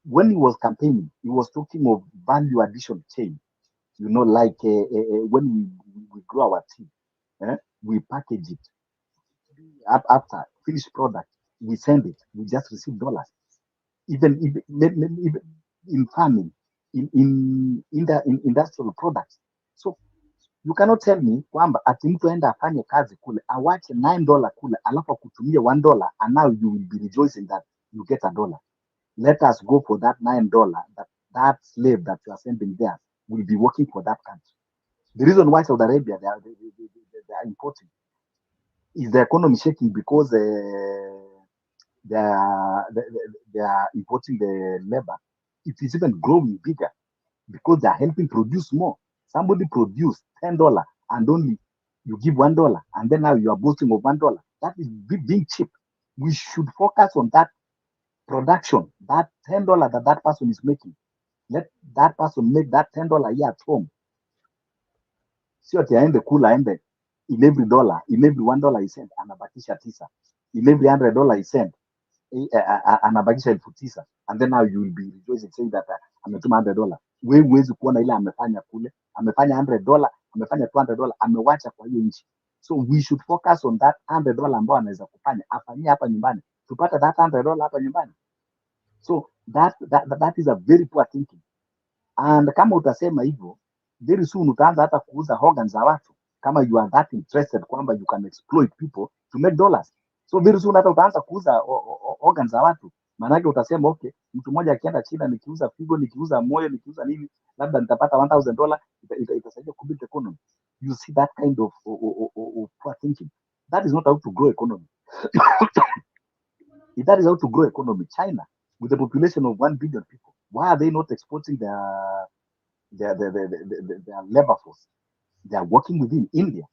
When he was campaigning, he was talking of value addition chain. Like when we grow our tea, we package it. After finished product, we send it. We just receive dollars. Even in farming, in industrial products. So you cannot tell me kwamba ati mtu aenda afanye kazi kule awache $9 kule alafu akutumie $1 and now you will be rejoicing that you get $1. Let us go for that $9 that slave that you are sending there will be working for that country. The reason why Saudi Arabia they are importing is the economy shaking because they are importing the labor. It is even growing bigger because they are helping produce more. Somebody produce $10 and only you give $1, and then now you are boasting of $1. That is being cheap. We should focus on that production, that $10 that person is making. Let that person make that $10 here at home. Sio ati aende kula aende in every dollar, in every $1 he sent anabakisha 9. In every $100 he sent anabakisha 9,000, and then now you will be rejoicing saying that ametuma $100. Wewe huwezi kuona ile amefanya kule, amefanya $100, amefanya $200, amewacha kwa hiyo nchi. So we should focus on that $100 ambao anaweza kufanya afanyie hapa nyumbani, tupate that $100 hapa nyumbani. So that is a very poor thinking. And kama utasema hivyo, very soon utaanza hata kuuza organs za watu kama you are that interested kwamba you can exploit people to make dollars. So very soon hata utaanza kuuza organs za watu, maanake utasema okay, mtu mmoja akienda China, nikiuza figo, nikiuza moyo, nikiuza nini, labda nitapata $1,000, itasaidia kubuild economy. You see that kind of poor thinking. That is not how to grow economy. If that is how to grow economy, China with a population of 1 billion people, why are they not exporting their labor force? They are working within India.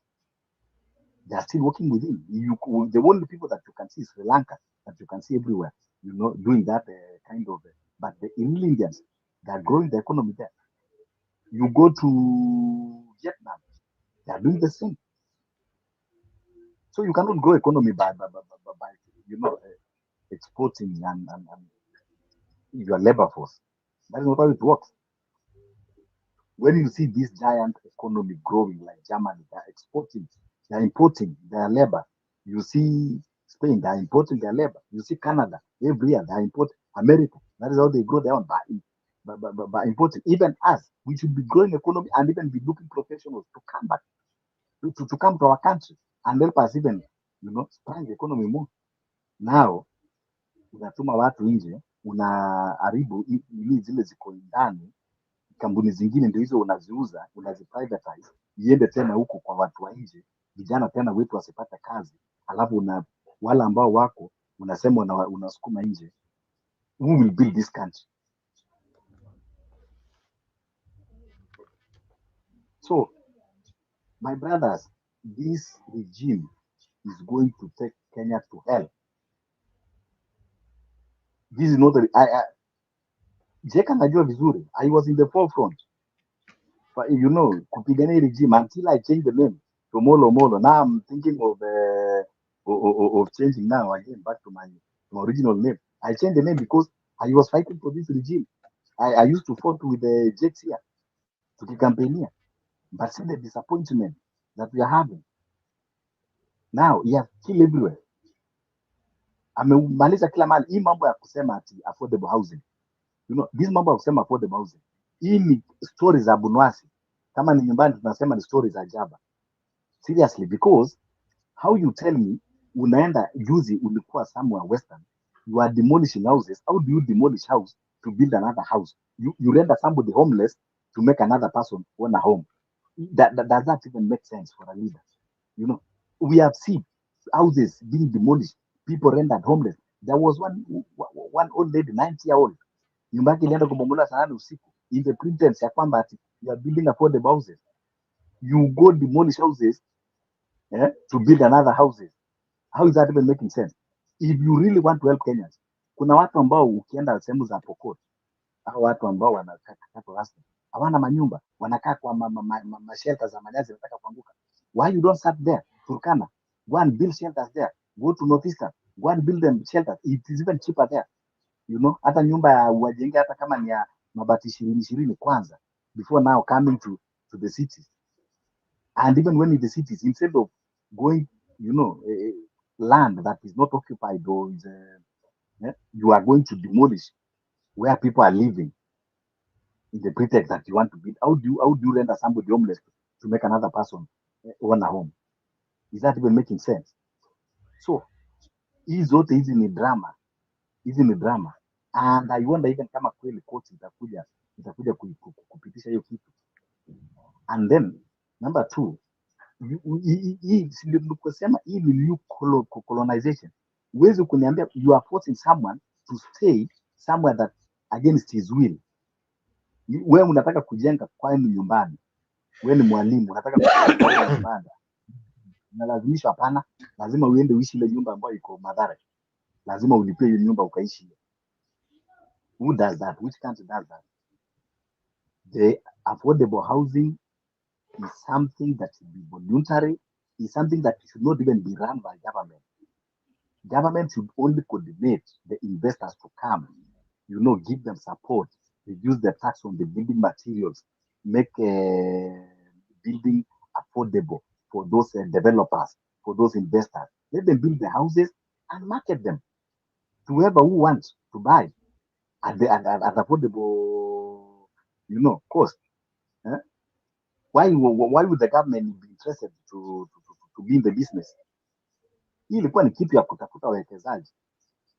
They are still working within. The only people that you can see is Sri Lanka, that you can see everywhere, doing that kind of. But the real Indians, they are growing the economy there. You go to Vietnam, they are doing the same. So you cannot grow economy by exporting and your labor force. That is not how it works. When you see this giant economy growing like Germany, they are exporting, they are importing their labor. You see Spain, they are importing their labor. You see Canada, every year they are importing. America, that is how they grow their own by importing. Even us, we should be growing economy and even be looking professionals to come back, to come to our country and help us even, spread the economy more. Now, unatuma watu nje, unaharibu zile ziko ndani, kampuni zingine ndio hizo unaziuza, unaziprivatize, iende tena huko kwa watu wa nje, vijana tena wetu wasipate kazi, alafu wale ambao wako unasema unasukuma nje. Who will build this country? So, my brothers, this regime is going to take Kenya to hell. This is not Jeka najua vizuri. I was in the forefront. But kupigania regime until I changed the name to Molo Molo. Now I'm thinking of changing now again back to my original name. I changed the name because I was fighting for this regime. I used to fight with the Jets here to campaign. But see the disappointment that we are having. Now he has killed everywhere. Amemaliza kila mahali. Hii mambo ya kusema ati affordable housing. This mambo ya kusema affordable housing. Hii ni stories za Bunwasi. Kama ni nyumbani tunasema ni stories za Jaba. Seriously, because How you tell me unaenda juzi ulikuwa somewhere western, you are demolishing houses. How do you demolish house to build another house? You render somebody homeless to make another person own a home. Does that even make sense for a leader? You know, we have seen houses being demolished, people rendered homeless. There was one old lady, 90-year-old, nyumba yake ilienda kubomolewa saa 8 usiku in the pretense ya kwamba you are building affordable houses. You go demolish houses to build another houses. How is that even making sense? If you really want to help Kenyans, kuna watu ambao ukienda sehemu za Pokot, hao watu ambao wanakaa rasmi hawana manyumba, wanakaa kwa mashelter za manyasi zinataka kuanguka. Why you don't start there? Turkana, go and build shelters there. Go to Northeastern, go and build them shelters. It is even cheaper there. You know, hata nyumba ya wajenge hata kama ni ya mabati 20 kwanza before now coming to the cities. And even when in the cities, instead of going, you know, land that is not occupied or is, you are going to demolish where people are living in the pretext that you want to build. How do you render somebody homeless to make another person own a home? Is that even making sense? So, hizi ni drama. And I wonder even kama kweli court itakuja kupitisha hiyo kitu. And then number 2, hii new colonization. Huwezi kuniambia you are forcing someone to stay somewhere that against his will. Wewe unataka kujenga kwenu nyumbani, wewe ni mwalimu unataka kujenga kwenu nyumbani, unalazimishwa? Hapana, lazima uende uishi ile nyumba ambayo iko Mathare, lazima ulipie hiyo nyumba ukaishi. Who does that? Which country does that? The affordable housing is something that should be voluntary, is something that should not even be run by government. Government should only coordinate the investors to come, you know, give them support, reduce the tax on the building materials, make building affordable for those developers, for those investors. Let them build the houses and market them to whoever who wants to buy at affordable, you know, cost. Why would the government be interested to be in the business? Hii ilikuwa ni kitu ya kutafuta wawekezaji,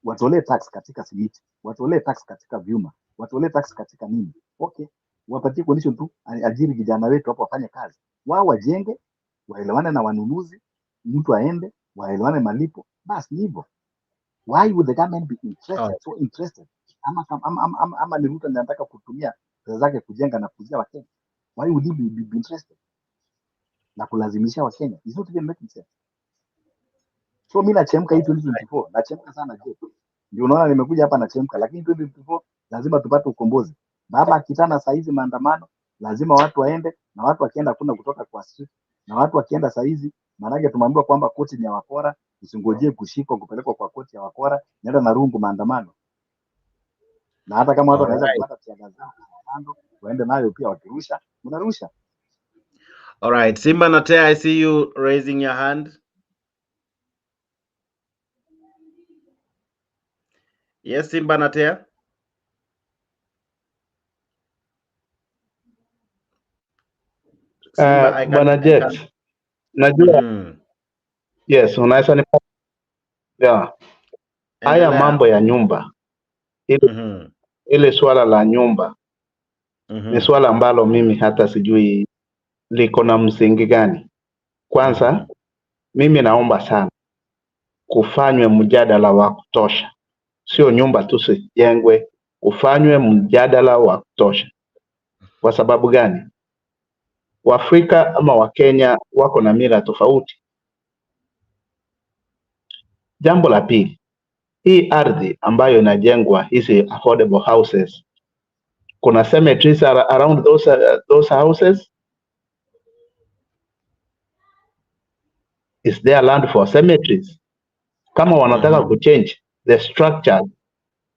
watolee tax katika simiti, watolee tax katika vyuma, watolee tax katika nini. Okay, wapatie condition tu, ajiri vijana wetu hapo wafanye kazi, wao wajenge, waelewane na wanunuzi, mtu aende, waelewane malipo, basi ni hivyo. Why would the government be interested, so interested? Ama ni Ruto anataka kutumia pesa zake kujenga na kuzia Wakenya? Why would he be interested na kulazimisha Wakenya? It's not even making sense. So mimi nachemka hii 2024, nachemka sana je. Ndio unaona nimekuja hapa nachemka, lakini 2024 lazima tupate ukombozi. Baba akitana saa hizi maandamano, lazima watu waende, na watu wakienda kuna kutoka kwa street, na watu wakienda saa hizi, maana tumeambiwa kwamba koti ni ya wakora, usingojee kushikwa kupelekwa kwa koti ya wakora, nenda na rungu maandamano. Na hata kama watu wanaweza kupata tiaga zao waende nayo pia, wakirusha mnarusha. All right, Simba Natea, I see you raising your hand. Yes, Simba Natea. Bwana Jet, najua yes, unaweza ni haya mambo ya nyumba ile swala la nyumba ni swala ambalo mimi hata sijui liko na msingi gani. Kwanza mimi naomba sana kufanywe mjadala wa kutosha, sio nyumba tu sijengwe, kufanywe mjadala wa kutosha. Kwa sababu gani? Waafrika ama Wakenya wako na mila tofauti. Jambo la pili, hii ardhi ambayo inajengwa hizi affordable houses, kuna cemeteries around those houses? Is there land for cemeteries? Kama wanataka kuchange the structure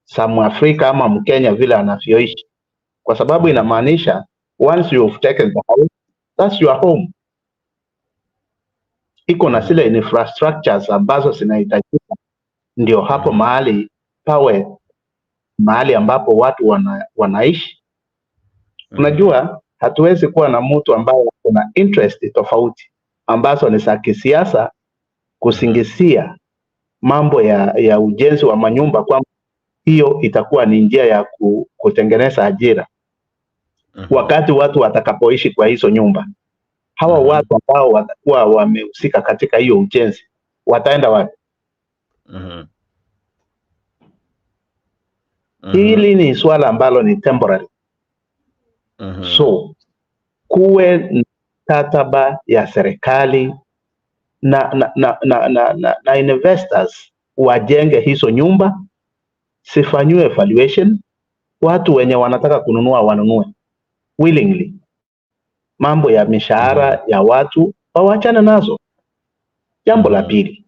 sa Mwafrika ama Mkenya vile anavyoishi, kwa sababu inamaanisha once you've taken the house, that's your home. Iko na zile infrastructures ambazo zinahitajika, ndio hapo mahali pawe mahali ambapo watu wanaishi. Unajua, hatuwezi kuwa na mtu ambaye kuna interest tofauti ambazo ni za kisiasa kusingizia mambo ya ujenzi wa manyumba kwamba hiyo itakuwa ni njia ya kutengeneza ajira. Wakati watu watakapoishi kwa hizo nyumba, hawa watu ambao watakuwa wamehusika katika hiyo ujenzi wataenda wapi? Hili ni swala ambalo ni temporary. So kuwe na mkataba ya serikali na investors wajenge hizo nyumba, sifanywe evaluation, watu wenye wanataka kununua wanunue willingly. Mambo ya mishahara ya watu wawachane nazo. Jambo la pili,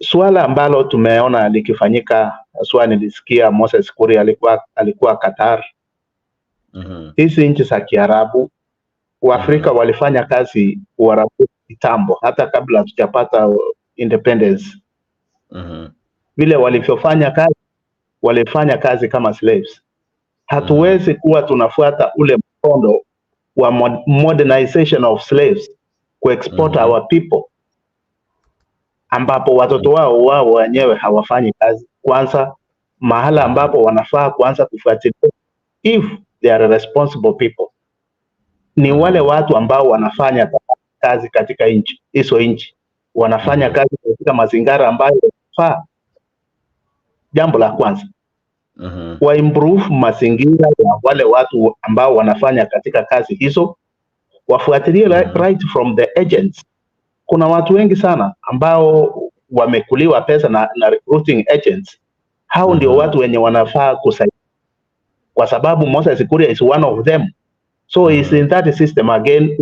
swala ambalo tumeona likifanyika, swala nilisikia Moses Kuria alikuwa Qatar. Hizi nchi za Kiarabu, Waafrika walifanya kazi Uarabu kitambo, hata kabla hatujapata independence. Vile walifanya kazi kama slaves. Hatuwezi kuwa tunafuata ule mkondo wa modernization of slaves export our people, ambapo watoto wao wenyewe hawafanyi kazi. Kwanza mahala ambapo wanafaa kwanza kufuatilia if they are responsible people ni wale watu ambao wanafanya kazi katika hizo nchi, wanafanya kazi katika mazingira ambayo yanafaa. Jambo la kwanza, wa improve mazingira ya wale watu ambao wanafanya katika kazi hizo, wafuatilie right from the agents. Kuna watu wengi sana ambao wamekuliwa pesa na recruiting agents. Hao ndio watu wenye wanafaa kusaidia, kwa sababu Moses Kuria is one of them. So is in that system again,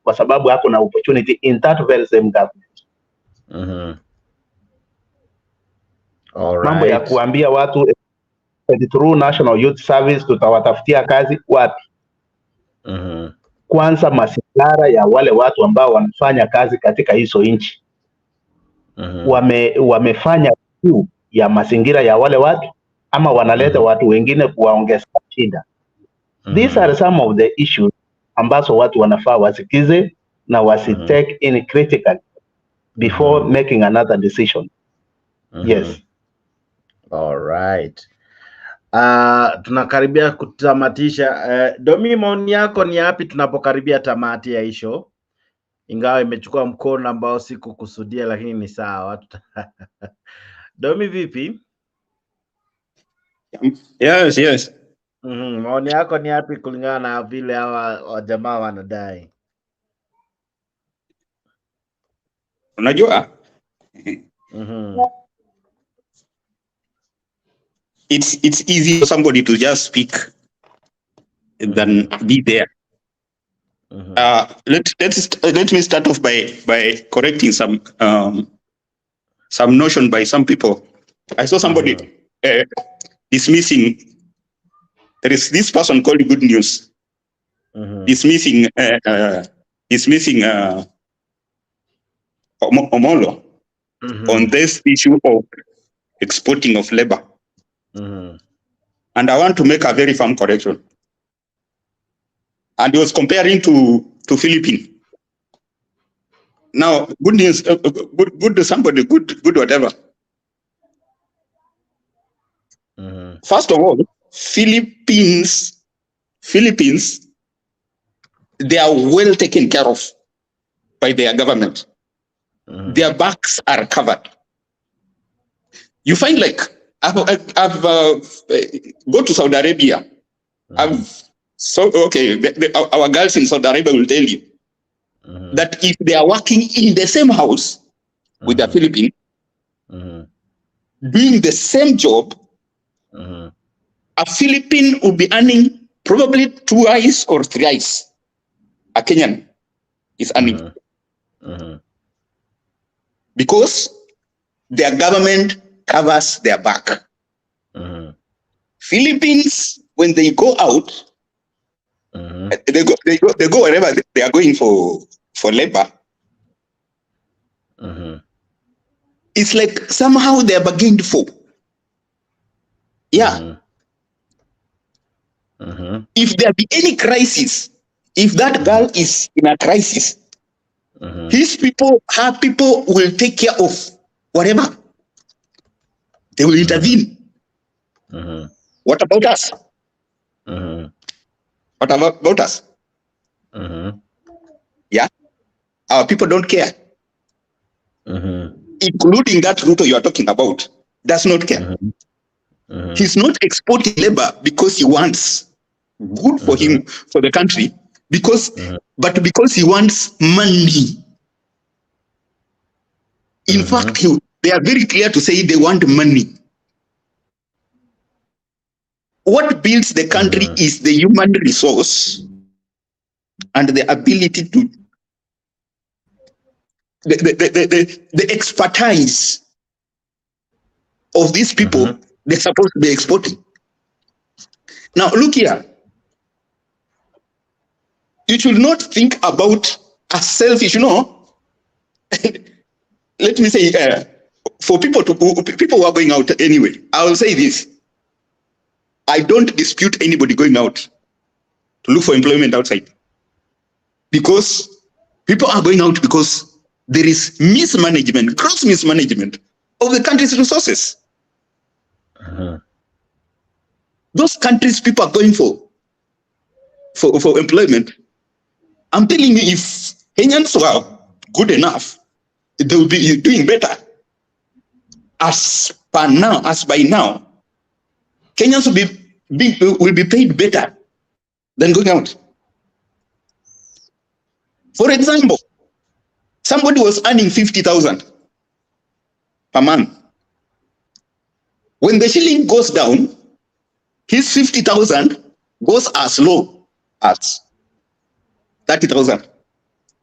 kwa sababu hapo na opportunity in that very same government. Mambo ya kuambia watu through National Youth Service tutawatafutia kazi wapi? Kwanza mazingira ya wale watu ambao wanafanya kazi katika hizo nchi, wamefanya juu ya mazingira ya wale watu ama wanaleta watu wengine kuwaongeza shida? These are some of the issues ambazo watu wanafaa wasikize na wasitake in critical before making another decision. Yes. All right. Tunakaribia kutamatisha. Domi, maoni yako ni yapi tunapokaribia tamati ya hii show? Ingawa imechukua mkono ambao sikukusudia, lakini ni sawa. Domi, vipi? Yes. Maoni yako ni yapi kulingana na vile hawa jamaa wanadai? Unajua, it's easy for somebody to just speak than be there. Let me start off by correcting some notion by some people. I saw somebody dismissing. There is this person called Good News dismissing Omolo on this issue of exporting of labor. And I want to make a very firm correction. And he was comparing to Philippines. Now, Good News, good to somebody, good whatever. First of all, Philippines, they are well taken care of by their government. Their backs are covered. You find like, I've go to Saudi Arabia. Our girls in Saudi Arabia will tell you that if they are working in the same house with the Philippines, doing the same job, a Philippine will be earning probably twice or thrice a Kenyan is earning. Because their government covers their back. Philippines, when they go out, they go wherever they are going for labor. It's like somehow they are bargained for. Yeah. If there be any crisis, if that girl is in a crisis, His people, her people will take care of whatever. They will intervene. What about us? What about us? Yeah, our people don't care. Including that Ruto you are talking about, does not care. He's not exporting labor because he wants good for him, for the country, but because he wants money. In fact, they are very clear to say they want money. What builds the country is the human resource and the ability to the expertise of these people. They're supposed to be exporting. Now look here. You should not think about as selfish, let me say, for people who are going out anyway, I will say this. I don't dispute anybody going out to look for employment outside. Because people are going out because there is mismanagement, gross mismanagement of the country's resources. Those countries people are going for employment. I'm telling you, if Kenyans were good enough, they will be doing better. As by now, Kenyans will be paid better than going out. For example, somebody was earning 50,000 per month. When the shilling goes down, his 50,000 goes as low as 30,000.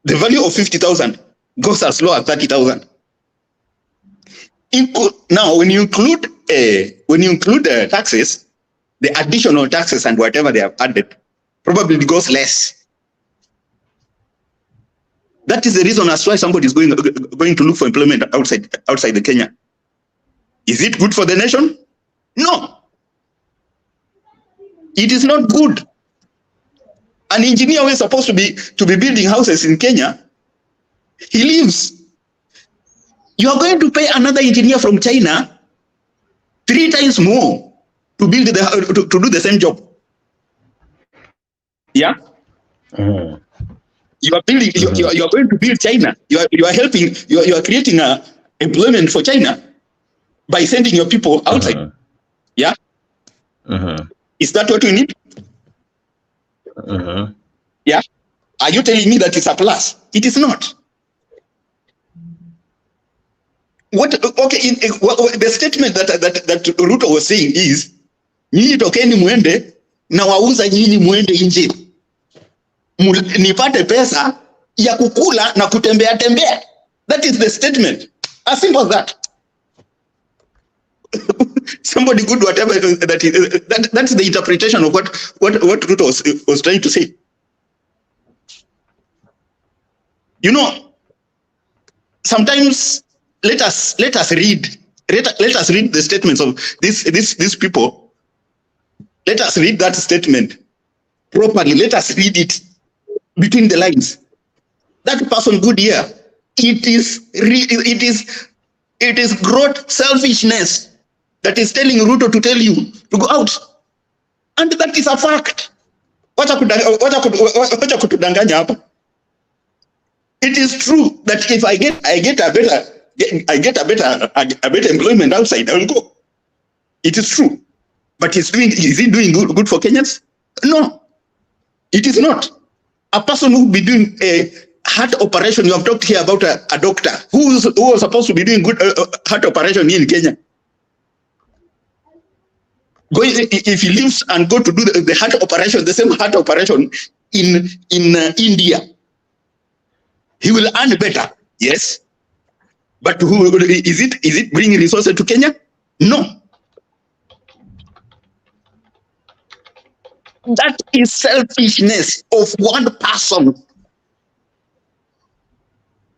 The value of 50,000 goes as low as 30,000. Now, when you include taxes, the additional taxes and whatever they have added, probably goes less. That is the reason as why somebody is going to look for employment outside the Kenya. Is it good for the nation? No. It is not good. An engineer who is supposed to be building houses in Kenya, he leaves. You are going to pay another engineer from China 3 times more to build to do the same job. Yeah. You are building. You are going to build China. You are helping. You are creating employment for China by sending your people outside. Yeah. Is that what we need? Yeah. Are you telling me that it's a plus? It is not. The statement that Ruto was saying is, nyinyi tokeni muende na wauza nyinyi muende nje. Nipate pesa ya kukula na kutembea tembea. That is the statement. As simple as that. Somebody could whatever that's the interpretation of what Ruto was trying to say. Sometimes let us read the statements of these people. Let us read that statement properly. Let us read it between the lines. That person good here. It is gross selfishness that is telling Ruto to tell you to go out, and that is a fact. It is true that if I get a better employment outside, I will go. It is true, but is he doing good for Kenyans? No, it is not. A person who will be doing a heart operation. You have talked here about a doctor who was supposed to be doing good heart operation in Kenya. If he leaves and go to do the heart operation, the same heart operation in India, he will earn better. Yes, but is it bringing resources to Kenya? No. That is selfishness of one person.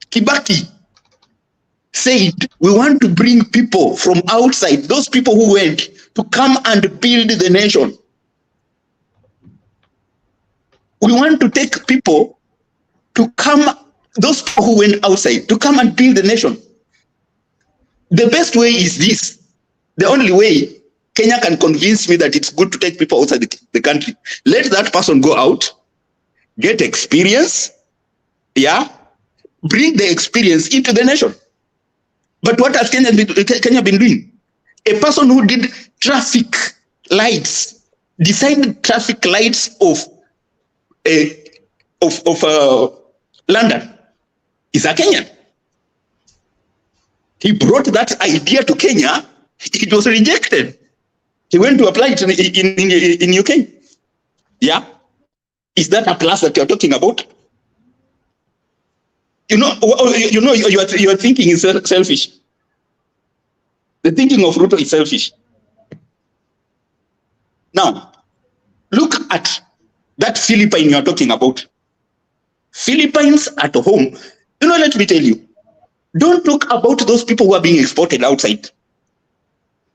Kibaki said, we want to bring people from outside, those people who went to come and build the nation. We want to take people to come those people who went outside to come and build the nation. The best way is this. The only way Kenya can convince me that it's good to take people outside the country. Let that person go out, get experience, bring the experience into the nation. But what has Kenya been doing? A person who did traffic lights, designed traffic lights of London, is a Kenyan. He brought that idea to Kenya. It was rejected. He went to apply it in UK. Yeah, is that a plus that you're talking about? Your thinking is selfish. The thinking of Ruto is selfish. Now, look at that Philippine you're talking about. Philippines at home. Let me tell you, don't talk about those people who are being exported outside.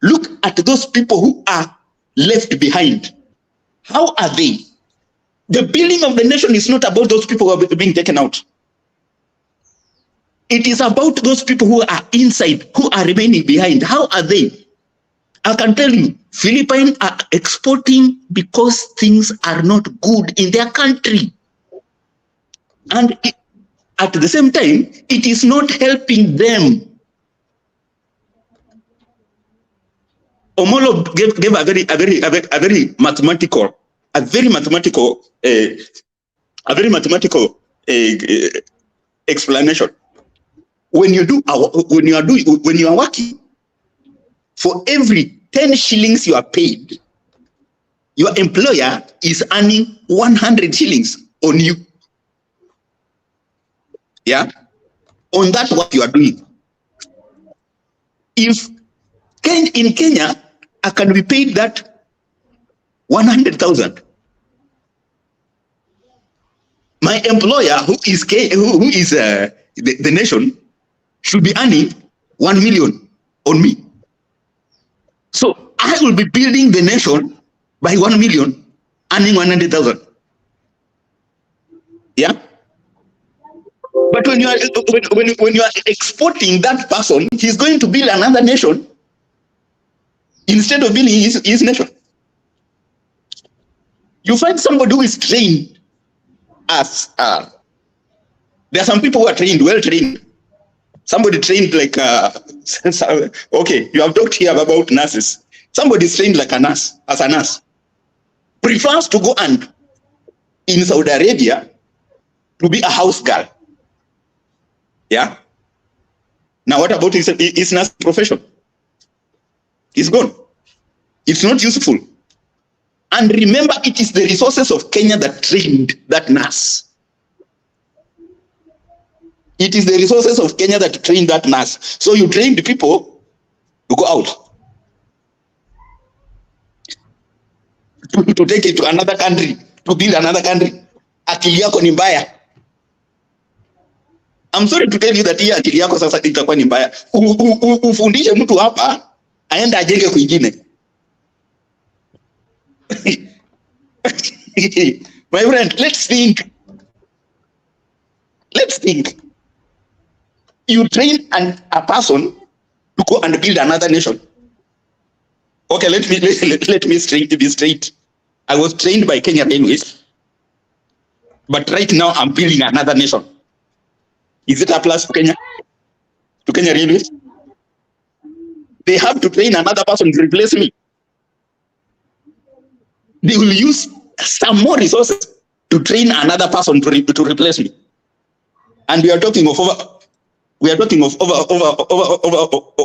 Look at those people who are left behind. How are they? The building of the nation is not about those people who are being taken out. It is about those people who are inside, who are remaining behind. How are they? I can tell you, Philippines are exporting because things are not good in their country. And at the same time, it is not helping them. Omolo gave a very mathematical explanation. When you are working, for every 10 shillings you are paid, your employer is earning 100 shillings on you. Yeah, on that what you are doing. If in Kenya I can be paid that 100,000, my employer who is the nation should be earning 1 million on me. So I will be building the nation by 1 million, earning 100,000. Yeah. But when you are exporting that person, he's going to build another nation instead of building his nation. You find somebody who is trained as there are some people who are trained, well trained. Somebody trained like okay, you have talked here about nurses. Somebody is trained like a nurse, as a nurse, prefers to go and in Saudi Arabia to be a house girl. Yeah. Now, what about his nurse profession? It's gone. It's not useful. And remember, it is the resources of Kenya that trained that nurse. It is the resources of Kenya that trained that nurse. So you trained people to go out, to take it to another country, to build another country. Akili yako ni mbaya. I'm sorry to tell you that hii akili yako sasa itakuwa ni mbaya. Ufundishe mtu hapa aenda ajenge kwingine. My friend, let's think. Let's think. You train a person to go and build another nation. Okay, let me be straight. I was trained by Kenya Railways, but right now I'm building another nation. Is it a plus for Kenya? To Kenya Railways? They have to train another person to replace me. They will use some more resources to train another person to replace me. And we are talking of over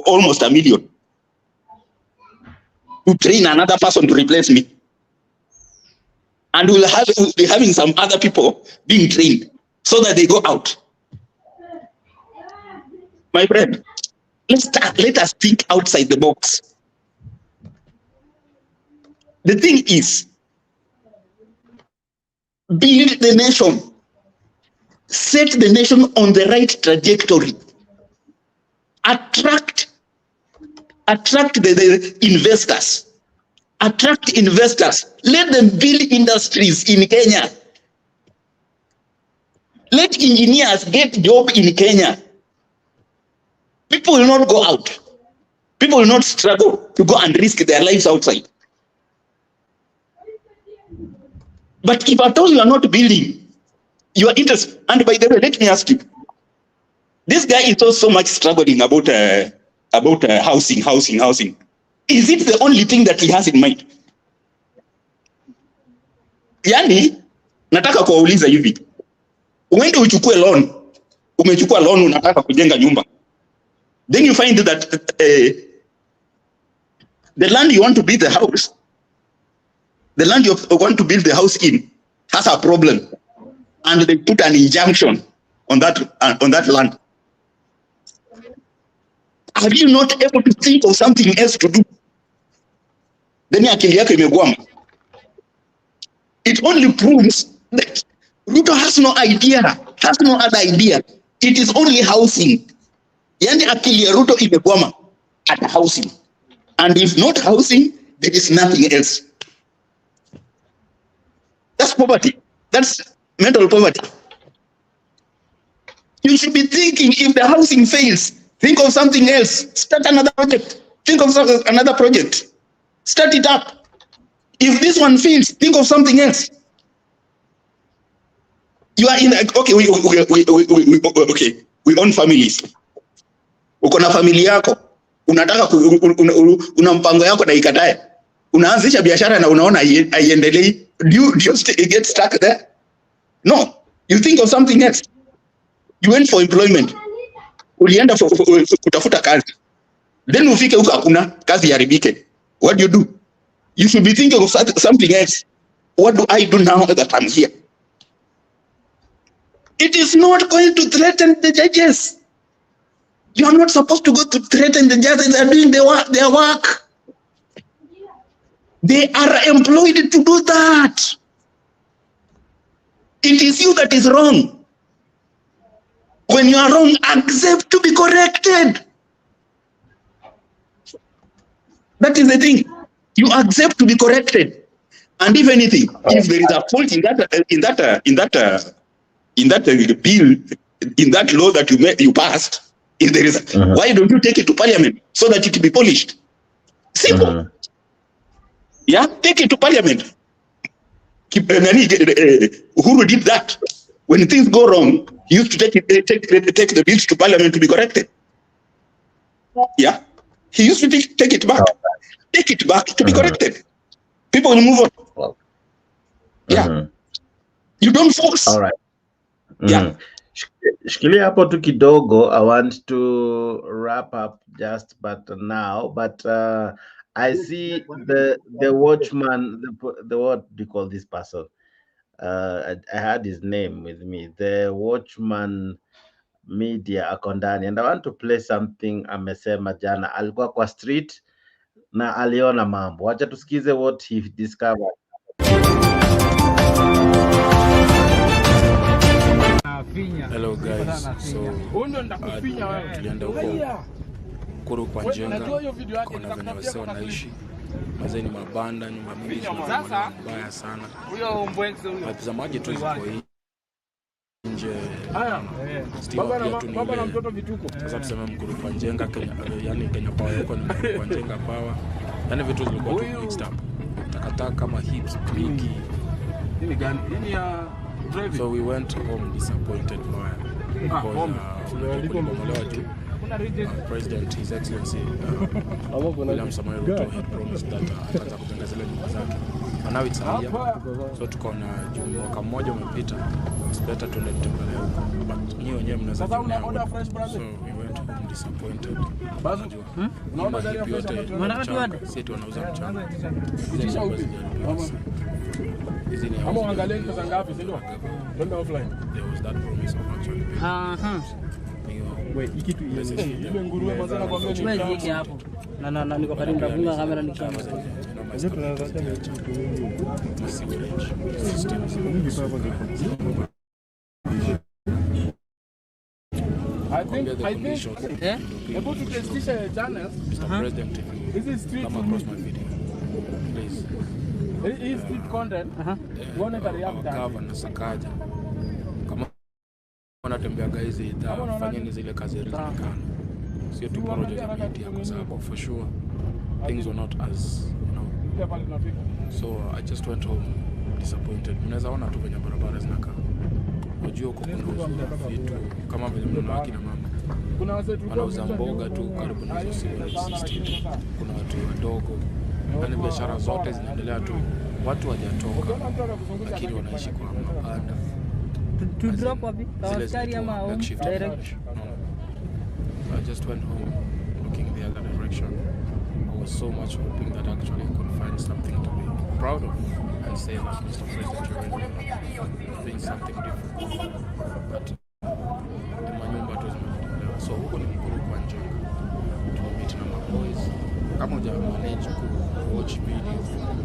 almost 1 million to train another person to replace me. And we'll be having some other people being trained so that they go out. My friend, let us think outside the box. The thing is, build the nation. Set the nation on the right trajectory. Attract the investors. Attract investors. Let them build industries in Kenya. Let engineers get job in Kenya. People will not go out. People will not struggle to go and risk their lives outside. But if at all you are not building, your interest, and by the way, let me ask you, this guy is so much struggling about housing. Is it the only thing that he has in mind? Yani, nataka kuwauliza hivi. Uende uchukue loan, umechukua loan unataka kujenga nyumba. Then you find that the land you want to build the house, the land you want to build the house in has a problem, and they put an injunction on that land. Are you not able to think of something else to do? Then akili yako imegwama. It only proves that Ruto has no idea, has no other idea. It is only housing. Yani akili ya Ruto imegwama at housing. And if not housing, there is nothing else. That's poverty. That's mental poverty. You should be thinking, if the housing fails, think of something else. Start another project. Think of another project. Start it up. If this one fails, think of something else. You are in okay. We own families. Uko na familia yako, unataka una mpango yako na ikatae. Unaanzisha biashara na unaona haiendelei. Do you get stuck there? No. You think of something else. You went for employment. Ulienda kutafuta kazi. Then ufike huko hakuna kazi yaribike. What do? You should be thinking of something else. What do I do now that I'm here? It is not going to threaten the judges. You are not supposed to go to threaten the judges. They are doing their work. They are employed to do that. It is you that is wrong. When you are wrong, accept to be corrected. That is the thing. You accept to be corrected. And if anything, if there is a fault in that bill, in that law that you passed, if there is, why don't you take it to parliament so that it be polished? Simple. Yeah, take it to parliament. Uhuru did that. When things go wrong, he used to take the bills to parliament to be corrected. Yeah, he used to take it back. Take it back to be corrected. People will move on. Yeah. You don't force. All right. Yeah. Shikilia hapo tu kidogo. I want to wrap up just but now, but I see the watchman, the what do you call this person? I had his name with me. The watchman media ako ndani, and I want to play something amesema jana. Alikuwa kwa street na aliona mambo. Wacha tusikize what he discovered. Hello guys, so tulienda huko Kuru kwa Njenga, kuna venye wase wanaishi mazeni mabanda, nyumba mingi zinakuwa mbaya sana. Watazamaji tu ziko nje, stima pia tu ni sasa tuseme Mkuru kwa Njenga, yani Kenya Power yuko ni Mkuru kwa Njenga Power, yani vitu zilikuwa tu mixed up, takataka kama hips bigi. So we went home disappointed because President, His Excellency William Ruto had promised that ataanza kujenga zile nyumba zake. And now it's a year, so tuko na mwaka mmoja umepita. It's better to let tutembelee huko, but nyinyi wenyewe mnaweza kuona. So we went home disappointed. Nyumba hii yote sisi tu wanauza mchanga. Kama uangalie pesa ngapi, si ndio? Twende offline. There was that promise of actually. Wait, ikitu ile nguruwe mazana kwa mbele ni hiki hapo. Na niko karibu nafunga kamera nikianza. Sasa tunaanza tena kitu mingi. I think able to testisha channels. Mr. President, this is street come across my video. Please. It is street content. One that react. Cover na sakaja. wanatembea guys, fanyeni zile kazi zilizokana, sio tu porojo za media, kwa sababu for sure things were not as so I just went home disappointed. Mnaweza ona tu venye barabara zinakaa, unajua huko kuna vitu kama vile mnaona akina mama wanauza mboga tu karibu na hizo system, kuna watu wadogo, yani biashara zote zinaendelea tu, watu hawajatoka lakini wanaishi kwa mabanda. To drop wapi? Askari ama direct? I just went home looking the other direction. I was so much hoping that actually I could find something to be proud of and say that Mr. President, you're doing something different. But the manyumba tu zimetolewa. So huko ni Mkuru kwa Njenga. Tumemit na maboys. Kama uja manage ku watch video,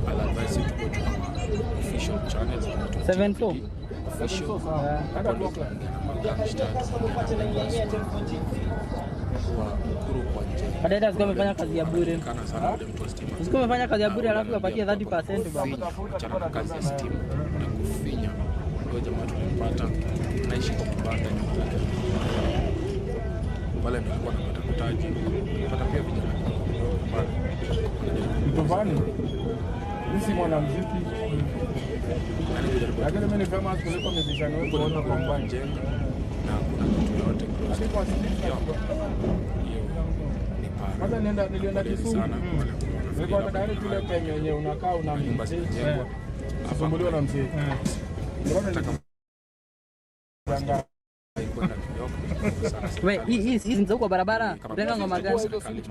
I'll advise you to go to our official channels. 7-4. Official. Hapo ndio tunaongea na magangster, Adeda sikuwa amefanya kazi ya bure. Sikuwa amefanya kazi ya bure alafu kapatia 30% baba. Chana kazi ya steam na kufinya. Ndio jamaa tulimpata naishi kwa kibanda nyumba yake. Pale nilikuwa napata mtaji. Napata pia vijana. Mtovani. Sisi mwanamuziki. Lakini mimi ni kama kuliko mizishano wetu kuona kwa Njenga na kuna kitu yote kwa kwanza nilienda Kisumu. Nilikuwa nataka kile penye yenyewe unakaa una mzee. Usumbuliwa na mzee. Wewe hizi ndio kwa barabara. Lenga ngoma gani?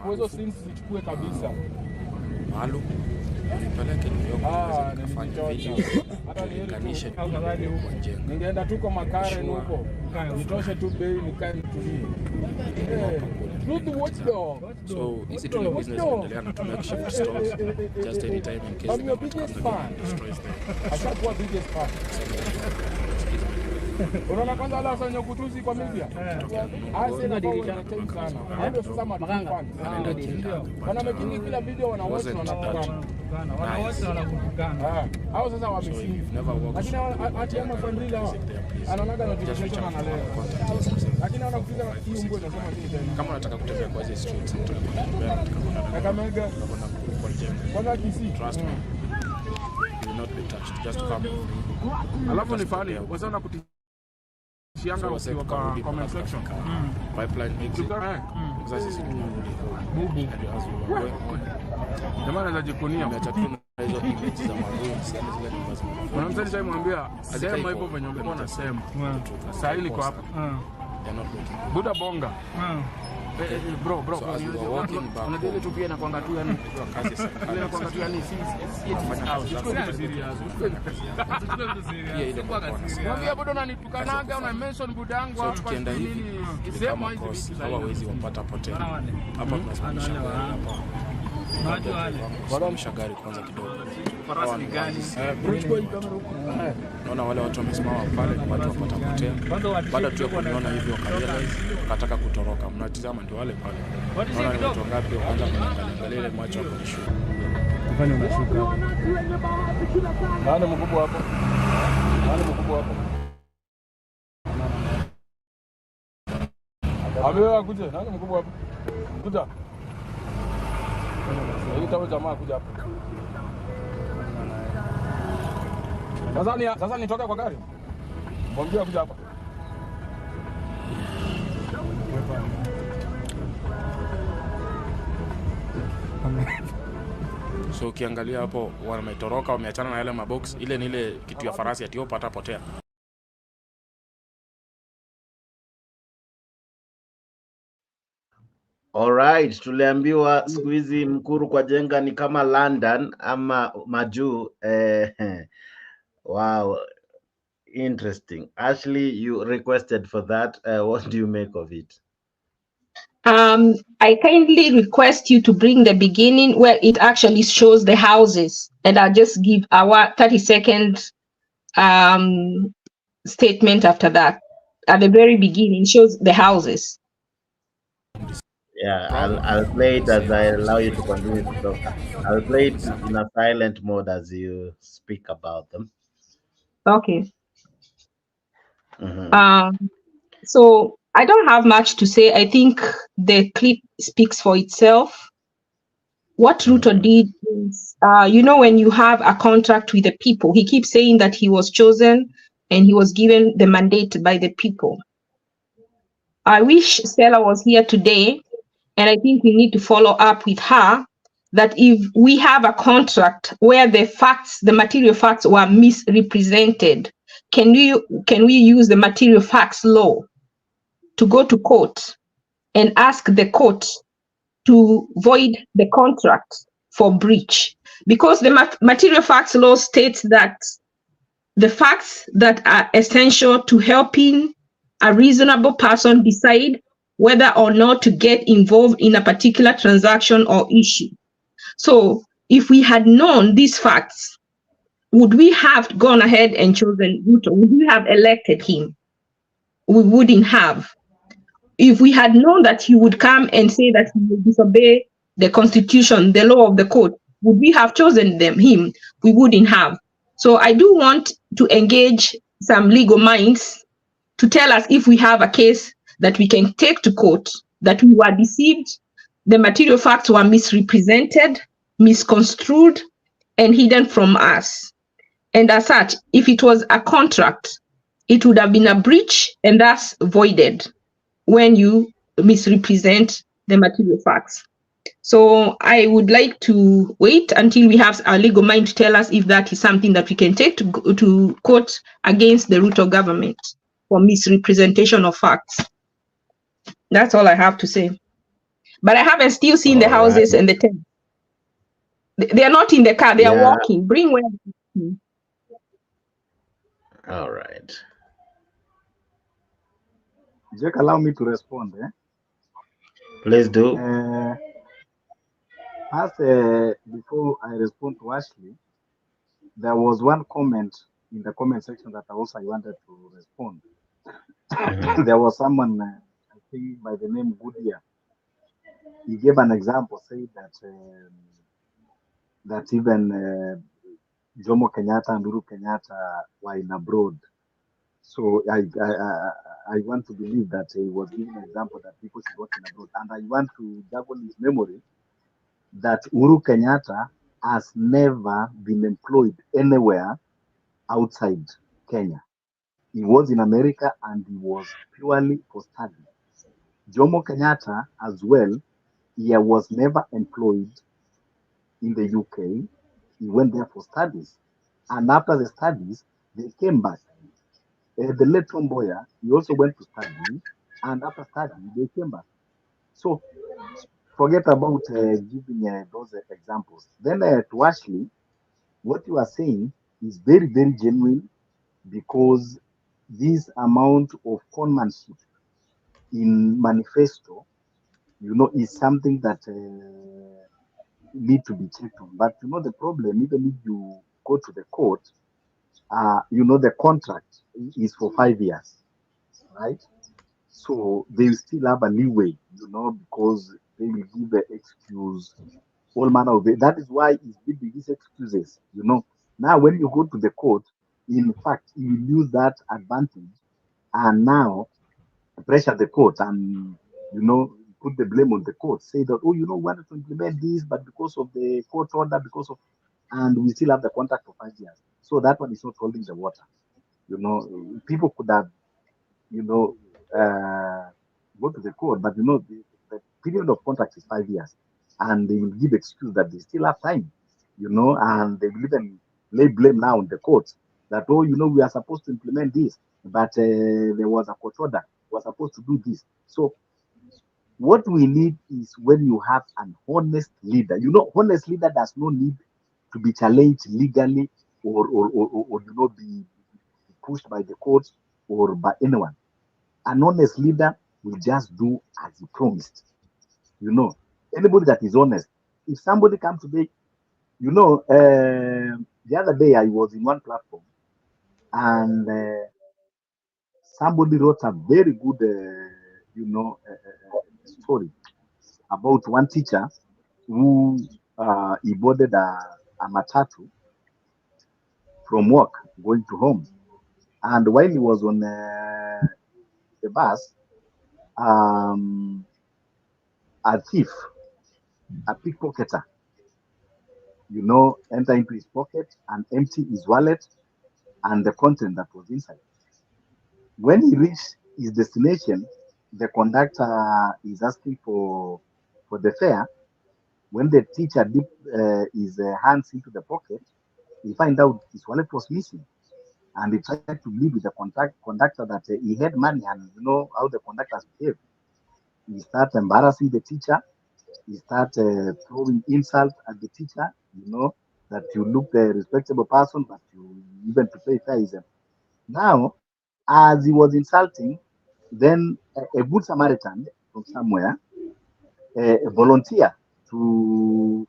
Hizo scenes zichukue kabisa. Maalum. Nipeleke New York kufanya video. Hata nilinganisha kwa Njenga. Ningeenda tu kwa Makaren huko. Nitoshe tu bei nikae nitulie. So easy to business endelea na to make shift stores just any time in case the biggest fan destroys them. Ashakuwa biggest fan. Unaona kwanza wala wasanya kutusi kwa media. Ase na dirisha sana. Ndio sasa maganga. Wana making kila video wana watch na wanatukana. Wana watch na wanakutukana. Hao sasa wameshinda. Lakini ati ama Fandrila anaonaga notification analea. Lakini wanakupiga hiyo mbwe nasema nini tena? Kama unataka kutembea kwa hizo streets tunakwenda Kakamega kwanza Kisii. Trust me. You will not be touched. Just come. Alafu ni fani. Wasana kutishianga ukiwa kwa comment section. Pipeline exit. Sasa sisi tunarudi bubu. Jamaa anaweza jikunia ameacha tu hizo images za maroon sema zile nyumba zao. Kuna mtu alimwambia sema hivyo venye ungekuwa unasema. Sasa hili niko hapa. Buda bonga. Bro, unajua tu pia na kwanga tu yani kazi sana. Ile kwanga tu yani si kufanya kazi. Chukua serious. Pia ile kwa kazi. Mwambie bado unanitukanaga una mention budangu hapa. So tukienda hivi sema hizi hawawezi wapata potea. Hapa tunasimamisha hapa. Wanaamisha gari kwanza kidogo. Farasi ni gani? Naona wale watu wamesimama pale ni watu wapata potea. Baada tu ya kuona hivyo wakarealize wakataka kutoroka. Mnatizama ndio wale pale. Naona ni watu ngapi wakaanza kuangalia ile macho hapo kushuka. Kufanya unashuka hapo. Nani mkubwa hapo? Nani mkubwa hapo? Amewa kuja. Nani mkubwa hapo? Kuja. Hii tawe jamaa kuja hapo. Sasa nitoke kwa gari. Mwambie kuja hapa. So ukiangalia hapo wametoroka, wameachana na yale mabox. Ile ni ile kitu ya farasi ati pata potea. Alright, tuliambiwa siku hizi Mkuru kwa Jenga ni kama London ama majuu. Wow, interesting. Ashley, you requested for that. What do you make of it? I kindly request you to bring the beginning where it actually shows the houses, and I'll just give our 30-second statement after that. At the very beginning, it shows the houses. Yeah, I'll play it as I allow you to continue to talk. I'll play it in a silent mode as you speak about them. Okay. So I don't have much to say. I think the clip speaks for itself. What Ruto did is, when you have a contract with the people, he keeps saying that he was chosen and he was given the mandate by the people. I wish Stella was here today, and I think we need to follow up with her that if we have a contract where the material facts were misrepresented, can we use the material facts law to go to court and ask the court to void the contract for breach? Because the material facts law states that the facts that are essential to helping a reasonable person decide whether or not to get involved in a particular transaction or issue. So if we had known these facts, would we have gone ahead and chosen Ruto? Would we have elected him? We wouldn't have. If we had known that he would come and say that he will disobey the constitution, the law of the court, would we have chosen him? We wouldn't have. So I do want to engage some legal minds to tell us if we have a case that we can take to court, that we were deceived, the material facts were misrepresented, misconstrued, and hidden from us. And as such, if it was a contract, it would have been a breach and thus voided when you misrepresent the material facts. So I would like to wait until we have our legal mind to tell us if that is something that we can take to court against the Ruto government for misrepresentation of facts. That's all I have to say. But I haven't still seen the houses and the tents. They are not in the car, they are walking. Bring where. All right. Jack, allow me to respond. Please do. Before I respond to Ashley, there was one comment in the comment section that I wanted to respond. There was someone, I think by the name Goodyear. He gave an example, saying that even Jomo Kenyatta and Uhuru Kenyatta were in abroad. So I want to believe that he was giving an example that people should work in abroad. And I want to juggle his memory that Uhuru Kenyatta has never been employed anywhere outside Kenya. He was in America and he was purely for study. Jomo Kenyatta as well, he was never employed in the UK. He went there for studies. And after the studies, they came back. The late Tom Mboya, he also went to study, and after study, they came back. So forget about giving those examples. Then to Ashley, what you are saying is very, very genuine, because this amount of conmanship in manifesto, is something that need to be checked on. But the problem, even if you go to the court, the contract is for 5 years, right? So they still have a leeway, because they will give the excuse, all manner of it. That is why it's giving these excuses, Now, when you go to the court, in fact, you use that advantage and now pressure the court and, put the blame on the court. Say that, we wanted to implement this, but because of the court order, and we still have the contract for 5 years. So that one is not holding the water. People could have, go to the court, but the period of contract is 5 years, and they will give excuse that they still have time, and they will even lay blame now on the courts that, we are supposed to implement this, but there was a court order, we are supposed to do this. So what we need is when you have an honest leader. Honest leader does not need to be challenged legally or be pushed by the courts or by anyone. An honest leader will just do as he promised. Anybody that is honest. If somebody comes today, the other day I was in one platform and somebody wrote a very good, story about one teacher who he boarded a matatu from work going to home. And while he was on the bus, a thief, a pickpocketer, enter into his pocket and empty his wallet and the content that was inside. When he reached his destination, the conductor is asking for the fare. When the teacher dipped his hands into the pocket, he find out his wallet was missing. And he tried to plead with the conductor that he had money, and you know how the conductors behave. He started embarrassing the teacher. He started throwing insult at the teacher, that you look a respectable person, but you even to pay fare is now, as he was insulting, then a good Samaritan from somewhere, a volunteer to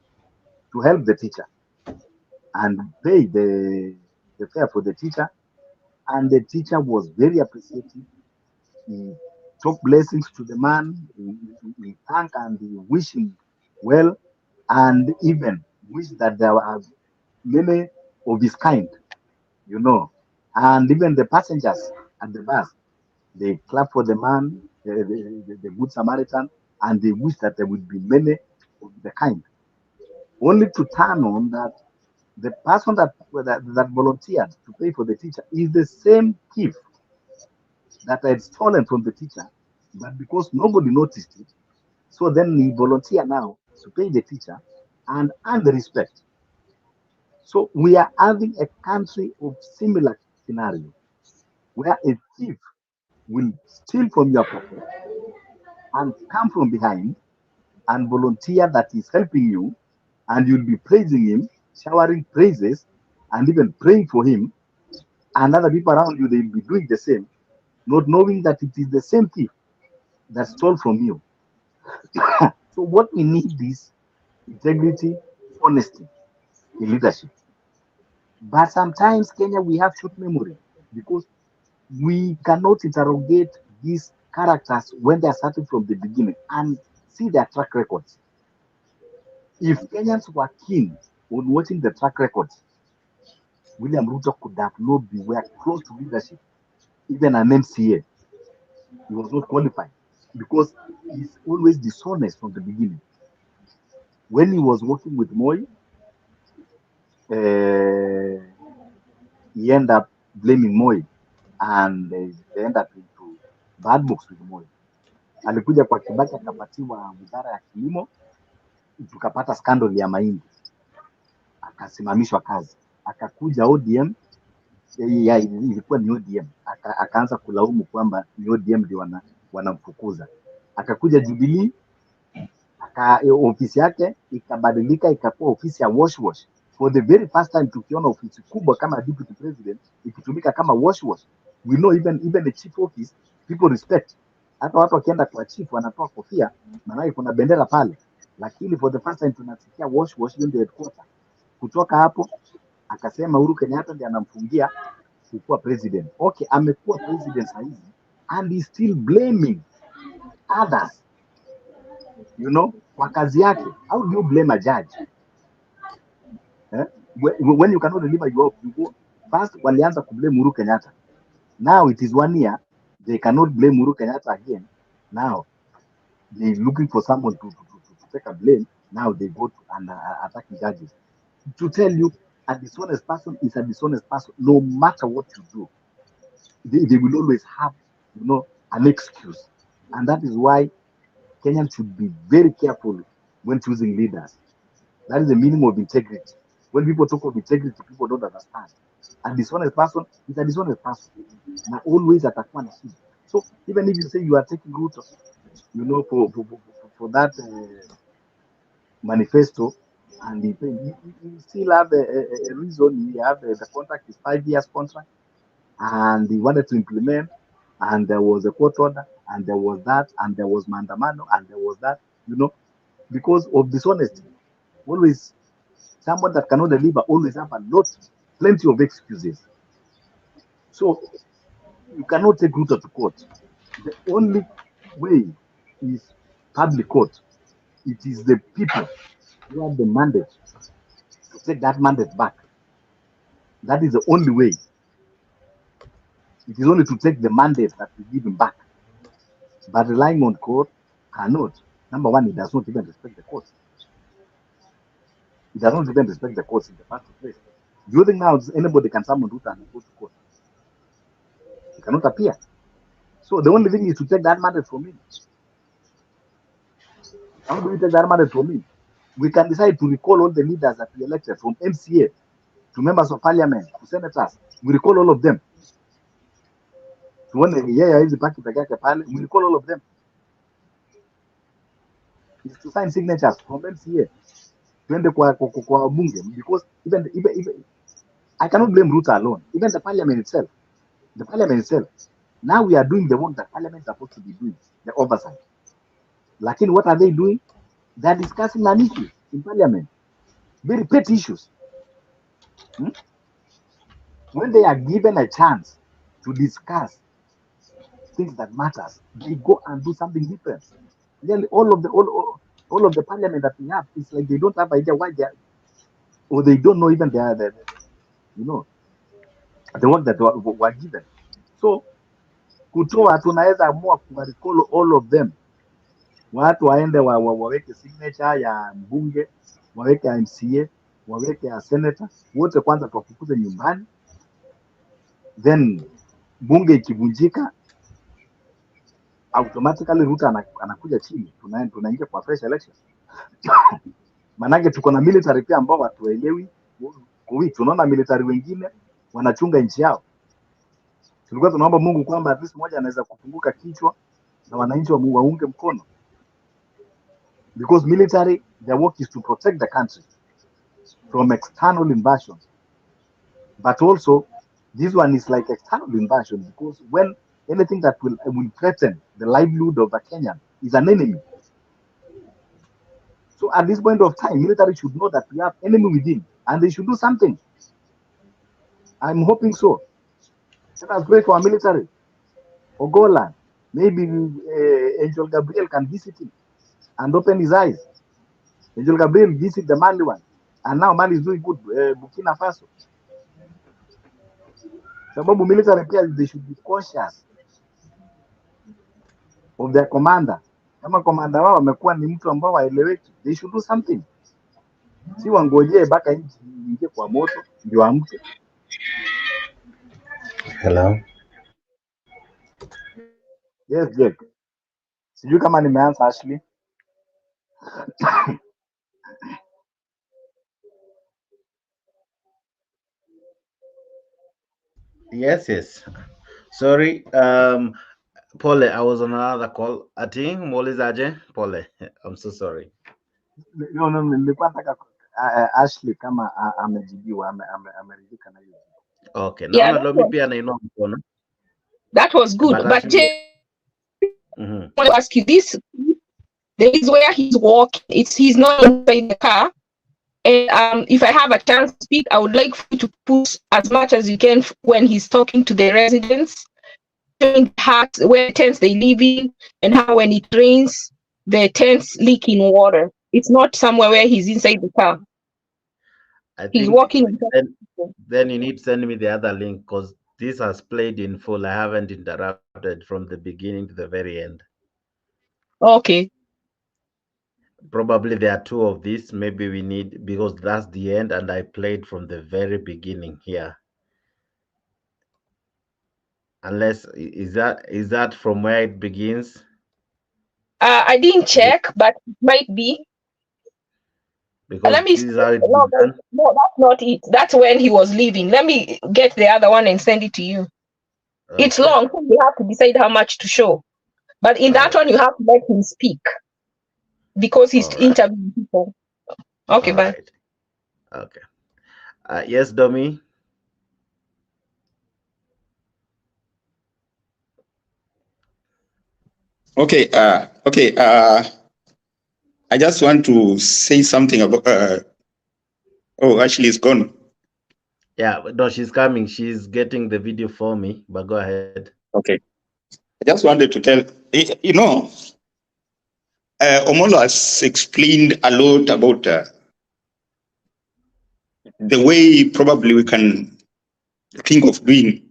help the teacher and pay the fare for the teacher. And the teacher was very appreciative. He took blessings to the man. He thanked and he wished him well, and even wished that there were many of his kind, And even the passengers at the bus, they clap for the man, the good Samaritan, and they wish that there would be many of the kind. Only to turn on that the person that volunteered to pay for the teacher is the same thief that had stolen from the teacher, but because nobody noticed it, so then he volunteered now to pay the teacher and earn the respect. So we are having a country of similar scenario where a thief will steal from your pocket and come from behind and volunteer that is helping you, and you'll be praising him, showering praises, and even praying for him, and other people around you, they'll be doing the same, not knowing that it is the same thief that stole from you. So what we need is integrity, honesty in leadership. But sometimes Kenya, we have short memory because we cannot interrogate these characters when they are starting from the beginning and see their track records. If Kenyans were keen on watching the track records, William Ruto could have not been close to leadership, even an MCA. He was not qualified because he's always dishonest from the beginning. When he was working with Moi, he ended up blaming Moi and they ended up into bad books with Moi. Alikuja kwa Kibaki akapatiwa wizara ya kilimo, tukapata scandal ya mahindi, akasimamishwa kazi. Akakuja ODM, ilikuwa ni ODM, akaanza kulaumu kwamba ni ODM ndio wanamfukuza. Akakuja Jubilee, ofisi yake ikabadilika ikakuwa ofisi ya wash. For the very first time tukiona ofisi kubwa kama deputy president ikitumika kama wash. We know even the chief office people respect. Hata watu wakienda kwa chief wanatoa kofia, maana kuna bendera pale. Lakini for the first time tunasikia wash hiyo ndio headquarter. Kutoka hapo akasema Uhuru Kenyatta ndiye anamfungia kuwa president. Okay, amekuwa president sasa hivi and he still blaming others. Kwa kazi yake. How do you blame a judge? When you cannot deliver your you go first walianza kublame Uhuru Kenyatta. Now it is 1 year, they cannot blame Uhuru Kenyatta again. Now they looking for someone to take a blame. Now they go to and attacking judges. To tell you, a dishonest person is a dishonest person, no matter what you do. They will always have, an excuse. And that is why Kenyans should be very careful when choosing leaders. That is the meaning of integrity. When people talk of integrity, people don't understand. A dishonest person is a dishonest person. Now always atakuwa na shida. So even if you say you are taking Ruto, for that manifesto, and you still have a reason. You have the contract is 5 years contract, and he wanted to implement, and there was a court order, and there was that, and there was mandamano, and there was that, because of dishonesty. Always someone that cannot deliver always have plenty of excuses. So you cannot take Ruto to court. The only way is public court. It is the people who have the mandate to take that mandate back. That is the only way. It is only to take the mandate that we give him back. but relying on court cannot. Number one, it does not even respect the courts. It does not even respect the courts in the first place. Do you think now anybody can summon Ruto and go to court? He cannot appear. So the only thing is to take that mandate from him. How do we take that mandate from him? We can decide to recall all the leaders that we elected, from MCA to members of parliament to senators. We recall all of them. We recall all of them. It's to sign signatures from MCA. Because even I cannot blame Ruto alone. Even the parliament itself. Now we are doing the work that parliament is supposed to be doing, the oversight. Like, what are they doing? They are discussing an issue in parliament, very pet issues. When they are given a chance to discuss things that matters, they go and do something different. Then all of the parliament that we have, it's like they don't have idea why they are, or they don't know even the work that were given. So kutoa tunaweza amua kurecall all of them, watu waende waweke signature ya mbunge, waweke ya MCA, waweke ya senator, wote kwanza tuwafukuze nyumbani, then bunge ikivunjika automatically Ruto anakuja chini, tunaingia kwa fresh election. Manake tuko na military pia ambao watuelewi. Tunaona military wengine wanachunga nchi yao. Tulikuwa tunaomba Mungu kwamba at least mmoja anaweza kufunguka kichwa na wananchi waunge mkono, because military, their work is to protect the country from external invasions. But also this one is like external invasion, because when anything that will threaten the livelihood of a Kenyan is an enemy. So at this point of time, military should know that we have enemy within, and they should do something. I'm hoping so. Let us pray for our military. Ogola, maybe Angel Gabriel can visit him and open his eyes. Angel Gabriel visit the Mali one, and now Mali is doing good. Burkina Faso. Sababu military players, they should be cautious of their commander. Kama commander wao amekuwa ni mtu ambao waeleweki, they should do something. Si wangojee mpaka nchi ingie kwa moto ndio amke. Hello. Yes, Jack. Sijui kama nimeanza Ashley. Yes. Sorry. Pole, I was on another call. I think Molizaje. Pole. I'm so sorry. No, nilikuwa nataka Ashley kama amejibiwa, ameridhika na hiyo. Okay. Yeah, Naona Lomi pia anainua mkono. That was good, but I want to ask you this. There is where he's walking. He's not inside the car. And if I have a chance to speak, I would like for you to put as much as you can when he's talking to the residents, showing where tents they live in, and how when it rains, the tents leak in water. It's not somewhere where he's inside the car. He's walking. Then you need to send me the other link, because this has played in full. I haven't interrupted from the beginning to the very end. Okay. Probably there are two of these. Maybe we need, because that's the end, and I played from the very beginning here. Unless is that from where it begins? I didn't check, but it might be. Because let me. No, that's not it. That's when he was leaving. Let me get the other one and send it to you. Okay. It's long, so you have to decide how much to show. But in that one, you have to let him speak, because he's interviewing people. Okay, bye. Right. Okay. Yes, Domi. Okay. I just want to say something about. Ashley is gone. Yeah, no, she's coming. She's getting the video for me. But go ahead. Okay. I just wanted to tell Omolo has explained a lot about the way probably we can think of doing.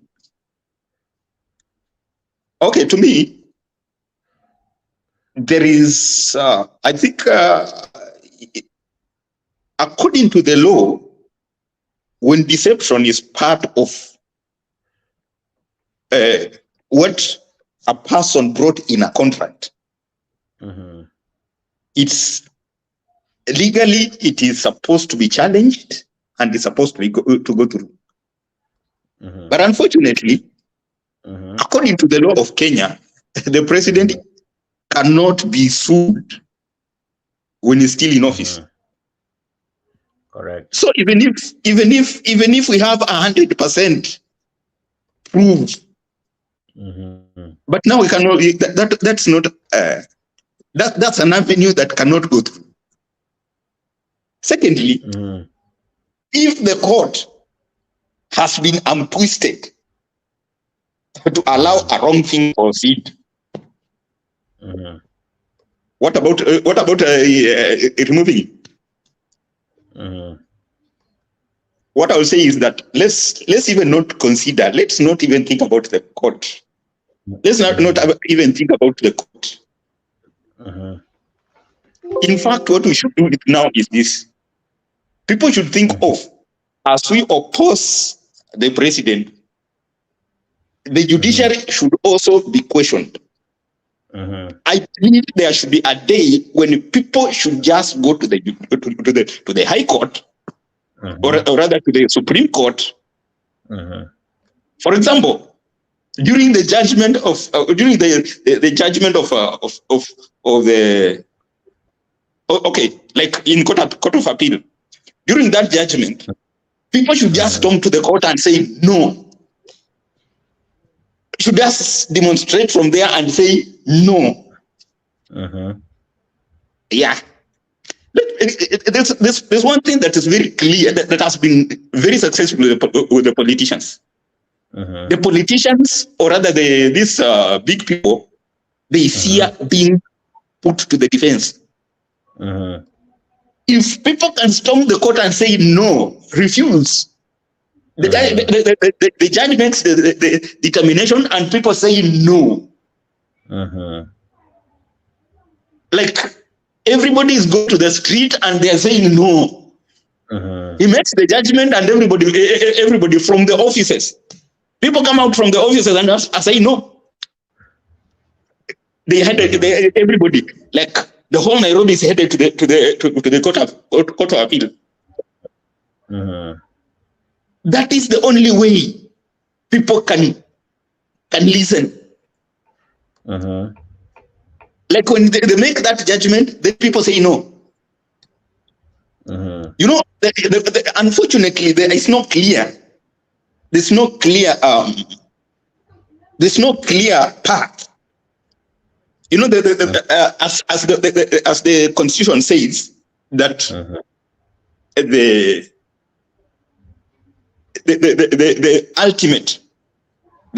Okay, to me, there is, I think, according to the law, when deception is part of what a person brought in a contract, it's legally it is supposed to be challenged and is supposed to be to go through. But unfortunately, according to the law of Kenya, the president cannot be sued when he's still in office. Correct. So even if we have 100% proof, but now we cannot. That's not that's an avenue that cannot go through. Secondly, if the court has been untwisted to allow a wrong thing to proceed, what about removing it? What I will say is that let's even not consider. Let's not even think about the court. Let's not even think about the court. In fact, what we should do now is this. People should think of, as we oppose the president, the judiciary should also be questioned. I believe there should be a day when people should just go to the High Court, or rather to the Supreme Court. For example, during the judgment of the judgment of the like in court of appeal, during that judgment, people should just come to the court and say no. Should just demonstrate from there and say no. Yeah. There's one thing that is very clear that has been very successful with the politicians. The politicians, or rather these big people, they fear being put to the defense. If people can storm the court and say no, refuse, the judge makes the determination and people say no. Like everybody is going to the street and they are saying no. He makes the judgment and everybody from the offices. People come out from the offices and say no. They had everybody, like the whole Nairobi is headed to the court of appeal. That is the only way people can listen. Like when they make that judgment, the people say no. You know, unfortunately, there is no clear. There's no clear. There's no clear path. You know, as the Constitution says that the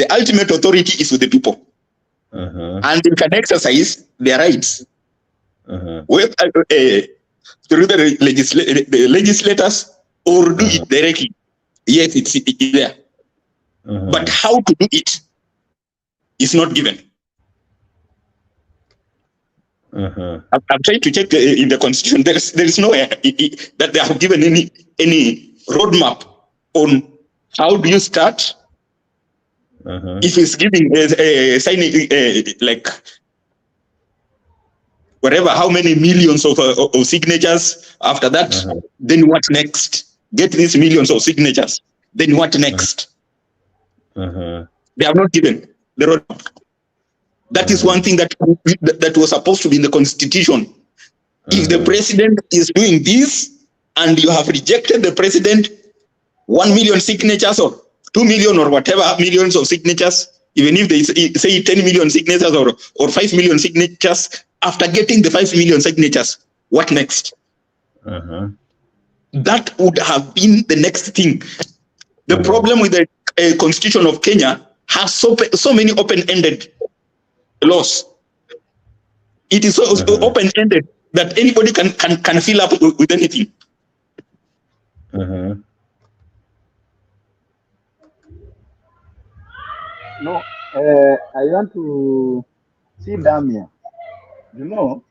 ultimate authority is with the people, and they can exercise their rights through the legislators or do it directly. Yes, it's there, but how to do it is not given. I'm trying to check in the Constitution. There is nowhere that they have given any roadmap on how do you start. If it's giving signing like whatever, how many millions of signatures after that, then what next? Get these millions of signatures, then what next? They have not given the roadmap. That is one thing that was supposed to be in the Constitution. If the president is doing this and you have rejected the president, 1 million signatures or 2 million or whatever millions of signatures, even if they say 10 million signatures or 5 million signatures, after getting the 5 million signatures, what next? That would have been the next thing. The problem with the Constitution of Kenya has so many open-ended laws. It is so open-ended that anybody can fill up with anything. No, I want to see Damia. You know,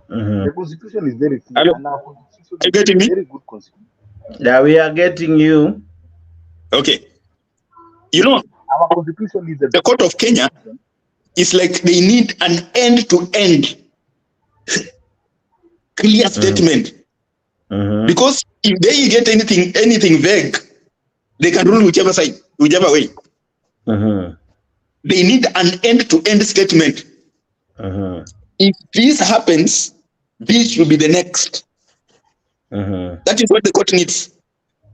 the constitution is very clear, Hello? and our constitution Are you is getting a me? very good constitution. Yeah, we are getting you. Okay. You know, Our constitution is a the court of Kenya is like they need an end-to-end clear statement. Because if they get anything vague, they can rule whichever side, whichever way. They need an end-to-end statement. If this happens, this should be the next. That is what the court needs.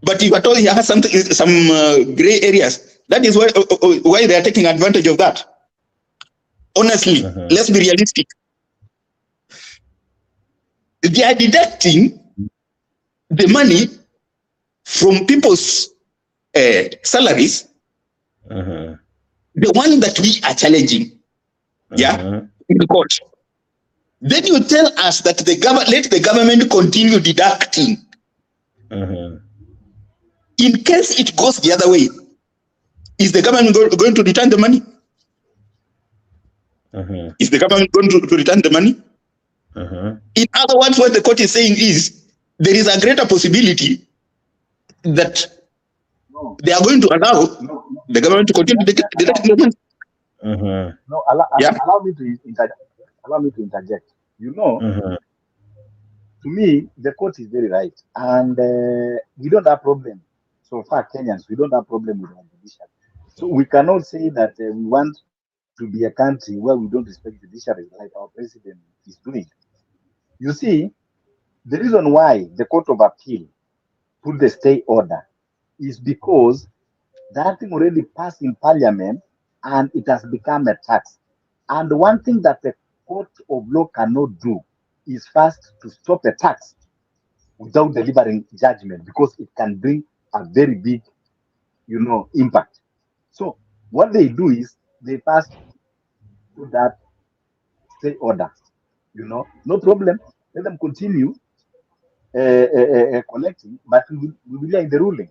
But if at all he has some gray areas, that is why they are taking advantage of that. Honestly, let's be realistic. They are deducting the money from people's salaries, the one that we are challenging, in the court. Then you tell us that let the government continue deducting. In case it goes the other way, is the government going to return the money? Is the government going to return the money? In other words, what the court is saying is there is a greater possibility that they are going to allow the government to continue deducting the money. No, allow me to interject. You know, to me, the court is very right, and we don't have problem. So far, Kenyans, we don't have problem with our judiciary. So we cannot say that we want to be a country where we don't respect judiciary like our president is doing. You see, the reason why the Court of Appeal put the stay order is because that thing already passed in Parliament and it has become a tax. And one thing that the Court of Law cannot do is first to stop a tax without delivering judgment, because it can bring a very big, impact. So what they do is they pass to that stay order. No problem. Let them continue collecting, but we will hear in the ruling.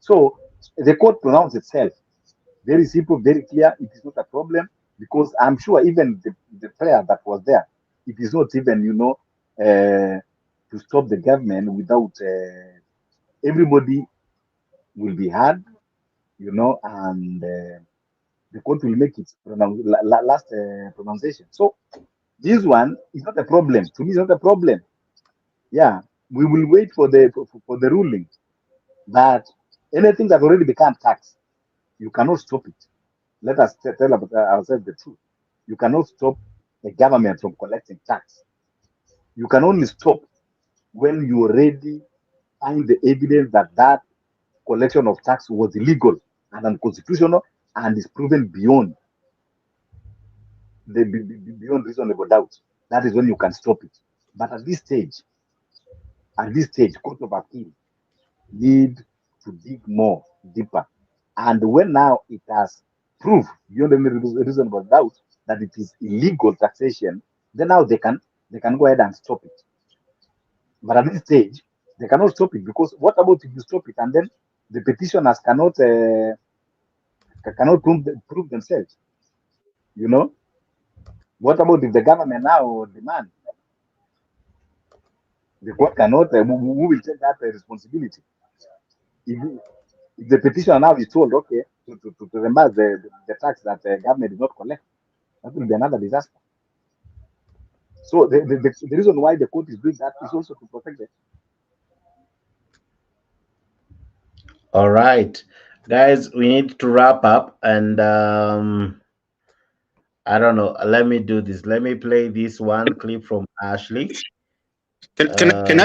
So the court pronounced itself very simple, very clear. It is not a problem, because I'm sure even the prayer that was there, it is not even, to stop the government without everybody will be heard, and the court will make its last pronunciation. So this one is not a problem. To me, it's not a problem. Yeah, we will wait for the ruling. But anything that already become tax, you cannot stop it. Let us tell ourselves the truth. You cannot stop the government from collecting tax. You can only stop when you already find the evidence that that collection of tax was illegal and unconstitutional and is proven beyond beyond reasonable doubt. That is when you can stop it. But at this stage, Court of Appeal need to dig more deeper. And when now it has proved beyond any reasonable doubt that it is illegal taxation, then now they can go ahead and stop it. But at this stage, they cannot stop it, because what about if you stop it and then the petitioners cannot prove themselves? What about if the government now demand? The court cannot. Who will take that responsibility? If the petitioner now is told, okay, to reimburse the tax that the government did not collect, that will be another disaster. So the reason why the court is doing that is also to protect them. All right, guys, we need to wrap up, and I don't know. Let me do this. Let me play this one clip from Ashley. Can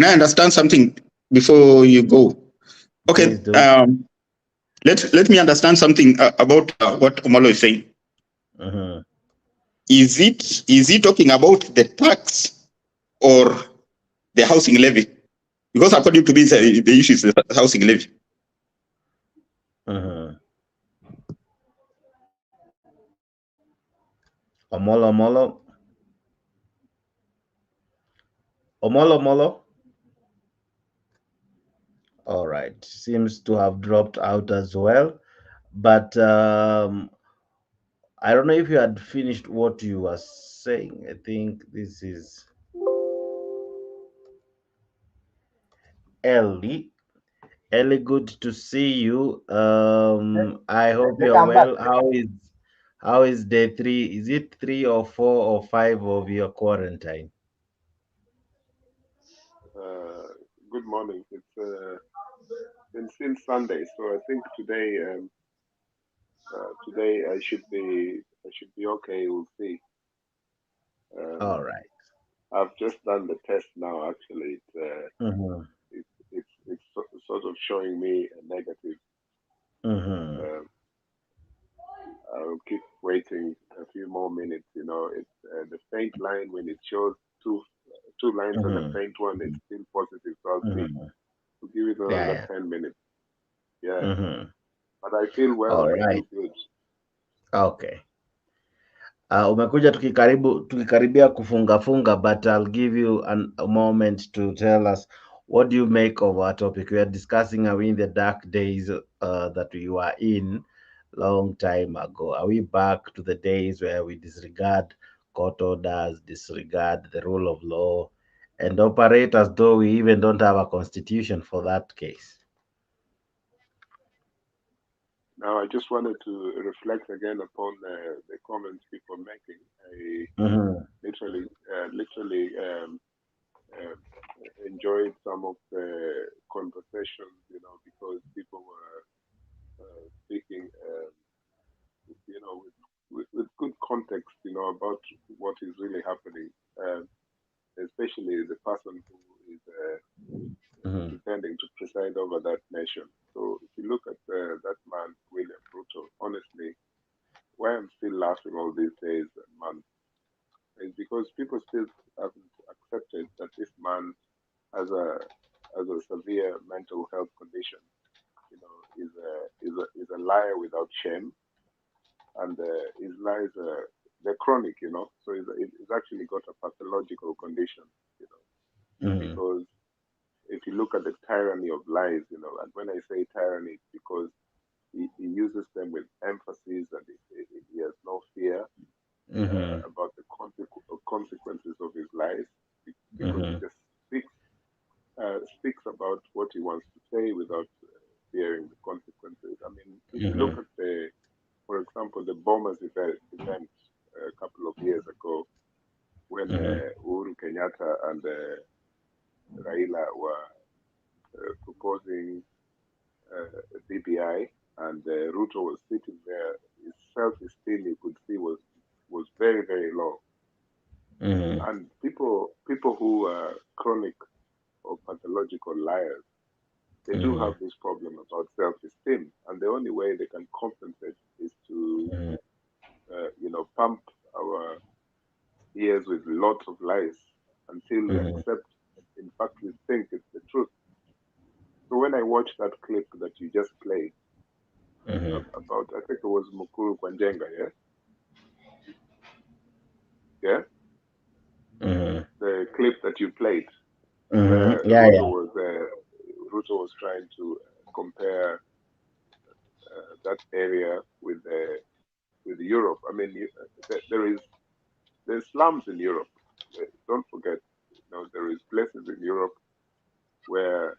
I understand something before you go? Okay. Let me understand something about what Omolo is saying. Is he talking about the tax or the housing levy? Because according to me, the issue is the housing levy. Omolo. All right, seems to have dropped out as well. But I don't know if you had finished what you were saying. I think this is Ellie. Ellie, good to see you. I hope Jake, you're I'm back. well. How is day 3? Is it 3 or 4 or 5 of your quarantine? Good morning. It's been since Sunday, so I think today I should be okay. We'll see. All right. I've just done the test now. Actually, Mm-hmm. sort of showing me a negative. Mm-hmm. I'll keep waiting a few more minutes. You know, it's the faint line when it shows two lines and a Mm-hmm. faint one. It's still positive. So I'll see. Mm-hmm. We'll give it Yeah, another yeah. 10 minutes. Yeah, Mm-hmm. but I feel well. All I right. feel good. Okay. Umekuja tukikaribia kufunga, but I'll give you a moment to tell us what do you make of our topic. We are discussing, are we in the dark days that we were in long time ago? Are we back to the days where we disregard court orders, disregard the rule of law, and operate as though we even don't have a constitution for that case? Now, I just wanted to reflect again upon the comments people are making. I Mm-hmm. literally enjoyed some of the conversations, you know, because people were speaking, you know, with good context, you know, about what is really happening, especially the person who is Mm-hmm. pretending to preside over that nation. So if you look at that man, William Ruto, honestly, why I'm still laughing all these days and months is because people still haven't accepted that this man has a severe mental health condition. You know, is a liar without shame, and his lies they're chronic. You know, so he's actually got a pathological condition. You know, Mm-hmm. because if you look at the tyranny of lies, you know, and when I say tyranny, it's because he uses them with emphasis and he has no fear Mm-hmm. about the consequences of his lies because he Mm-hmm. just speaks about what he wants to say without fearing the consequences. I mean, if you look Mm-hmm. at for example, the bombers event a couple of years ago when Uhuru Kenyatta and Raila were proposing BBI and Ruto was sitting there, his self-esteem you could see was very, very low. Mm-hmm. And people who are chronic or pathological liars, they do Mm-hmm. have this problem about self-esteem, and the only way they can compensate is to, Mm-hmm. you know, pump our ears with lots of lies until we Mm-hmm. accept. In fact, we think it's the truth. So when I watched that clip that you just played Mm-hmm. about, I think it was Mukuru Kwanjenga, yeah, yeah, Mm-hmm. the clip that you played Mm-hmm. where Yeah, yeah. Ruto was trying to compare that area with Europe. I mean, there's slums in Europe. Don't forget, you know, there is places in Europe where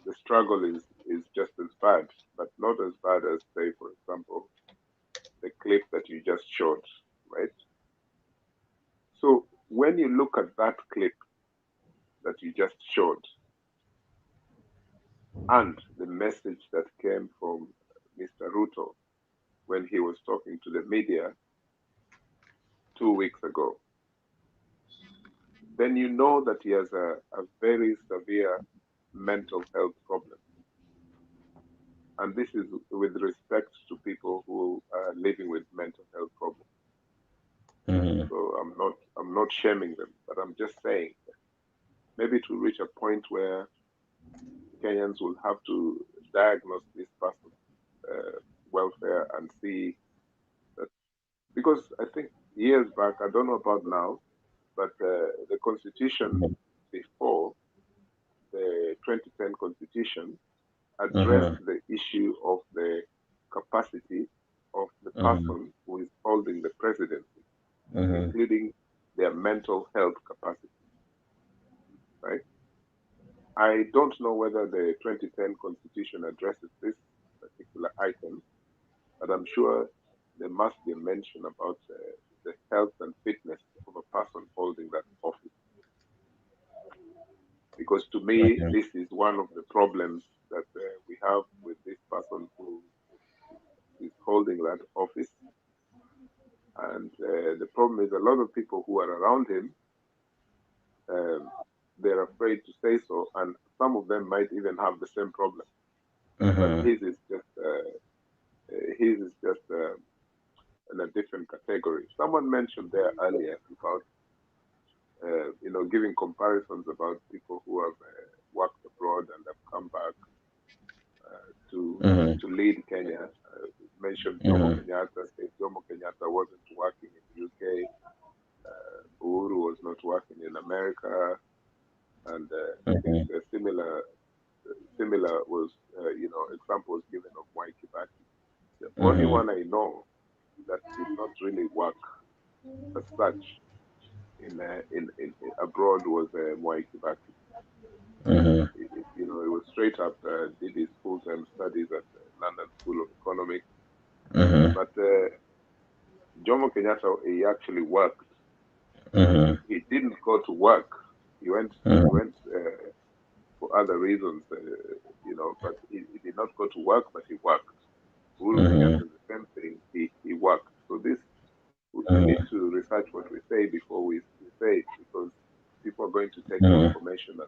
the struggle is just as bad, but not as bad as, say, for example, the clip that you just showed, right? So when you look at that clip that you just showed and the message that came from Mr. Ruto when he was talking to the media 2 weeks ago, then you know that he has a very severe mental health problem. And this is with respect to people who are living with mental health problems. Mm-hmm. So I'm not shaming them, but I'm just saying maybe to reach a point where Kenyans will have to diagnose this person's welfare and see that, because I think years back, I don't know about now, but the constitution before the 2010 constitution addressed Mm-hmm. the issue of the capacity of the person who is holding the presidency, including their mental health capacity, right? I don't know whether the 2010 Constitution addresses this particular item, but I'm sure there must be a mention about the health and fitness of a person holding that office. Because to me, this is one of the problems that we have with this person who is holding that office. And the problem is a lot of people who are around him, they're afraid to say so, and some of them might even have the same problem. But his is just in a different category. Someone mentioned there earlier about giving comparisons about people who have worked abroad and have come back to lead Kenya. Mentioned Jomo Kenyatta, said Jomo Kenyatta wasn't working in the UK. Uhuru was not working in America, and I think similar was examples given of Mwai Kibaki. The only one I know that did not really work as such in abroad was Mwai Kibaki. It was straight up, did his full-time studies at London School of Economics. But Jomo Kenyatta, he actually worked. He didn't go to work. He went for other reasons, but he did not go to work, but he worked. Uhuru Kenyatta, the same thing, he worked. So this, we need to research what we say before we say it, because people are going to take the information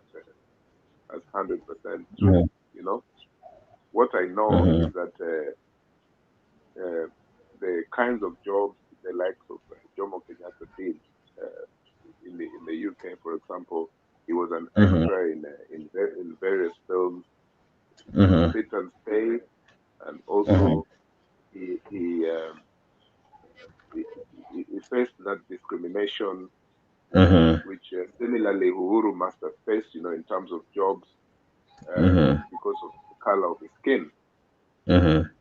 as 100% true. What I know is that the kinds of jobs the likes of Jomo Kenyatta did in the UK, for example, he was an extra in various films, Sit and Stay, and also he faced that discrimination, which similarly Uhuru must have faced, in terms of jobs because of the color of his skin.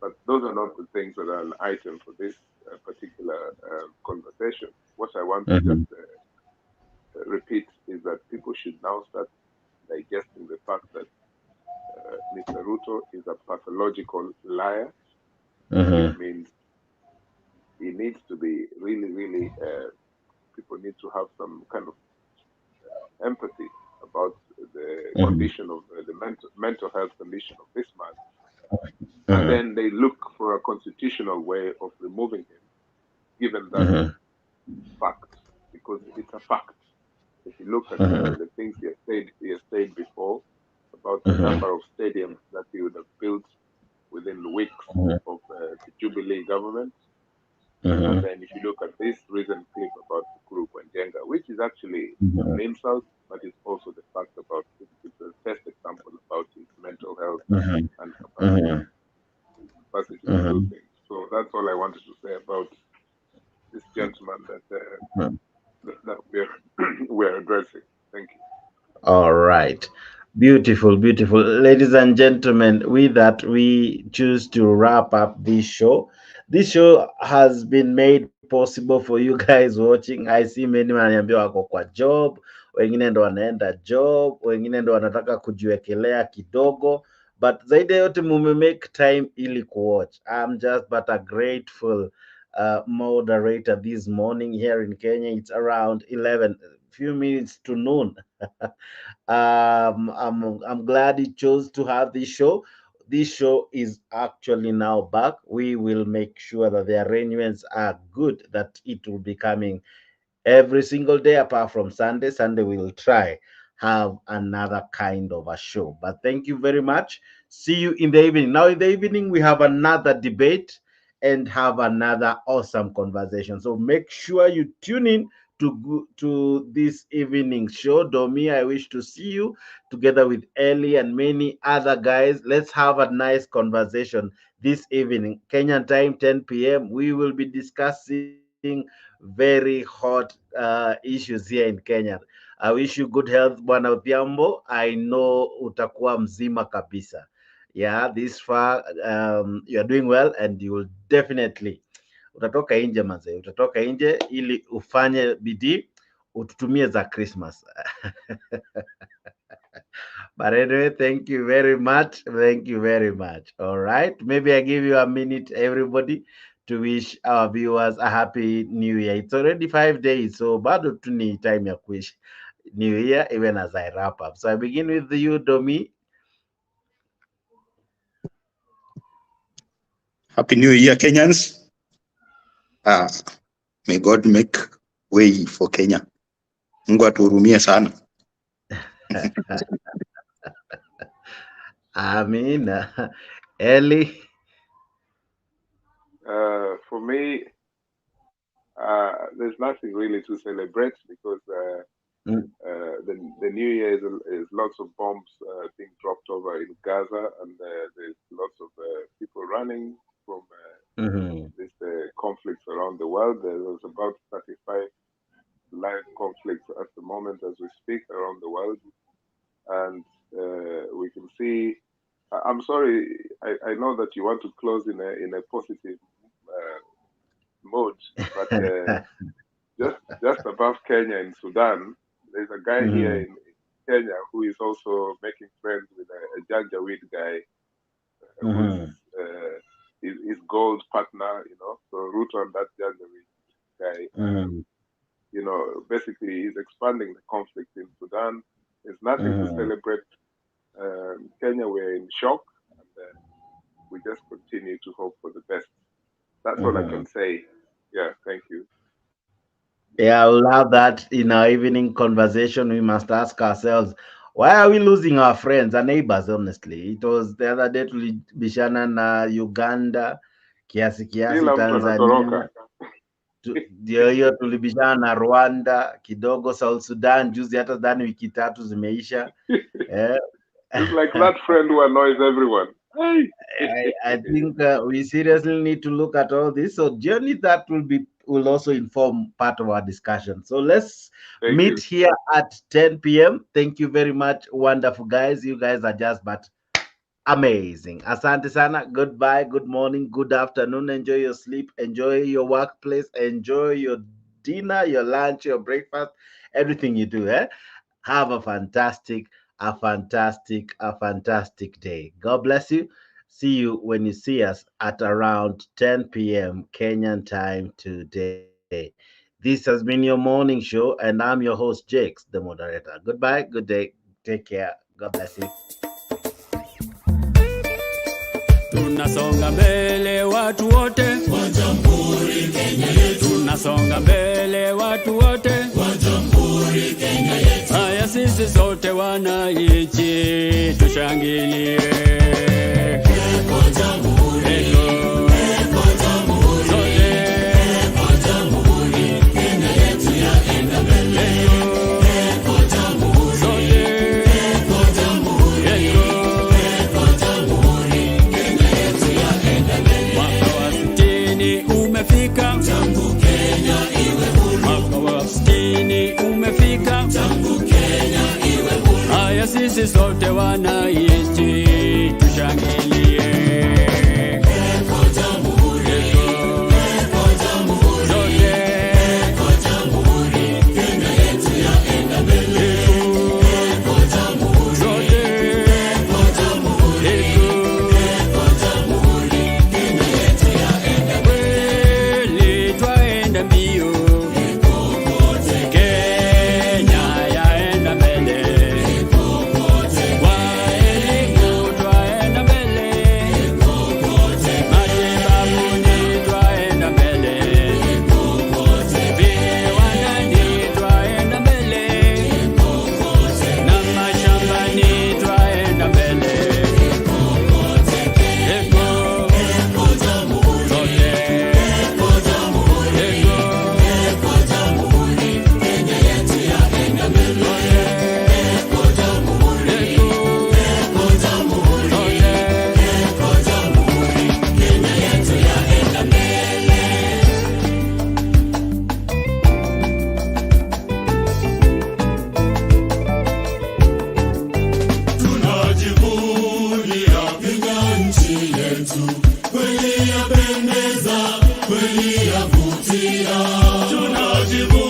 But those are not the things that are an item for this particular conversation. What I want to just repeat is that people should now start digesting the fact that Mr. Ruto is a pathological liar, which means he needs to be really, really, people need to have some kind of empathy about the condition of the mental health condition of this man. And then they look for a constitutional way of removing him, given that fact, because it's a fact. If you look at the things he has said before about the number of stadiums that he would have built within weeks of the Jubilee government, and then if you look at this recent clip about Kuru Kwenjenga, which is actually an insult, but it's also the fact about it's a test example about his mental health and capacity to do things. So that's all I wanted to say about this gentleman that we're addressing. Thank you. All right. Beautiful, beautiful. Ladies and gentlemen, with that, we choose to wrap up this show. This show has been made possible for you guys watching. I see many wananiambia wako kwa job, wengine ndo wanaenda job, wengine ndo wanataka kujiwekelea kidogo, but zaidi ya yote mume make time ili kuwatch. I'm just but a grateful moderator this morning here in Kenya. It's around 11, few minutes to noon. I'm glad you chose to have this show. This show is actually now back. We will make sure that the arrangements are good, that it will be coming every single day apart from Sunday. Sunday we will try have another kind of a show. But thank you very much. See you in the evening. Now in the evening we have another debate and have another awesome conversation. So make sure you tune in to this evening show. Domi, I wish to see you together with Ellie and many other guys. Let's have a nice conversation this evening, Kenyan time, 10 p.m. We will be discussing very hot issues here in Kenya. I wish you good health, Bwana Odhiambo. I know utakuwa mzima kabisa. Yeah, this far you are doing well and you will definitely utatoka nje manze, utatoka nje ili ufanye bidii ututumie za Christmas. But anyway, thank you very much. Thank you very much. All right. Maybe I give you a minute, everybody, to wish our viewers a happy new year. It's already 5 days, so bado tu ni time ya wish new year even as I wrap up. So I begin with you, Domi. Happy New Year, Kenyans. May God make way for Kenya. Mungu atuhurumie sana. Amin. Ellie. For me, there's nothing really to celebrate because the New Year is lots of bombs being dropped over in Gaza, and there's lots of people running from these conflicts around the world. There's about 35 live conflicts at the moment as we speak around the world, and we can see. I'm sorry, I know that you want to close in a positive mode, but just above Kenya in Sudan, there's a guy here in Kenya who is also making friends with a Janjaweed guy who's his gold partner, you know. So Ruto and that Janjaweed guy, you know, basically he's expanding the conflict in Sudan. There's nothing to celebrate. Kenya, we're in shock, and we just continue to hope for the best. That's all I can say. Yeah, thank you. Yeah, I love that. In our evening conversation, we must ask ourselves, why are we losing our friends, our neighbors, honestly? It was the other day tulibishana na Uganda, kiasi Tanzania. Ndio hiyo tulibishana na Rwanda, kidogo South Sudan, juzi hata dhani wiki 3 zimeisha. It's like that friend who annoys everyone. I think we seriously need to look at all this. So journey that will also inform part of our discussion. So let's meet here at 10 p.m. Thank you very much, wonderful guys. You guys are just but amazing. Asante sana. Goodbye, good morning, good afternoon. Enjoy your sleep, enjoy your workplace, enjoy your dinner, your lunch, your breakfast, everything you do. Have a fantastic day. God bless you. See you when you see us at around 10 p.m. Kenyan time today. This has been your morning show, and I'm your host, Jakes, the moderator. Goodbye, good day, take care. God bless you. Tunasonga mbele watu wote wa Jamhuri Kenya yetu. Tunasonga mbele watu wote wa Jamhuri Kenya yetu. Haya sisi sote wananchi tushangilie. Eko Jamhuri, eko Jamhuri, sote eko Jamhuri Kenya yetu yaenda mbele. Eko Jamhuri, sote eko Jamhuri, eko Jamhuri Kenya yetu yaenda mbele. Mwaka wa 60 umefika, tangu Kenya iwe huru. Mwaka wa 60 umefika, tangu Kenya iwe huru. Haya sisi sote wananchi majibu